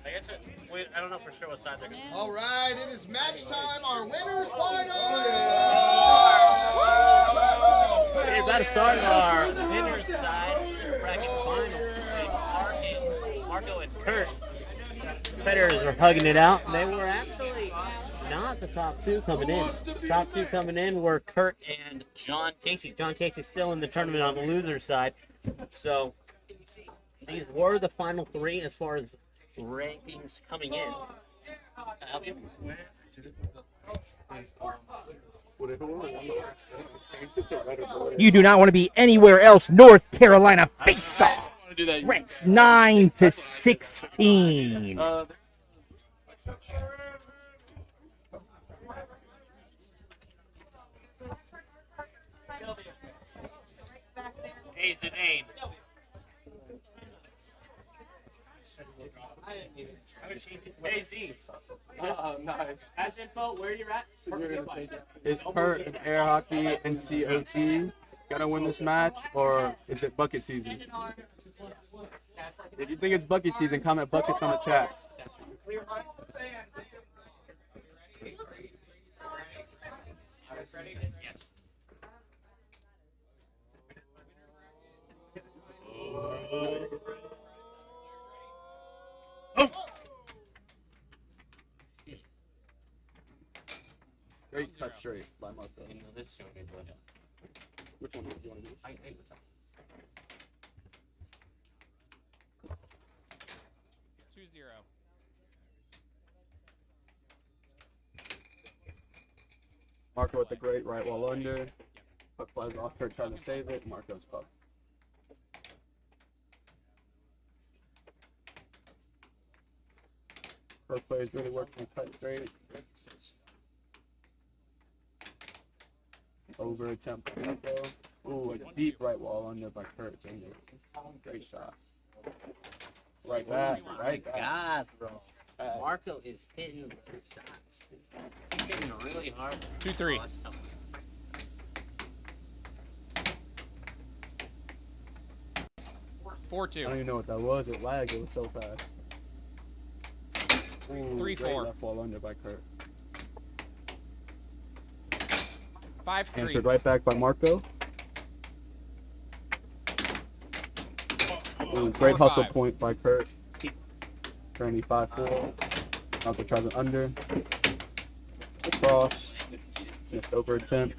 I guess I don't know for sure what side they're going to be. All right, it is match time. Our winners final. We're about to start our winners side bracket final. Marco and Kurt. Competitors are hugging it out. They were actually not the top two coming in. Top two coming in were Kurt and John Casey. John Casey still in the tournament on the loser side. So these were the final three as far as rankings coming in. You do not want to be anywhere else. North Carolina Faceoff ranks 9 to 16. A's and A's. Nice. As info, where you're at? Is Kurt in air hockey NCOG gonna win this match, or is it bucket season? If you think it's bucket season, comment buckets on the chat. Yes. Great touch straight by Marco. This Which one do you want to do? 2-0. Marco with the great right wall under. Puck flies off. Kurt trying to save it. Marco's puck. Kurt plays really working cut straight. Over attempt by Marco. Ooh, a deep right wall under by Kurt. Zender. Great shot. Right back. Right back. God, bro. Marco is hitting the shots. He's hitting it really hard. 2-3. Oh, that's tough. I 4-2. don't even know what that was. It lagged. It was so fast. Ooh, 3-4. great left wall under by Kurt. 5-3. Answered right back by Marco. Ooh, great hustle 4-5. point by Kurt. Currently 5-4. Marco tries an under. Cross. Missed over attempt.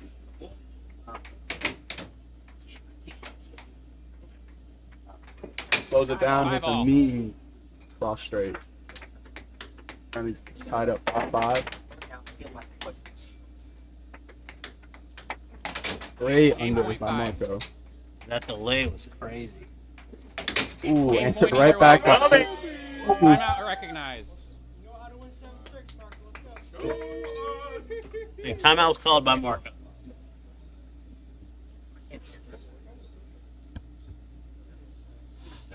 Close it down. Hits a 5-all. mean cross straight. And it's tied up 5-5. Great under by Marco. That delay was crazy. Ooh, Game answered point right either back way. by. Timeout recognized. The timeout was called by Marco.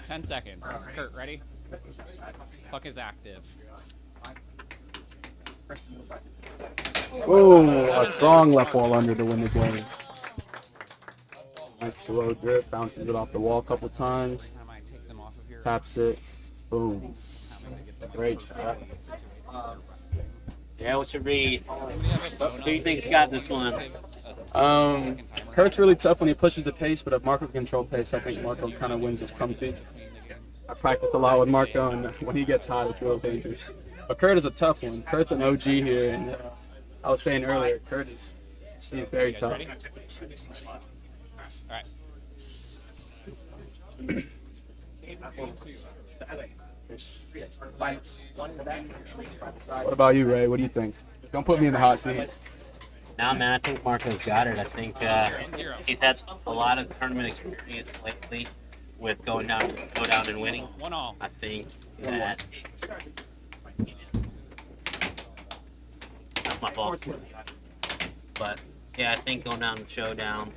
Ten seconds. Kurt, ready? Puck is active. Ooh, a strong left wall under to win the game. Nice slow drip, bounces it off the wall a couple times. I might take them off of your. Taps it. Boom. Great shot. Yeah, what's your read? Who do you think's got this one? Kurt's really tough when he pushes the pace, but if Marco can control pace, I think Marco kind of wins his comfy. I practiced a lot with Marco, and when he gets hot, it's real dangerous. But Kurt is a tough one. Kurt's an OG here, and I was saying earlier, Kurt is he's very tough. All right. What about you, Ray? What do you think? Don't put me in the hot seat. Nah, man, I think Marco's got it. I think he's had a lot of tournament experience lately with go down and winning. 1-all. I think that that's my fault. But yeah, I think going down to showdown,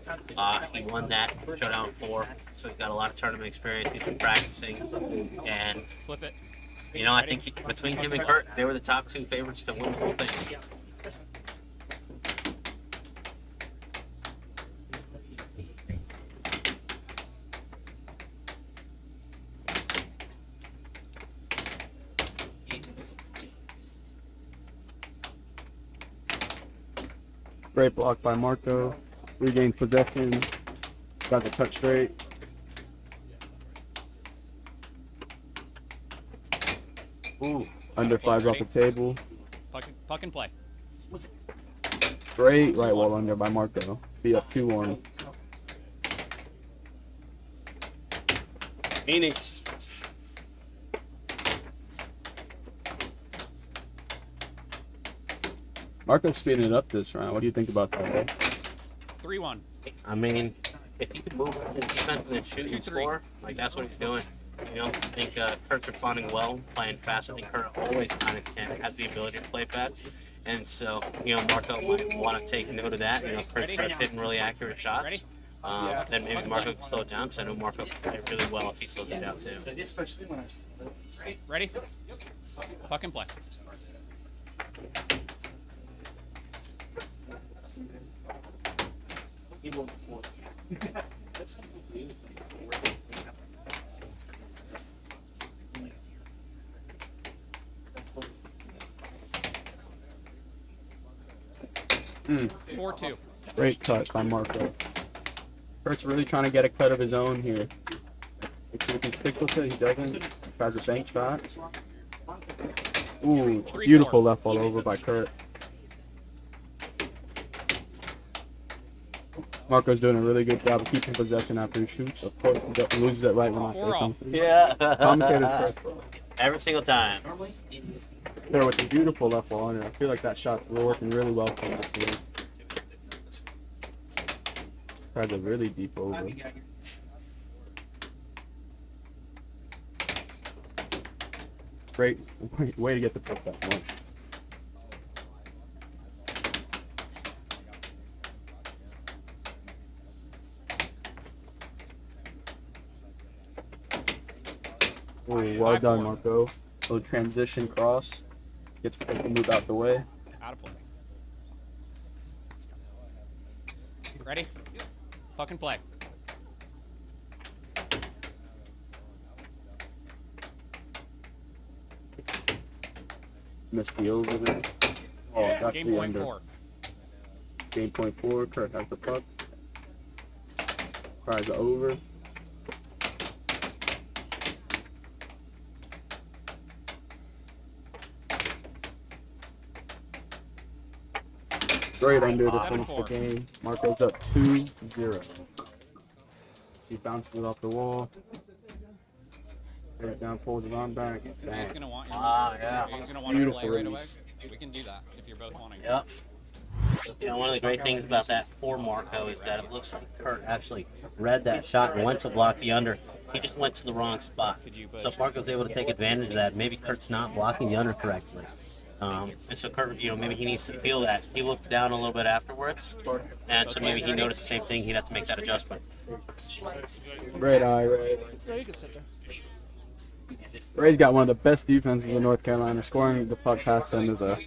he won that showdown 4, so he's got a lot of tournament experience. He's been practicing, and Flip it. you know, I think between him and Kurt, they were the top 2 favorites to win the whole thing. Great block by Marco. Regains possession. Got the touch straight. Ooh. Under flies off the table. Puck and play. Great right wall under by Marco. Be up 2-1. Phoenix. Marco's speeding it up this round. What do you think about that? 3-1. I mean, if he could move his defense and then shoot and score, like that's what he's doing. You know, I think Kurt's responding well, playing fast. I think Kurt always kind of has the ability to play fast. And so, you know, Marco might want to take note of that. You know, if Kurt starts hitting really accurate shots, then maybe Marco can slow it down, because I know Marco can play really well if he slows it down too. Ready? Puck and play. Mm. 4-2. Great cut by Marco. Kurt's really trying to get a cut of his own here. Let's see if he sticks with it. He doesn't. Tries a bank shot. Ooh, beautiful left all over by Kurt. Marco's doing a really good job of keeping possession after he shoots. Of course, he loses it right when I say something. Yeah. Commentators first. Every single time. There with the beautiful left wall under. I feel like that shot's working really well for him this game. Tries a really deep over. Great way to get the puck that much. Oh, well done, Marco. Little transition cross. Gets quick to move out the way. Out of play. Ready? Puck and play. Missed the over there. Oh, that's Game the point under. 4. Game point 4. Kurt has the puck. Tries it over. Great under to finish the game. Marco's up 2-0. He bounces it off the wall. Right down, pulls it on back. He's gonna want He's gonna want to Beautiful play right away. release. We can do that if you're both wanting. Yep. You know, one of the great things about that for Marco is that it looks like Kurt actually read that shot and went to block the under. He just went to the wrong spot. So if Marco's able to take advantage of that, maybe Kurt's not blocking the under correctly. And so Kurt, you know, maybe he needs to feel that. He looked down a little bit afterwards, and so maybe he noticed the same thing. He'd have to make that adjustment. Great eye, Ray. Ray's got one of the best defenses in North Carolina. Scoring the puck past him is a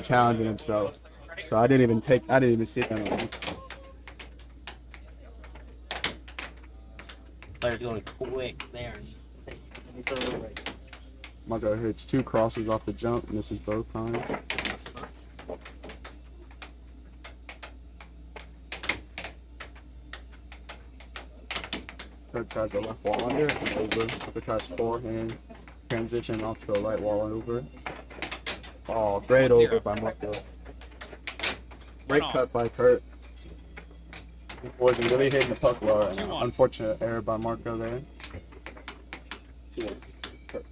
challenge in itself. So I didn't even see that. Players going quick there. Marco hits 2 crosses off the jump, misses both times. Kurt tries a left wall under and over. Kurt tries forehand, transition off to a right wall and over. Oh, great over by Marco. Great cut by Kurt. Wasn't really hitting the puck well. Unfortunate error by Marco there. 2-1. Kurt.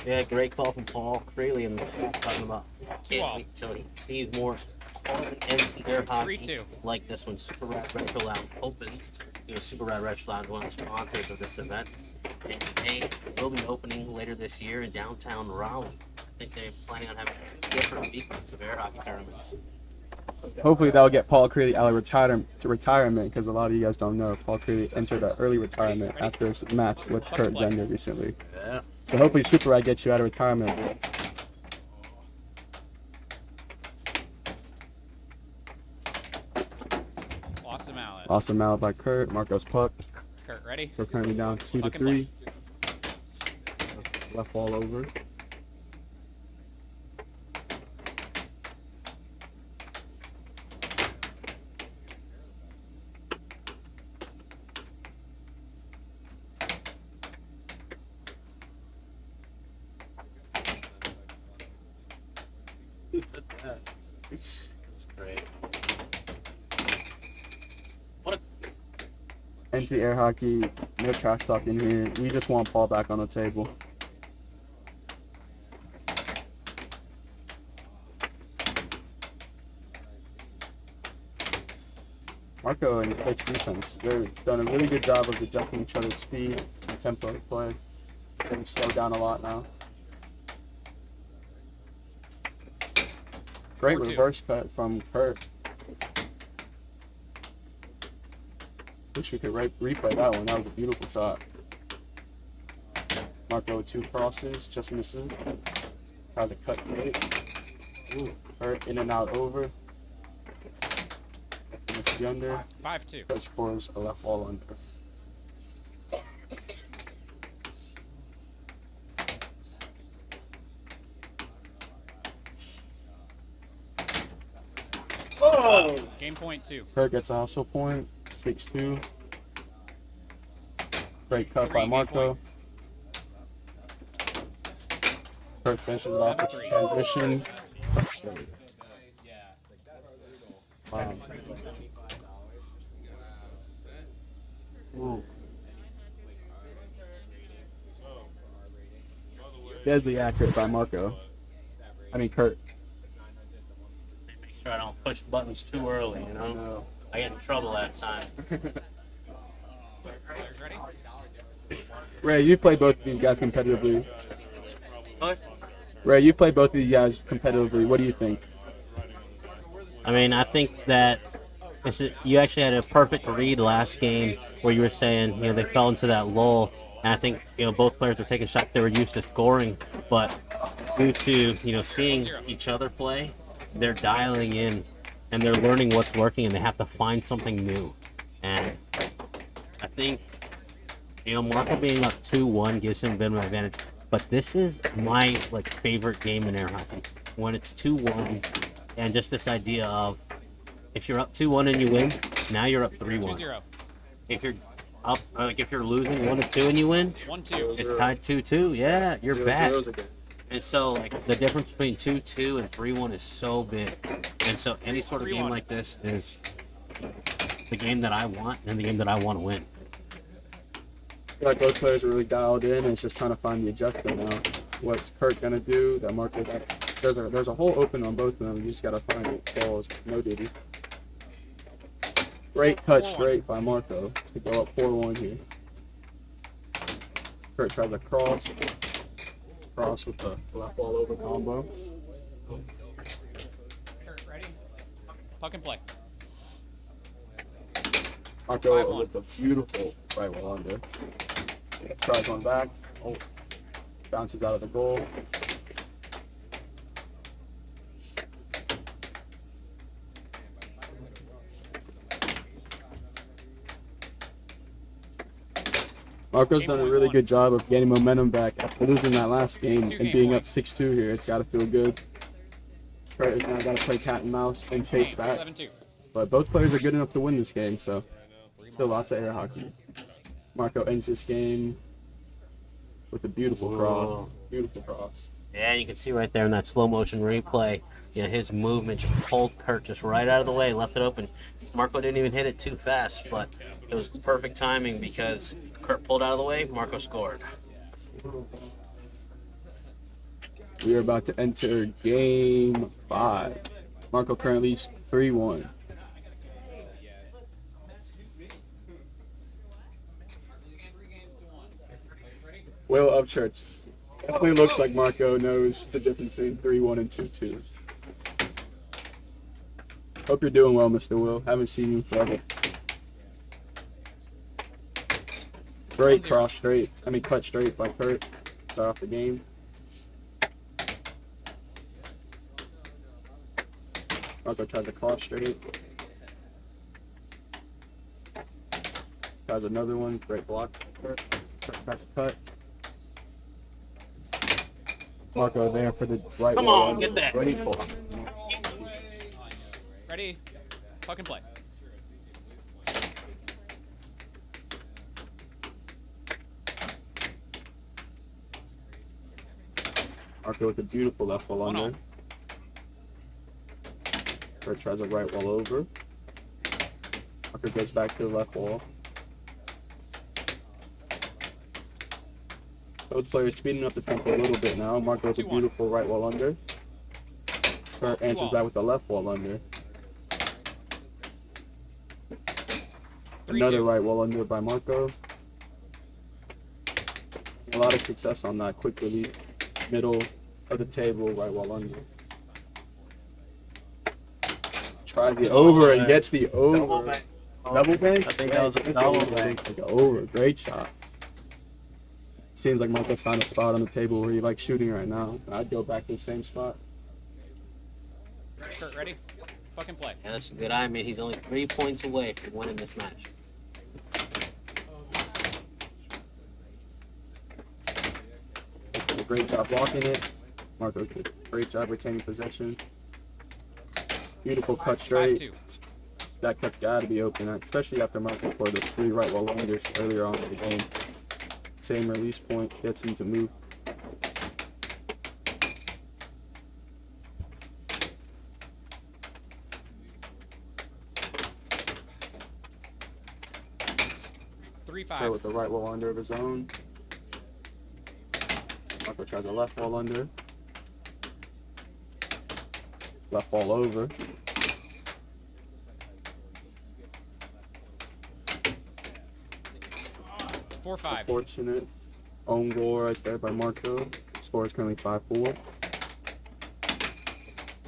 Yeah, great call from Paul Crayley in the chat talking about can't wait till he sees more NC Air hockey 3-2. like this one. Super Rad Retro Lounge opened. You know, Super Rad Retro Lounge, one of the sponsors of this event, and they will be opening later this year in downtown Raleigh. I think they're planning on having different weekends of air hockey tournaments. Hopefully that'll get Paul Creeley out of retirement, because a lot of you guys don't know Paul Creeley entered an early retirement after his match with Kurt Zender recently. Yeah. So hopefully Super Rad gets you out of retirement. Awesome Mallet. Awesome Mallet by Kurt. Marco's puck. Kurt, ready? We're currently down 2 to Puck and play. 3. Left wall over. That's great. NC Air Hockey, no trash talk in here. We just want ball back on the table. Marco and Coach defense, they've done a really good job of adjusting each other's speed and tempo of play. They've slowed down a lot now. Great 4-2. reverse cut from Kurt. Wish we could replay that one. That was a beautiful shot. Marco with 2 crosses, just misses. Tries a cut great. Ooh, Kurt in and out over. Zender. 5-2. Kurt scores a left wall under. Game point 2. Kurt gets a hustle point. 6-2. Great cut 3, by game Marco. Kurt finishes off with the transition. Wow. Ooh. Deadly accurate by Marco. I mean Kurt. Make sure I don't push buttons too early, you know? No. I get in trouble that time. Players ready? Ray, you play both of these guys competitively. What? Ray, you play both of these guys competitively. What do you think? I mean, I think that you actually had a perfect read last game where you were saying, you know, they fell into that lull. And I think, you know, both players were taking shots they were used to scoring. But due to, you know, seeing each other play, they're dialing in and they're learning what's working and they have to find something new. And I think, you know, Marco being up 2-1 gives him a bit of an advantage. But this is my, like, favorite game in air hockey. When it's 2-1 and just this idea of if you're up 2-1 and you win, now you're up 3-1. 2-0. If you're up, like if you're losing 1-2 and you win, 1-2. it's tied 2-2. Yeah, you're back. 0-0 again. And so, like, the difference between 2-2 and 3-1 is so big. And so, any sort of game 3-1. like this is the game that I want and the game that I want to win. I feel like both players are really dialed in, and it's just trying to find the adjustment now. What's Kurt gonna do? That Marco, there's a hole open on both of them. You just gotta find it. Balls, no duty. Great cut straight by Marco to go up 4-1 here. Kurt tries a cross with the left ball over combo. Kurt, ready? Puck and play. Marco 5-1. with a beautiful right wall under. Tries one back. Oh, bounces out of the goal. Marco's done a really good job of getting momentum back after losing that last game and being up 6-2 here. It's got to feel good. Kurt has now got to play cat and mouse and chase back. 7-2. But both players are good enough to win this game, so still lots of air hockey. Marco ends this game with a beautiful cross. Beautiful cross. Yeah, you can see right there in that slow motion replay, you know, his movement just pulled Kurt just right out of the way, left it open. Marco didn't even hit it too fast, but it was perfect timing because Kurt pulled out of the way, Marco scored. We are about to enter game 5. Marco currently 3-1. Will Upchurch. Definitely looks like Marco knows the difference between 3-1 and 2-2. Hope you're doing well, Mr. Will. Haven't seen you forever. Great cross straight. Cut straight by Kurt. Start off the game. Marco tried to cross straight. tries another one. Great block. Kurt tries to cut. Marco there for the right Come wall on, under. get that. Great block. Ready? Fucking play. Marco with a beautiful left wall One under. Kurt tries a right wall over. Marco goes back to the left wall. Both players speeding up the tempo a little bit now. Marco with a 2-1. beautiful right wall under. Kurt answers 2-all. back with the left wall under. 3-2. Another right wall under by Marco. A lot of success on that quick release. Middle of the table, right wall under. Tries the over and gets the over. Double bank? I think that was a double bank. Like an over. Great shot. Seems like Marco's found a spot on the table where he likes shooting right now. I'd go back to the same spot. Kurt, ready? Fucking play. Yeah, that's a good eye, man. He's only 3 points away from winning this match. A great job blocking it. Marco did a great job retaining possession. Beautiful cut straight. 5-2. That cut's got to be open, especially after Marco scored those 3 right wall unders earlier on in the game. Same release point gets him to move. Kurt with the right wall under of his own. Marco tries a left wall under. Left wall over. 4-5. Fortunate own goal right there by Marco. Score is currently 5-4.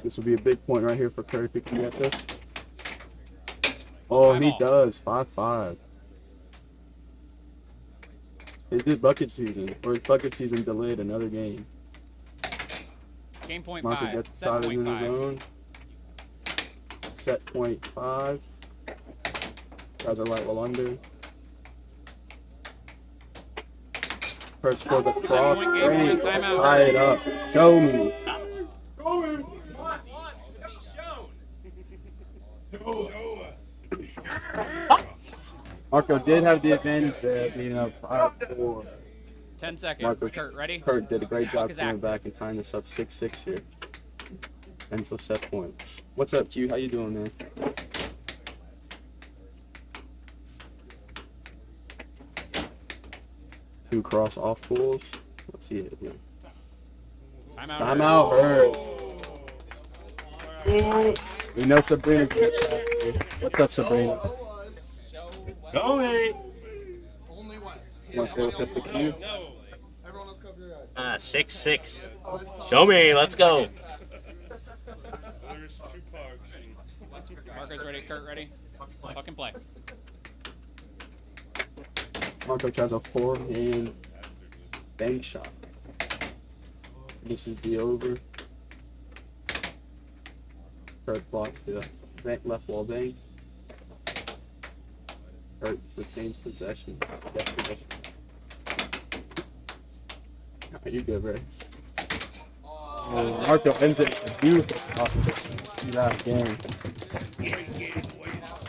This will be a big point right here for Curry if he can get this. Oh, he does. 5-5. Is it bucket season? Or is bucket season delayed another game? Game point Marco 5. gets Set started point in his 5. own. Set point 5. Tries a right wall under. First scores a cross. Point game, Great. timeout. Tie it up. Show me. Marco did have the advantage there, being up 5-4. 10 seconds. Marco, Kurt, ready? Kurt did a great job Clock is coming active. back and tying this up 6-6 here. Potential set point. What's up, Q? How you doing, man? Two cross off pulls. Let's see it here. Timeout. Timeout, Hurt. We know Sabrina's in the chat. What's up, Sabrina? Go me. Only Wes. You want to say what's up to Q? Everyone else cover your eyes. 6-6. Show me. Let's go. Marco's ready. Kurt, ready? Fucking play. Marco tries a forehand bank shot. This is the over. Kurt blocks the left wall bank. Kurt retains possession. Yes, possession. Oh, you're good, Ray. Marco ends it with a beautiful shot. See that again.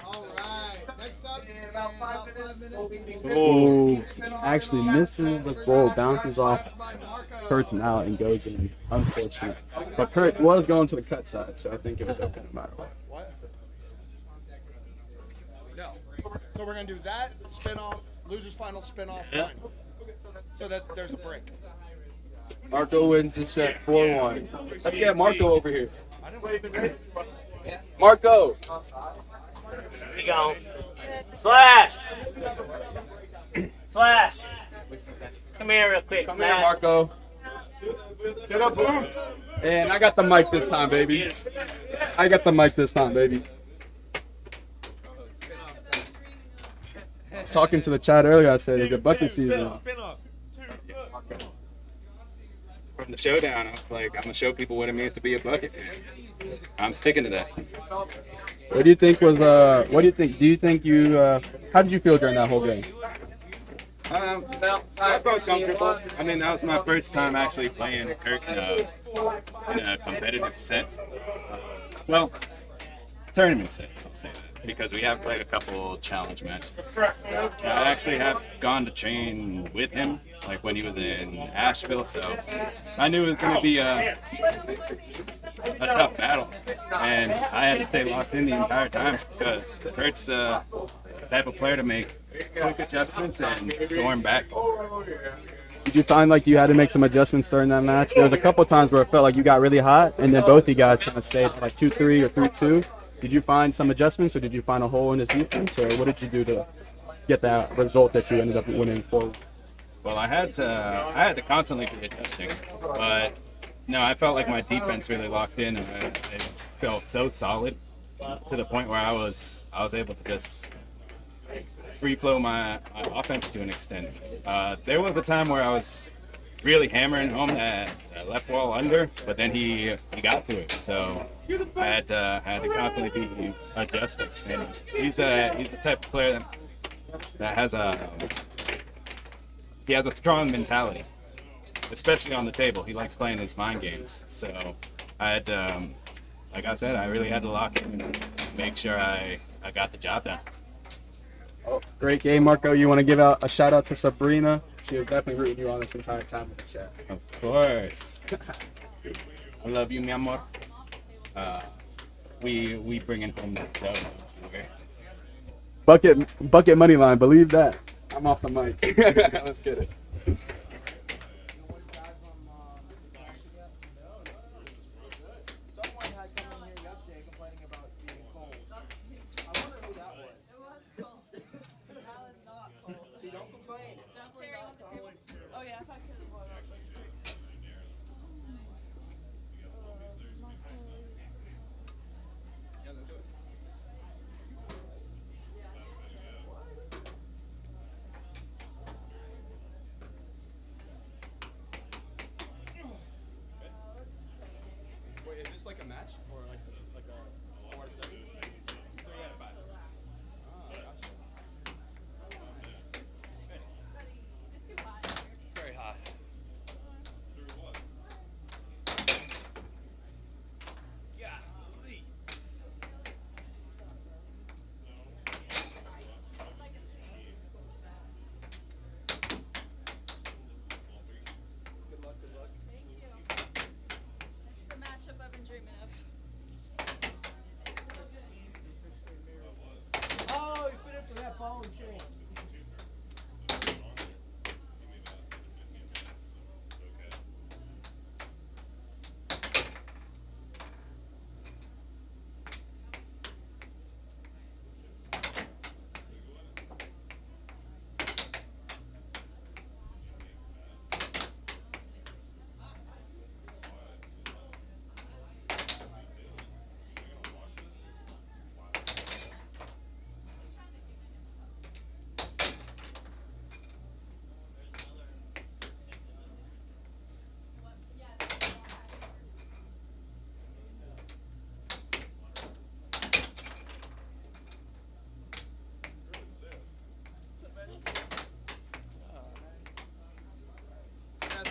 All right. Next up, about 5 minutes. Oh, actually misses the goal, bounces off Kurt's mallet and goes in. Unfortunate. But Kurt was going to the cut side, so I think it was open no matter what. What? No. So we're going to do that, spin off, loser's final, spin off, final. So that there's a break. Marco wins the set 4-1. Let's get Marco over here. Marco! Here we go. Slash! Slash! Come here real quick. Come here, Marco. Sit up, booth. And I got the mic this time, baby. I got the mic this time, baby. I was talking to the chat earlier. I said, it's a bucket season. From the showdown, I was like, I'm gonna show people what it means to be a bucket. I'm sticking to that. What do you think was what do you think? Do you think you how did you feel during that whole game? I felt comfortable. I mean, that was my first time actually playing Kirk in a competitive set. Well, tournament set, I'll say that, because we have played a couple challenge matches. I actually have gone to train with him, like when he was in Asheville, so I knew it was going to be a tough battle, and I had to stay locked in the entire time because Kurt's the type of player to make quick adjustments and storm back. Did you find like you had to make some adjustments during that match? There was a couple times where it felt like you got really hot, and then both you guys kind of stayed at like 2-3 or 3-2. Did you find some adjustments, or did you find a hole in his defense, or what did you do to get that result that you ended up winning for? Well, I had to constantly be adjusting, but no, I felt like my defense really locked in, and I felt so solid to the point where I was able to just free flow my offense to an extent. There was a time where I was really hammering home that left wall under, but then he got to it. So I had to constantly be adjusting. And he's the type of player that has a strong mentality, especially on the table. He likes playing his mind games. So I had to, like I said, I really had to lock in and make sure I got the job done. Oh, great game, Marco. You want to give out a shout out to Sabrina? She was definitely rooting you on this entire time in the chat. Of course. I love you, mi amor. We bringing home the dub. Bucket money line. Believe that. I'm off the mic. Let's get it. Someone had come in here yesterday complaining about being cold. I wonder who that was. See, don't complain. Oh yeah, if I could. Wait, is this like a match or like a 4 out of 7? 3 out of 5. Oh, gotcha. It's very hot. Golly. Good luck, good luck. Thank you. This is the matchup I've been dreaming of. Oh, he fit it for that ball and chain.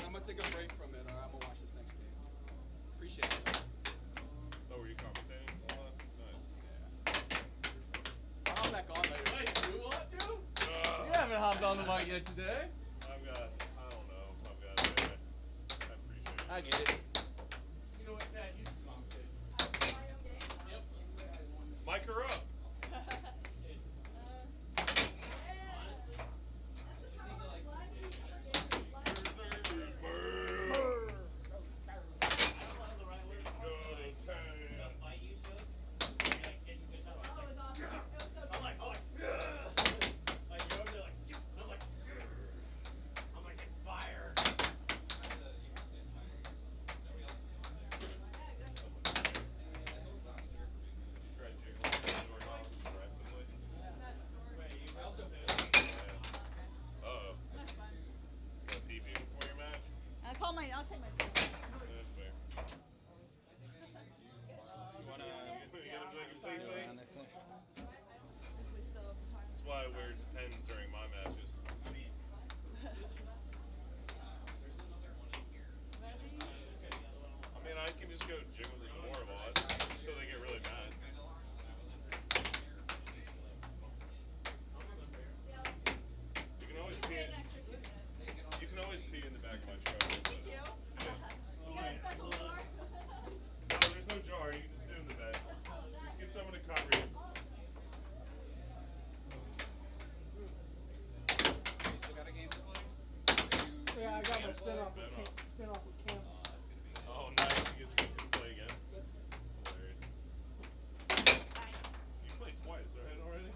I'm gonna take a break from it, or I'm gonna watch this next game. Appreciate it. Oh, were you commentating? Oh, that's nice. I'll hop back on later. Nice, you want to? You haven't hopped on the mic yet today. I don't know. I appreciate it. I get it. You know what, Pat? You should commentate. Yep. Mic her up. spin off with Cam. Oh, nice. You get to play again. Hilarious. You played twice, right, already?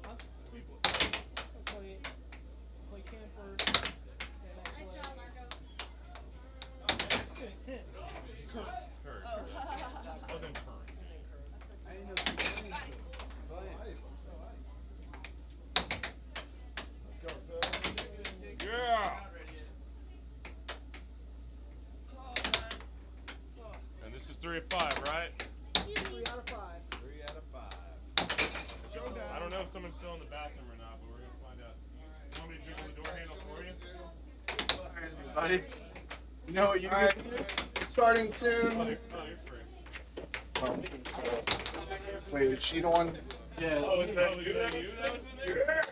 Huh? You played. I play Cam first. Nice job, Marco. Kurt. Oh, then Curran. I didn't know you were playing. Let's go, sir. Yeah! And this is 3 of 5, right? 3 out of 5. 3 out of 5. I don't know if someone's still in the bathroom or not, but we're going to find out. You want me to jiggle the door handle for you? Buddy, you know what you do? Starting Oh, soon. you're free. Wait, is she the one? Yeah. Oh, is that you that was in there?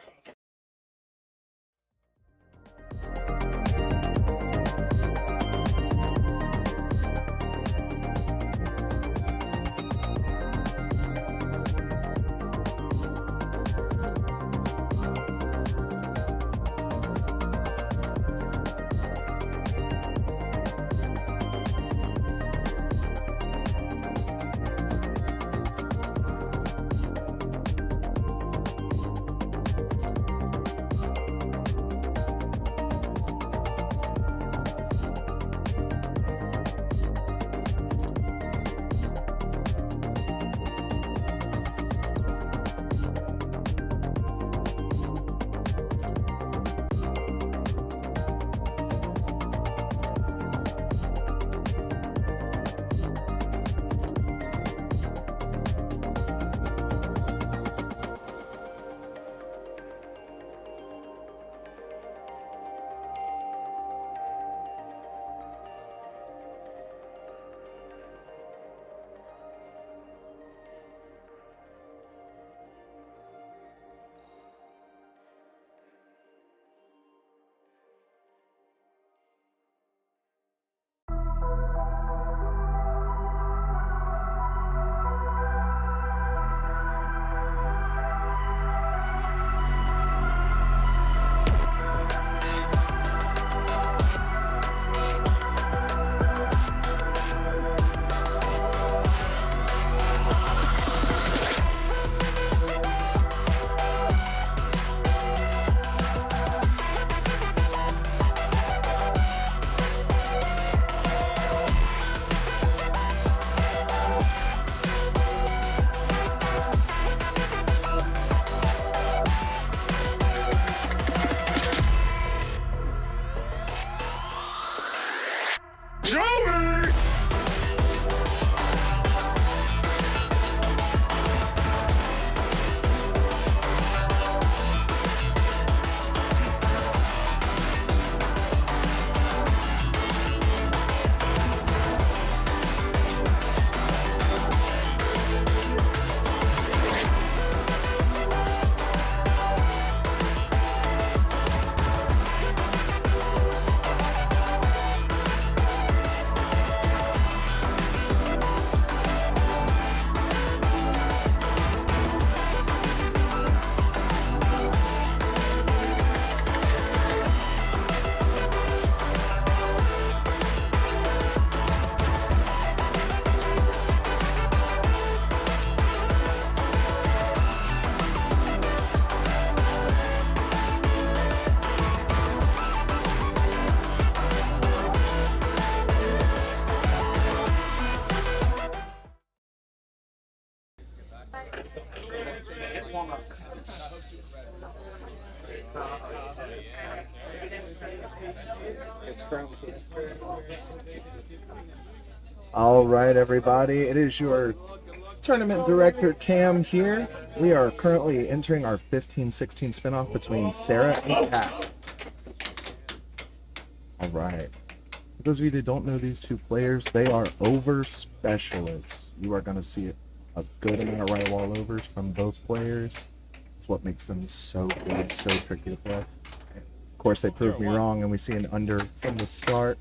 All right, everybody. It is your tournament director, Cam, here. We are currently entering our 15-16 spinoff between Sarah and Kat. All right. For those of you that don't know these two players, they are over specialists. You are going to see a good amount of right wall overs from both players. It's what makes them so good, so tricky to play. Of course, they proved me wrong, and we see an under from the start.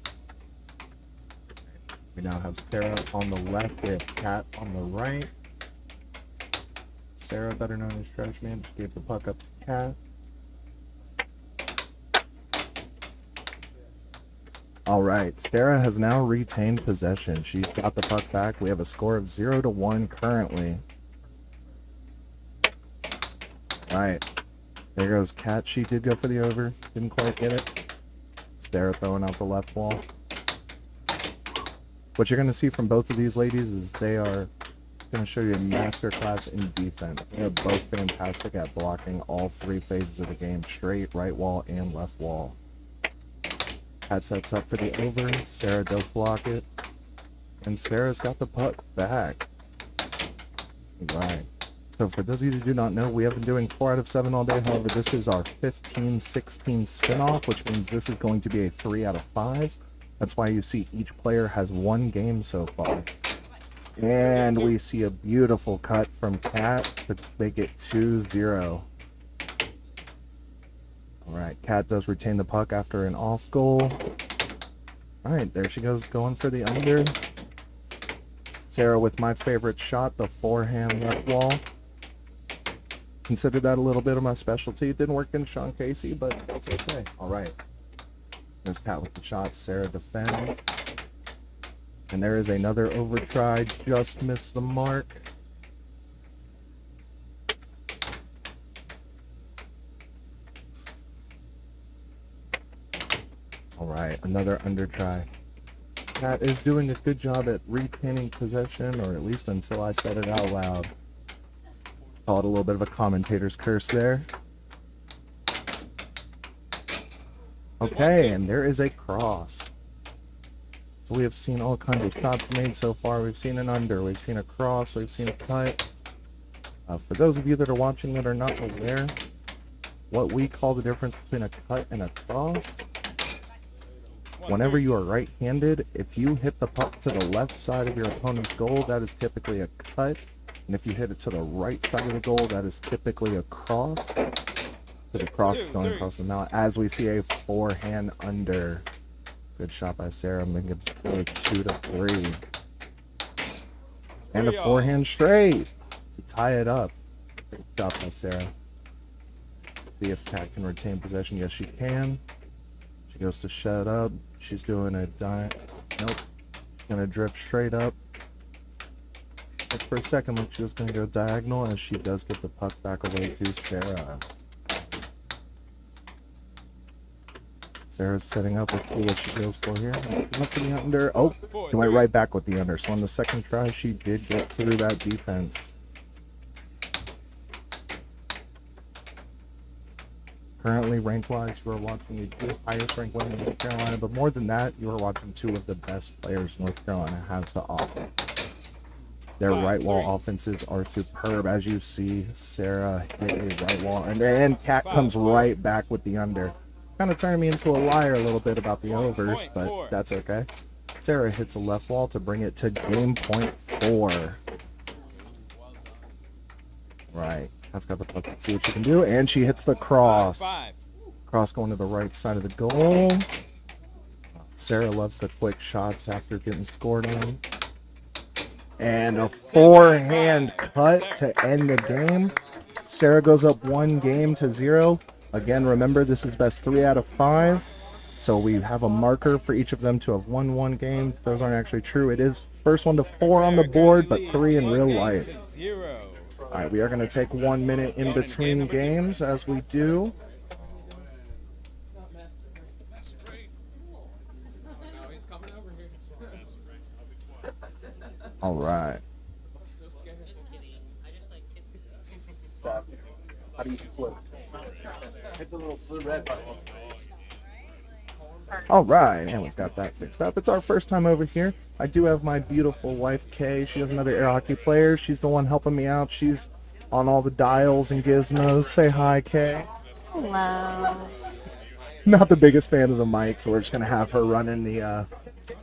We now have Sarah on the left, we have Kat on the right. Sarah, better known as Trash Man, just gave the puck up to Kat. All right, Sarah has now retained possession. She's got the puck back. We have a score of 0-1 currently. All right, there goes Kat. She did go for the over. Didn't quite get it. Sarah throwing out the left wall. What you're going to see from both of these ladies is they are going to show you a masterclass in defense. They're both fantastic at blocking all three phases of the game, straight, right wall, and left wall. Kat sets up for the over. Sarah does block it. And Sarah's got the puck back. Right. So for those of you who do not know, we have been doing 4 out of 7 all day. However, this is our 15-16 spin-off, which means this is going to be a 3 out of 5. That's why you see each player has 1 game so far. And we see a beautiful cut from Kat to make it 2-0. Alright, Kat does retain the puck after an off goal. Alright, there she goes, going for the under. Sarah with my favorite shot, the forehand left wall. Consider that a little bit of my specialty. It didn't work in Sean Casey, but that's okay. Alright. There's Kat with the shot. Sarah defends. And there is another over try. Just missed the mark. Alright, another under try. Kat is doing a good job at retaining possession, or at least until I said it out loud. Call it a little bit of a commentator's curse there. Okay, and there is a cross. So we have seen all kinds of shots made so far. We've seen an under, we've seen a cross, we've seen a cut. For those of you that are watching that are not aware, what we call the difference between a cut and a cross, whenever you are right-handed, if you hit the puck to the left side of your opponent's goal, that is typically a cut. And if you hit it to the right side of the goal, that is typically a cross. Because a cross is going across the mallet. As we see a forehand under. Good shot by Sarah, making it score 2-3. And a forehand straight to tie it up. Good shot by Sarah. See if Kat can retain possession. Yes, she can. She goes to shut up. She's doing a nope. She's gonna drift straight up. But for a second, look, she was gonna go diagonal, as she does get the puck back away to Sarah. Sarah's setting up. Let's see what she goes for here. Up for the under. Oh, she went right back with the under. So on the second try, she did get through that defense. Currently, rank-wise, you are watching the 2 highest ranked women in North Carolina, but more than that, you are watching 2 of the best players North Carolina has to offer. Their right wall offenses are superb. As you see, Sarah hit a right wall under, and Kat comes right back with the under. Kind of turning me into a liar a little bit about the overs, but that's okay. Sarah hits a left wall to bring it to game point 4. Right. Kat's got the puck. Let's see what she can do. And she hits the cross. Cross going to the right side of the goal. Sarah loves the quick shots after getting scored on. And a forehand cut to end the game. Sarah goes up 1-0. Again, remember, this is best 3 out of 5. So we have a marker for each of them to have won 1 game. Those aren't actually true. It is first 1 to 4 on the board, but 3 in real life. All right, we are going to take 1 minute in between games as we do. All right. So, how do you flip? Hit the little blue red button. All right, and we've got that fixed up. It's our first time over here. I do have my beautiful wife, Kay. She is another air hockey player. She's the one helping me out. She's on all the dials and gizmos. Say hi, Kay. Hello. Not the biggest fan of the mic, so we're just gonna have her running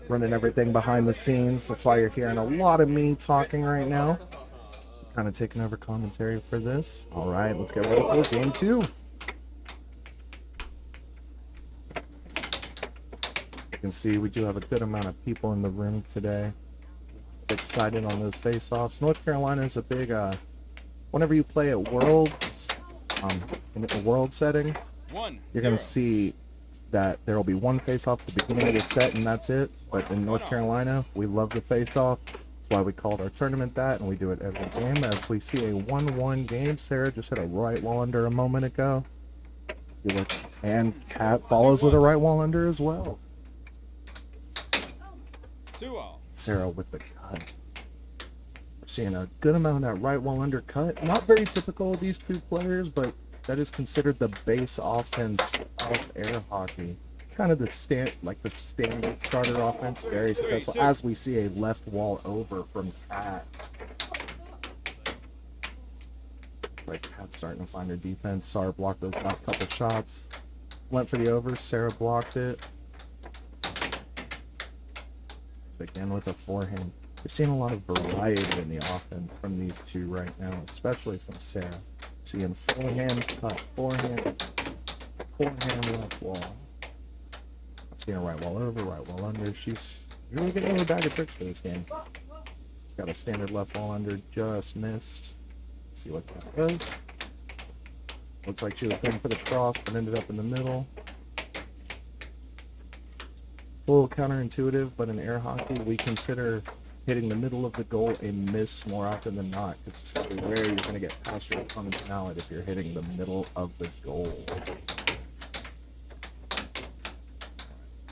everything behind the scenes. That's why you're hearing a lot of me talking right now. Kind of taking over commentary for this. All right, let's get ready for game 2. You can see we do have a good amount of people in the room today. Excited on those face-offs. North Carolina is a big, whenever you play at Worlds, in a world setting, you're going to see that there will be one face-off at the beginning of the set and that's it. But in North Carolina, we love the face-off. That's why we called our tournament that, and we do it every game. As we see a 1-1 game, Sarah just hit a right wall under a moment ago. And Cat follows with a right wall under as well. 2-all. Sarah with the cut. We're seeing a good amount of that right wall undercut. Not very typical of these two players, but that is considered the base offense of air hockey. It's kind of the standard starter offense, very successful. As we see a left wall over from Cat. It's like Cat's starting to find her defense. Sarah blocked those last couple shots. Went for the over. Sarah blocked it. Again with a forehand. We're seeing a lot of variety in the offense from these two right now, especially from Sarah. Seeing forehand, cut, forehand left wall. Seeing a right wall over, right wall under. She's really getting her bag of tricks for this game. Got a standard left wall under, just missed. Let's see what that does. Looks like she was going for the cross, but ended up in the middle. It's a little counterintuitive, but in air hockey, we consider hitting the middle of the goal a miss more often than not, because it's very rare you're going to get past your opponent's mallet if you're hitting the middle of the goal.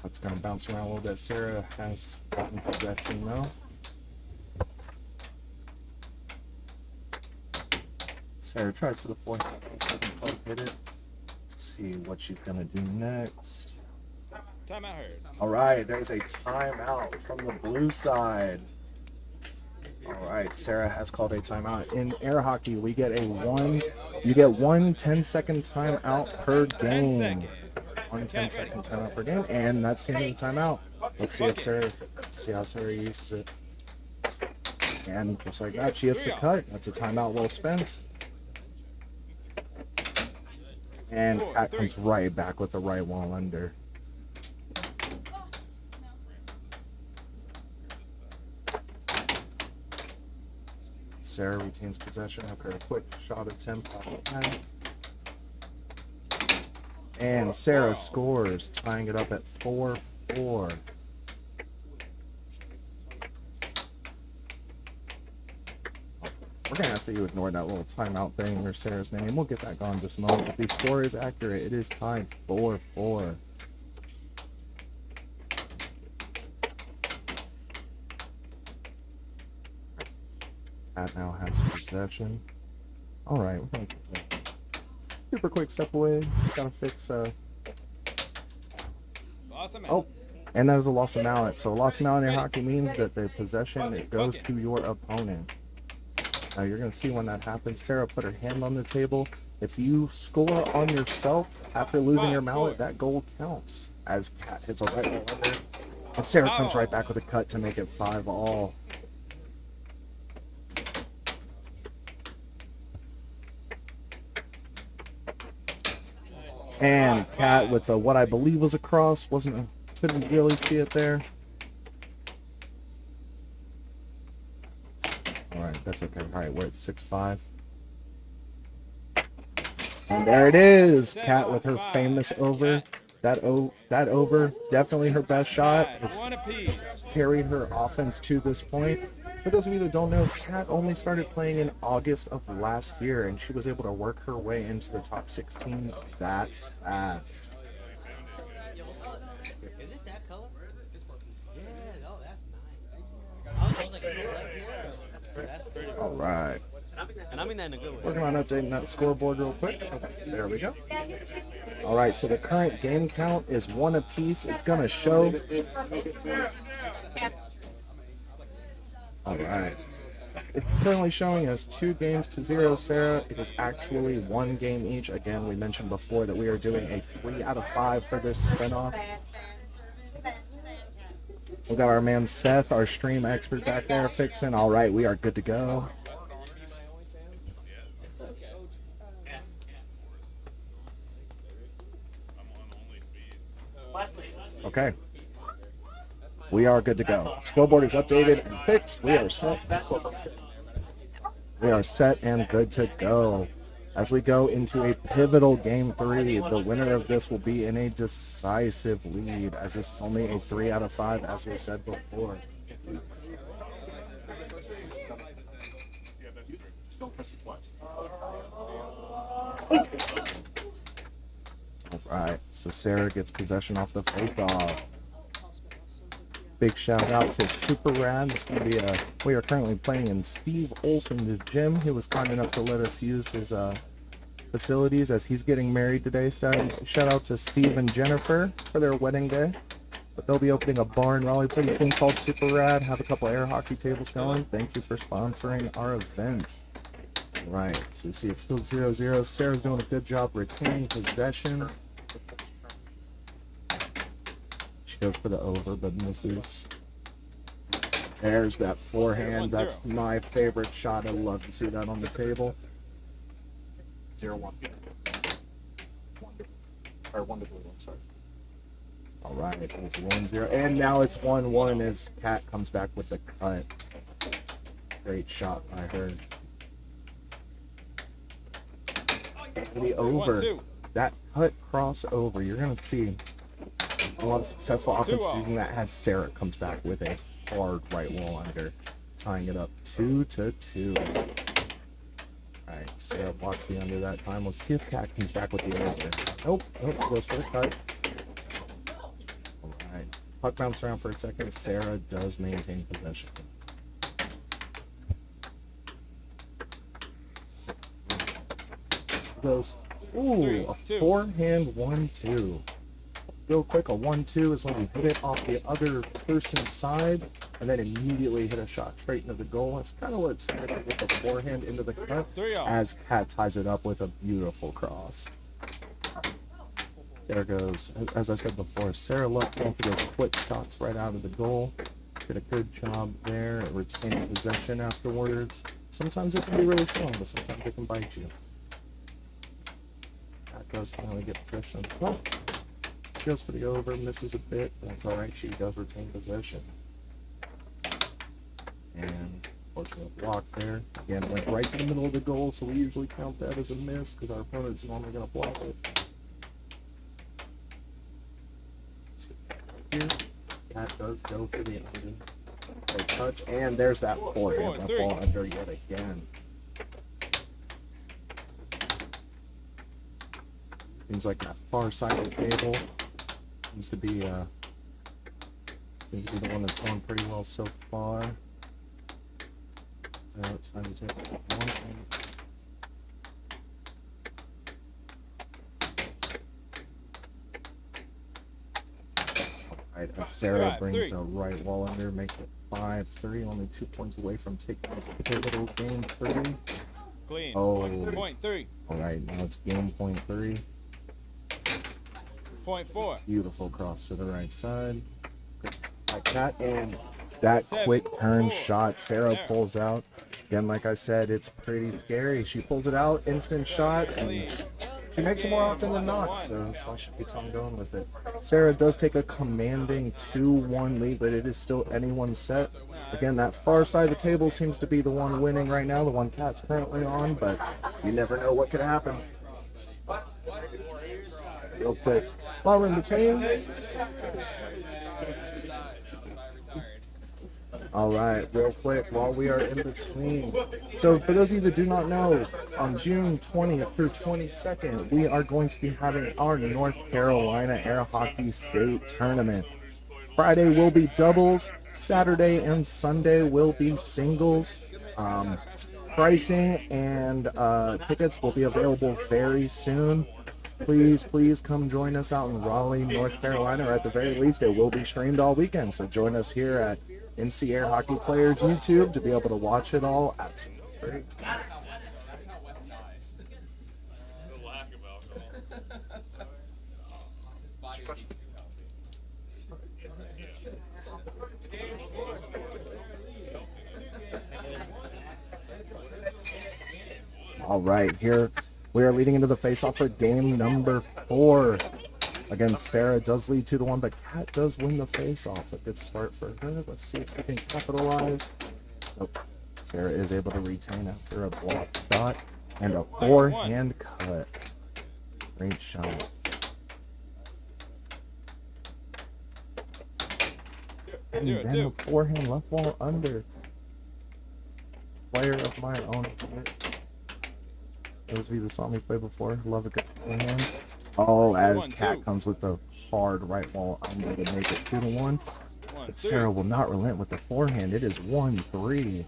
That's going to bounce around a little bit. Sarah has gotten possession though. Sarah tries for the forehand, doesn't quite hit it. Let's see what she's going to do next. Timeout heard. All right, there's a timeout from the blue side. All right, Sarah has called a timeout. In air hockey, you get one 10-second timeout per game. One 10-second timeout per game, and that's the end of the timeout. Let's see how Sarah uses it. And just like that, she hits the cut. That's a timeout well spent. And Cat comes right back with the right wall under. Sarah retains possession after a quick shot attempt off the net. And Sarah scores, tying it up at 4-4. We're going to ask that you ignore that little timeout thing under Sarah's name. We'll get that gone in just a moment. But the score is accurate. It is tied 4-4. Cat now has possession. All right, we're going to take a super quick step away. Gotta fix. Oh, and that was a loss of mallet. So a loss of mallet in air hockey means that the possession it goes to your opponent. Now you're going to see when that happens. Sarah put her hand on the table. If you score on yourself after losing your mallet, that goal counts. As Cat hits a right wall under, and Sarah comes right back with a cut to make it 5-all. And Cat with what I believe was a cross. Couldn't really see it there. Alright, that's okay. Alright, we're at 6-5. And there it is. Cat with her famous over. That over, definitely her best shot. Has carried her offense to this point. For those of you that don't know, Cat only started playing in August of last year, and she was able to work her way into the top 16 that fast. Is it that color? Yeah, no, that's nice. All right. And I mean that in a good way. Working on updating that scoreboard real quick. Okay, there we go. All right, so the current game count is 1 apiece. It's going to show. All right. It's currently showing us 2-0, Sarah. It is actually 1 game each. Again, we mentioned before that we are doing a 3 out of 5 for this spinoff. We got our man Seth, our stream expert back there fixing. All right, we are good to go. Okay. We are good to go. Scoreboard is updated and fixed. We are set. We are set and good to go. as we go into a pivotal game 3. The winner of this will be in a decisive lead, as this is only a 3 out of 5, as we said before. Alright, so Sarah gets possession off the face-off. Big shout out to Super Rad. It's going to be we are currently playing in Steve Olson's gym. He was kind enough to let us use his facilities as he's getting married today. Shout out to Steve and Jennifer for their wedding day. But they'll be opening a bar in Raleigh pretty soon called Super Rad. Have a couple air hockey tables going. Thank you for sponsoring our event. Right, so you see it's still 0-0. Sarah's doing a good job retaining possession. She goes for the over, but misses. There's that forehand. That's my favorite shot. I'd love to see that on the table. 0-1. Or 1-2, I'm sorry. All right, it's 1-0. And now it's 1-1 as Kat comes back with the cut. Great shot by her. And the over. That cut crossover. You're going to see a lot of successful offenses using that as Sarah comes back with a hard right wall under, tying it up 2-2. Alright, Sarah blocks the under that time. Let's see if Kat comes back with the over. Nope, goes for the cut. Alright, puck bounced around for a second. Sarah does maintain possession. Goes, ooh, a forehand 1-2. Real quick, a 1-2 is when we hit it off the other person's side and then immediately hit a shot straight into the goal. That's kind of what it's like with the forehand into the cut, as Kat ties it up with a beautiful cross. There goes, as I said before, Sarah loves going for those quick shots right out of the goal. Did a good job there at retaining possession afterwards. Sometimes it can be really strong, but sometimes it can bite you. Kat goes finally get possession of the puck. Goes for the over, misses a bit, but that's alright, she does retain possession. And fortunate block there. Again, it went right to the middle of the goal, so we usually count that as a miss because our opponent's normally going to block it. Here, that does go for the under. Great touch, and there's that forehand. That fall under yet again. Seems like that far side of the table seems to be the one that's going pretty well so far. So outside the table. Alright, as Sarah brings a right wall under, makes it 5-3, only 2 points away from taking the pivotal game 3. Clean. Oh, Point 3. Alright, now it's game point 3. Point 4. Beautiful cross to the right side. Like that, and that quick turn shot Sarah pulls out. Again, like I said, it's pretty scary. She pulls it out, instant shot, and she makes it more often than not, so that's why she keeps on going with it. Sarah does take a commanding 2-1 lead, but it is still anyone's set. Again, that far side of the table seems to be the one winning right now, the one Kat's currently on, but you never know what could happen. Real quick, while we're in between. All right, real quick, while we are in between. So for those of you that do not know, on June 20th through 22nd, we are going to be having our North Carolina Air Hockey State Tournament. Friday will be doubles. Saturday and Sunday will be singles. Pricing and tickets will be available very soon. Please come join us out in Raleigh, North Carolina, or at the very least, it will be streamed all weekend. So join us here at NC Air Hockey Players YouTube to be able to watch it all absolutely free. All right, here we are leading into the face-off for game number 4. Again, Sarah does lead 2-1, but Kat does win the face-off. A good start for her. Let's see if she can capitalize. Nope. Sarah is able to retain after a block shot. And a forehand cut. Great shot. And then a forehand left wall under. Player of my own. Those of you that saw me play before, love a good forehand. Oh, as Cat comes with the hard right wall under to make it 2-1. But Sarah will not relent with the forehand. It is 1-3.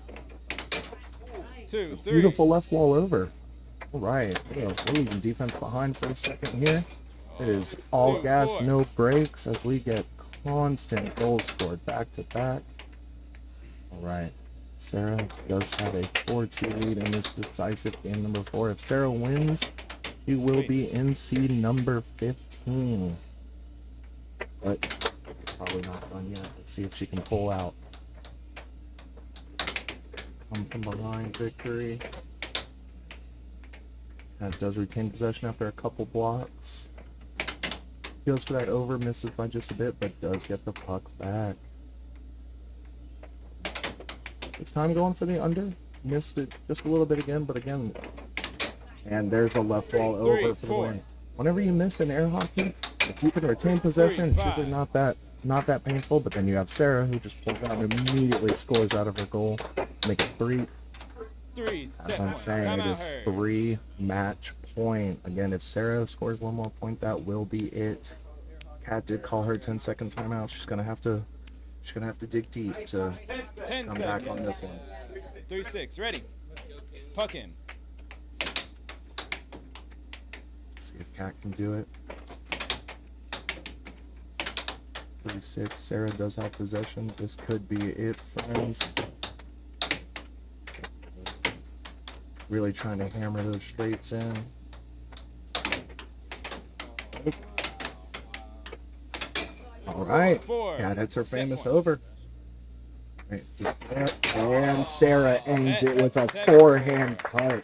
Beautiful left wall over. All right, we're leaving defense behind for a second here. It is all gas, no brakes as we get constant goals scored back to back. All right, Sarah does have a 4-2 lead in this decisive game number 4. If Sarah wins, she will be NC number 15. But probably not done yet. Let's see if she can pull out. Come from behind victory. That does retain possession after a couple blocks. Goes for that over, misses by just a bit, but does get the puck back. It's time going for the under. Missed it just a little bit again, but again. And there's a left wall over for the win. Whenever you miss in air hockey, if you can retain possession, it's usually not that painful, but then you have Sarah who just pulls out and immediately scores out of her goal to make it 3. As I'm saying, it is 3 match point. Again, if Sarah scores one more point, that will be it. Kat did call her 10-second timeout. She's gonna have to dig deep to come back on this one. 3-6, ready. Puck in. Let's see if Kat can do it. 3-6. Sarah does have possession. This could be it, friends. Really trying to hammer those straights in. All right. Yeah, that's her famous over. Right, and Sarah ends it with a forehand cut.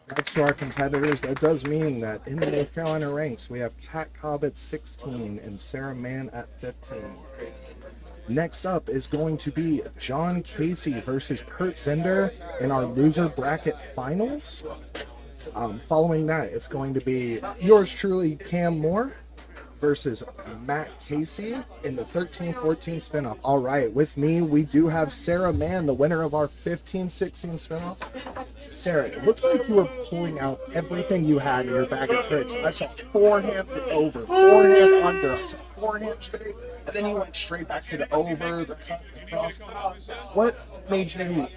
That's to our competitors. That does mean that in the North Carolina ranks, we have Kat Cobb at 16 and Sarah Mann at 15. Next up is going to be John Casey versus Kurt Zender in our loser bracket finals. Following that, it's going to be yours truly, Cam Moore, versus Matt Casey in the 13-14 spinoff. All right, with me, we do have Sarah Mann, the winner of our 15-16 spinoff. Sarah, it looks like you were pulling out everything you had in your bag of tricks. I saw forehand over, forehand under, I saw forehand straight, and then you went straight back to the over, the cut, the cross. What made you,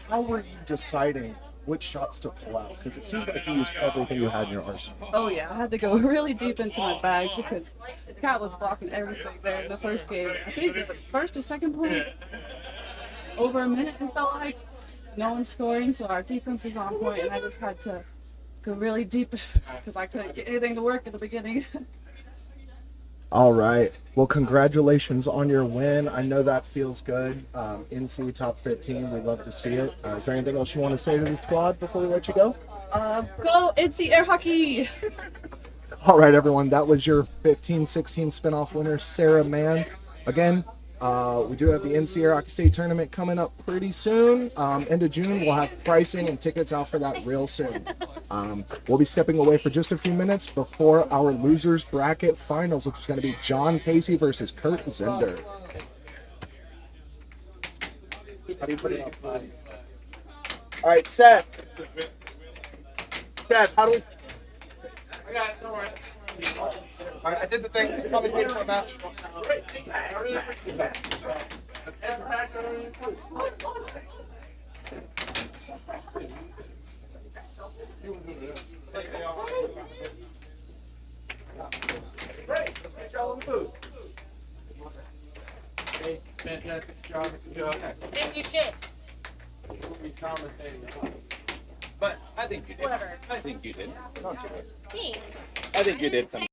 how were you deciding which shots to pull out? Because it seemed like you used everything you had in your arsenal. Oh yeah, I had to go really deep into my bag because Kat was blocking everything there in the first game. I think the first or second point, over a minute it felt like. No one's scoring, so our defense is on point, and I just had to go really deep because I couldn't get anything to work at the beginning. All right. Well, congratulations on your win. I know that feels good. NC top 15, we'd love to see it. Is there anything else you want to say to the squad before we let you go? Go NC Air Hockey! All right, everyone. That was your 15-16 spinoff winner, Sarah Mann. Again, we do have the NC Air Hockey State Tournament coming up pretty soon. End of June, we'll have pricing and tickets out for that real soon. We'll be stepping away for just a few minutes before our losers bracket finals, which is going to be John Casey versus Kurt Zender. How do you put it up? All right, Seth. Seth, how do we... I got it, don't worry. All right, I did the thing. Probably paid for a match. Great. Let's get y'all in the booth. Hey, fantastic job. Didn't do shit. But I think you did. Whatever. I think you did. Don't you? Thanks. I think you did something.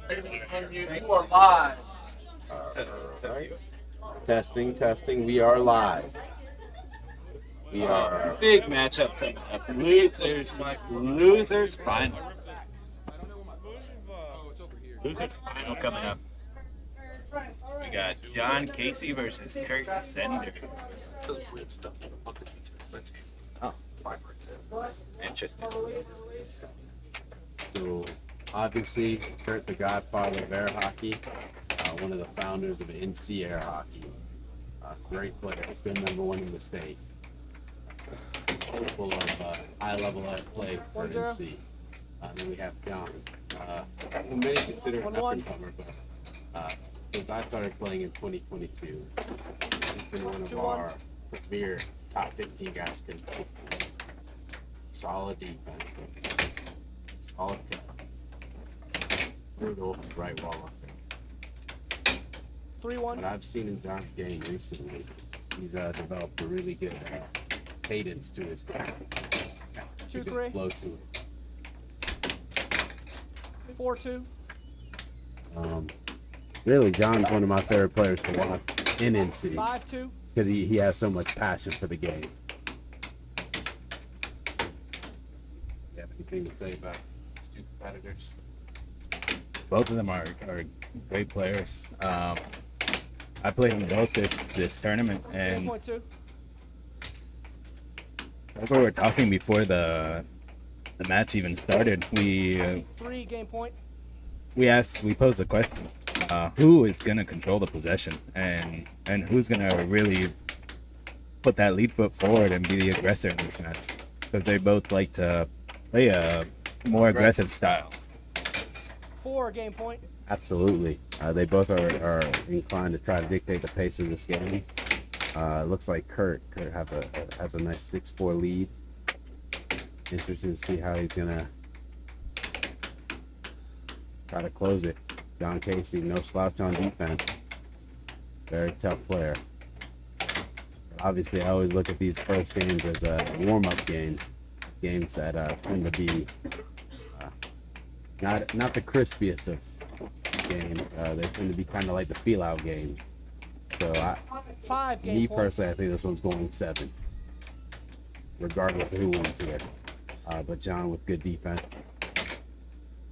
You are live. Testing, testing. We are live. We are. Big matchup coming up. Losers final. Losers final coming up. We got John Casey versus Kurt Zender. Oh, interesting. So, obviously, Kurt, the godfather of air hockey, one of the founders of NC Air Hockey. Great player. Has been #1 in the state. Full of high-level play for NC. Then we have John, who many consider an up-and-comer, but since I started playing in 2022, he's been one of our premier top 15 guys consistently. Solid defense. Solid cut. Brutal right wall up there. 3-1. What I've seen in John's game recently, he's developed a really good cadence to his game. 2-3. Flow to it. 4-2. Really, John's one of my favorite players to watch in NC 5-2. because he has so much passion for the game. You have anything to say about these two competitors? Both of them are great players. I played them both this tournament, and 7.2. like we were talking before the match even started, we 3 game point. we posed the question, who is gonna control the possession and who's gonna really put that lead foot forward and be the aggressor in this match, because they both like to play a more aggressive style. 4 game point. Absolutely. They both are inclined to try to dictate the pace of this game. It looks like Kurt has a nice 6-4 lead. Interesting to see how he's gonna try to close it. John Casey, no slouch on defense. Very tough player. Obviously, I always look at these first games as a warm-up game. Games that tend to be not the crispiest of games. They tend to be kind of like the feel-out games. So, 5 game me point. personally, I think this one's going 7, regardless of who wins here. But John with good defense,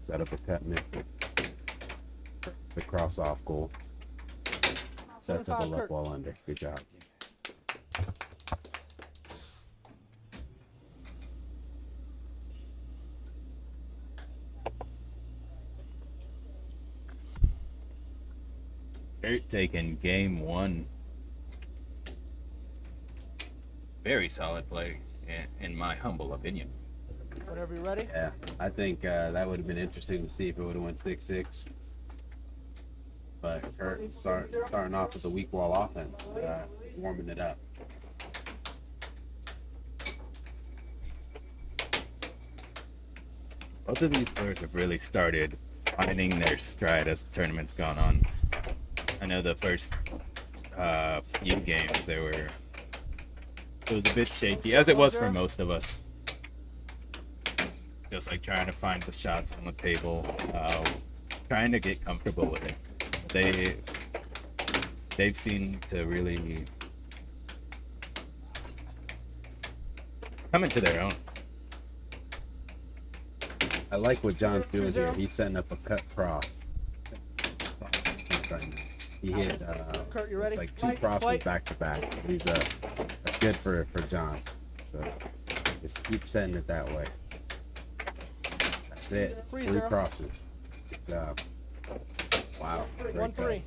set up a cut, missed it. The cross-off goal. Sets up a left wall under. Good job. Kurt taking game 1. Very solid play, in my humble opinion. Whenever you're ready. Yeah, I think that would have been interesting to see if it would have went 6-6. But Kurt starting off with a weak wall offense, warming it up. Both of these players have really started finding their stride as the tournament's gone on. I know the first few games it was a bit shaky, as it was for most of us. Just like trying to find the shots on the table, trying to get comfortable with it. They've seemed to really come into their own. I like what John's doing here. He's setting up a cut cross. He hit Kurt, you ready? it's like 2 crosses back to back. That's good for John. So just keep setting it that way. That's it. 3 crosses. Good job. Wow. Great 1-3.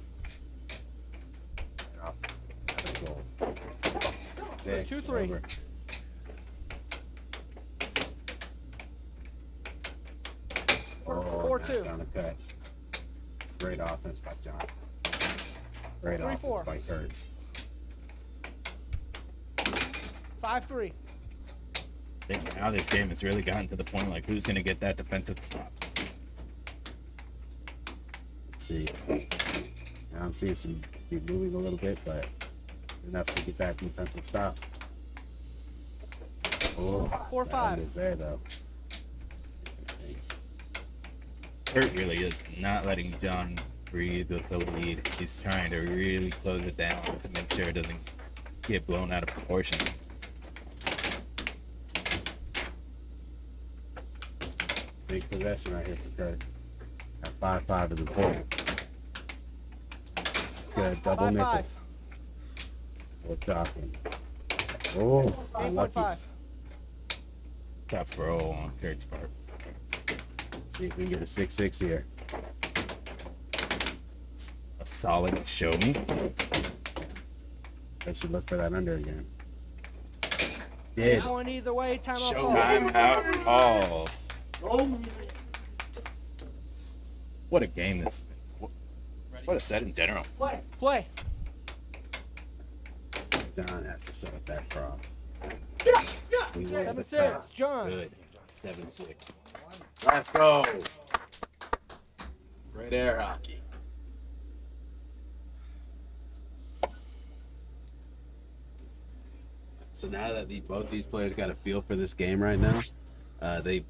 Goal. That's it. 2-3. Over. Oh, 4-2. down the cut. Great offense by John. Great 3-4. offense by Kurt. 5-3. I think now this game has really gotten to the point, like, who's going to get that defensive stop? Let's see. Now I'm seeing some be moving a little bit, but enough to get that defensive stop. Oh, 4-5. that is there though. Kurt really is not letting John breathe with the lead. He's trying to really close it down to make sure it doesn't get blown out of proportion. Big possession right here for Kurt. At 5-5 in the point. Good, double nickel. We're talking. Oh, unlucky. Tough roll on Kurt's part. See if we can get a 6-6 here. A solid show me. I should look for that under again. Did. Going either way, timeout call. Time out call. What a game this has been. What a set in general. Play. John has to set up that cross. We will 7-6, John. Good. 7-6. Let's go. Great air hockey. So now that both these players got a feel for this game right now, they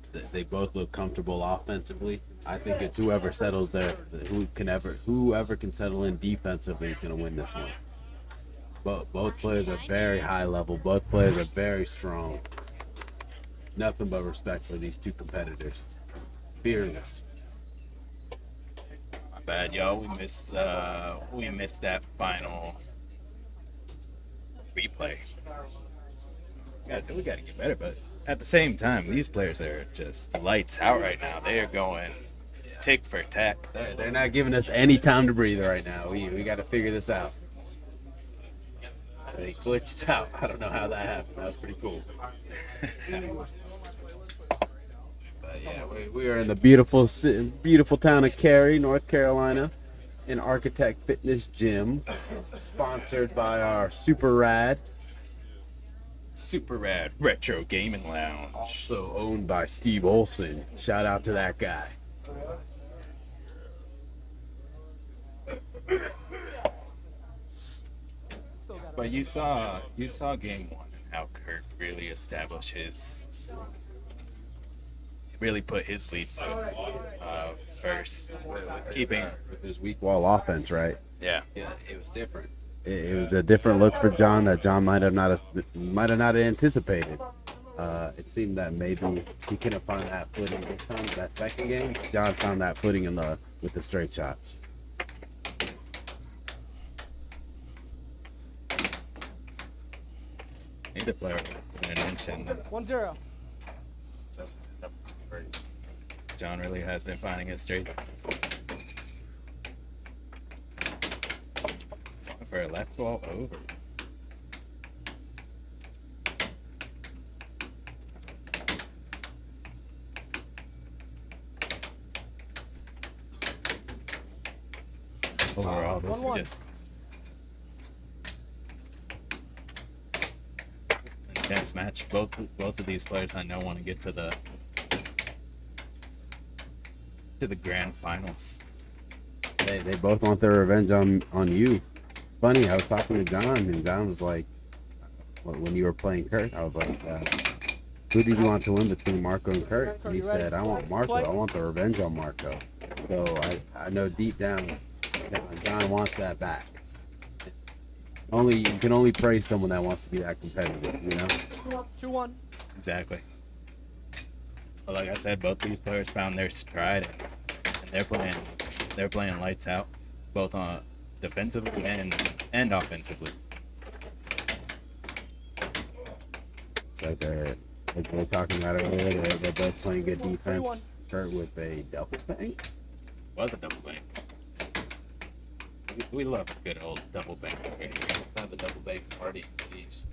both look comfortable offensively. I think it's whoever settles there, whoever can settle in defensively is going to win this one. Both players are very high level. Both players are very strong. Nothing but respect for these two competitors. Fearless. My bad, y'all. We missed that final replay. We got to get better, but at the same time, these players are just lights out right now. They are going tick for tack. They're not giving us any time to breathe right now. We got to figure this out. They glitched out. I don't know how that happened. That was pretty cool. But yeah, we are in the beautiful town of Cary, North Carolina, in Architect Fitness Gym, sponsored by our Super Rad Retro Gaming Lounge. Also owned by Steve Olson. Shout out to that guy. But you saw game one and how Kurt really established really put his lead foot first, with his weak wall offense, right? Yeah, it was different. It was a different look for John that John might have not anticipated. It seemed that maybe he couldn't find that footing this time. That second game, John found that footing with the straight shots. Neither player can mention 1-0. John really has been finding his straight. For a left ball over. Overall, this is just intense match. Both of these players I know want to get to the grand finals. They both want their revenge on you. Funny, I was talking to John, and John was like, when you were playing Kurt, I was like, who did you want to win between Marco and Kurt? And he said, I want Marco. I want the revenge on Marco. So I know deep down, John wants that back. You can only praise someone that wants to be that competitive, you know? 2-1. Exactly. But like I said, both these players found their stride, and they're playing lights out, both on defensively and offensively. It's like like we were talking about earlier, they're both playing good defense. Kurt with a double bank. Was a double bank. We love a good old double bank. Let's have a double bank party, please.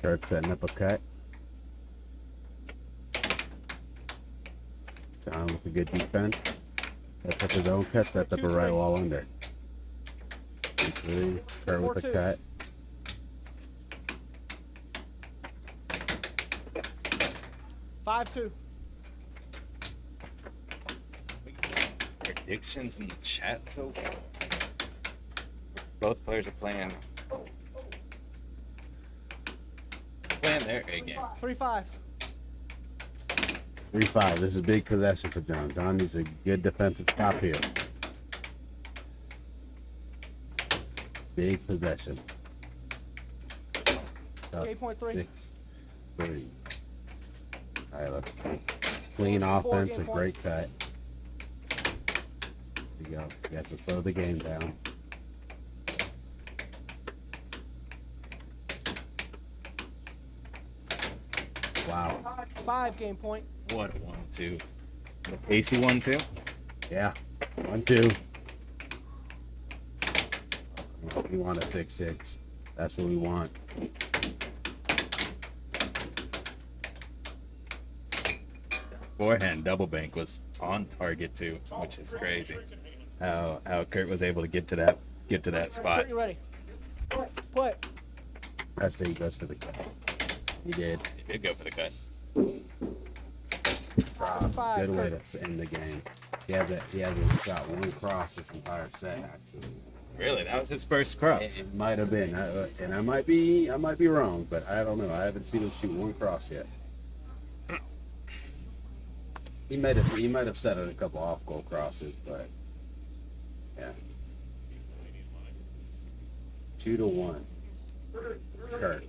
Kurt setting up a cut. John with a good defense. Sets up his own cut, sets up a right wall under. 2-3. Kurt with a cut. predictions in the chat so far. Both players are playing their A game. 3-5. 3-5. This is a big possession for John. John needs a good defensive stop here. Big possession. Up 8.3. 6-3. All right, let's clean offense, a great cut. There you go. He has to slow the game down. Wow. 5 game point. What a 1-2. The pacey 1-2? Yeah. 1-2. We want a 6-6. That's what we want. Forehand double bank was on target too, which is crazy. How Kurt was able to get to that spot. You ready? Play. I say he goes for the cut. He did. He did go for the cut. Cross. Good way to end the game. He hasn't shot one cross this entire set actually. Really, that was his first cross. It might have been, and I might be wrong, but I don't know. I haven't seen him shoot one cross yet. He might have set a couple off goal crosses, but yeah. 2-1. Kurt.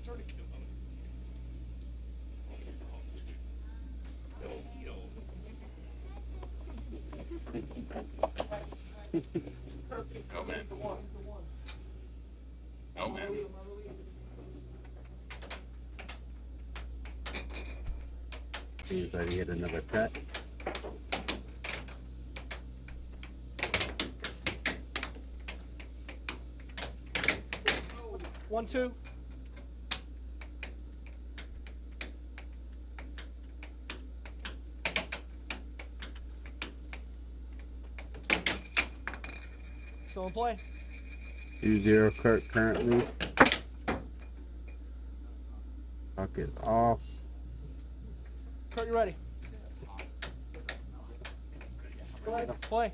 Oh man. Oh man. Seems like he hit another cut. One, two. Still in play. 2-0 Kurt currently. Puck is off. Kurt, you ready? Play.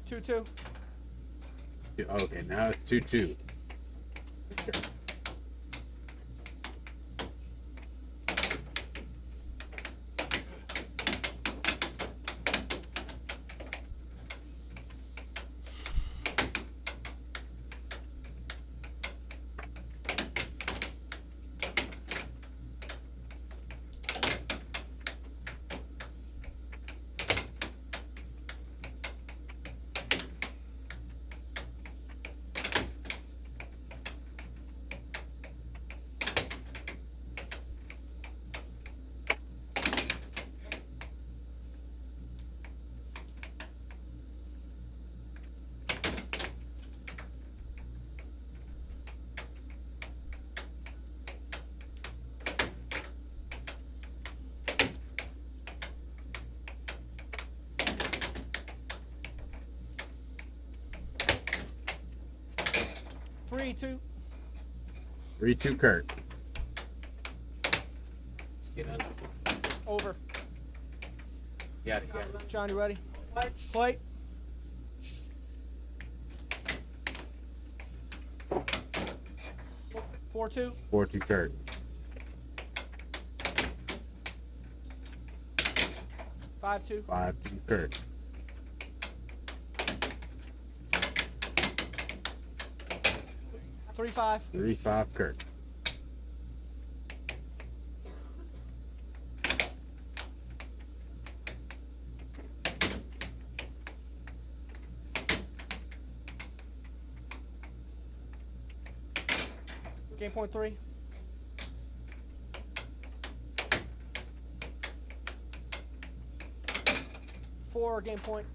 2-2. Okay, now it's 2-2. Three, two. 3-2 Kurt. Over. Yeah. John, you ready? Play. Four, two. 4-2 Kurt. 5-2. 5-2 Kurt. 3-5. 3-5 Kurt. Game point 3. Four, game point.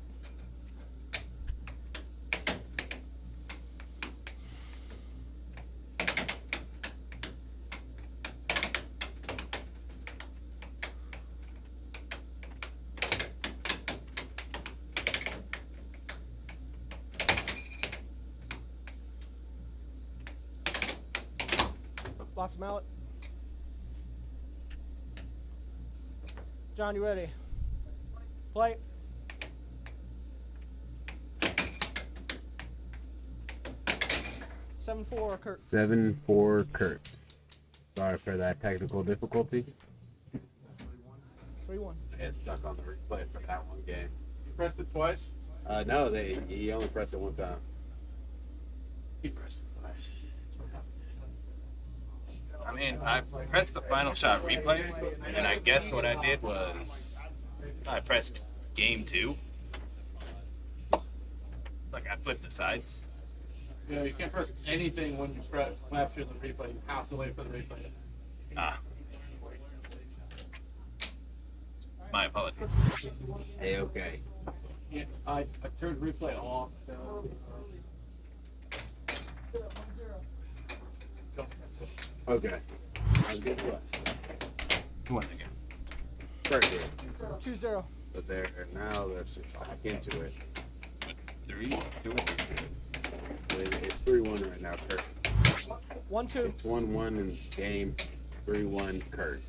Lots of mallet. John, you ready? Play. 7-4, Kurt. 7-4 Kurt. Sorry for that technical difficulty. 3-1. It's stuck on the replay for that one game. You pressed it twice? No, he only pressed it one time. He pressed it twice. I mean, I pressed the final shot replay, and I guess what I did was I pressed game 2. Like I flipped the sides. Yeah, you can't press anything when you press after the replay. You have to wait for the replay. Ah. My apologies. Hey, okay. Yeah, I turned replay off. Okay. Good plus. One again. Kurt did. 2-0. But there, now let's just back into it. 3, 2, 3. It's 3-1 right now, Kurt. 1-2. It's 1-1 in the game. 3-1 Kurt.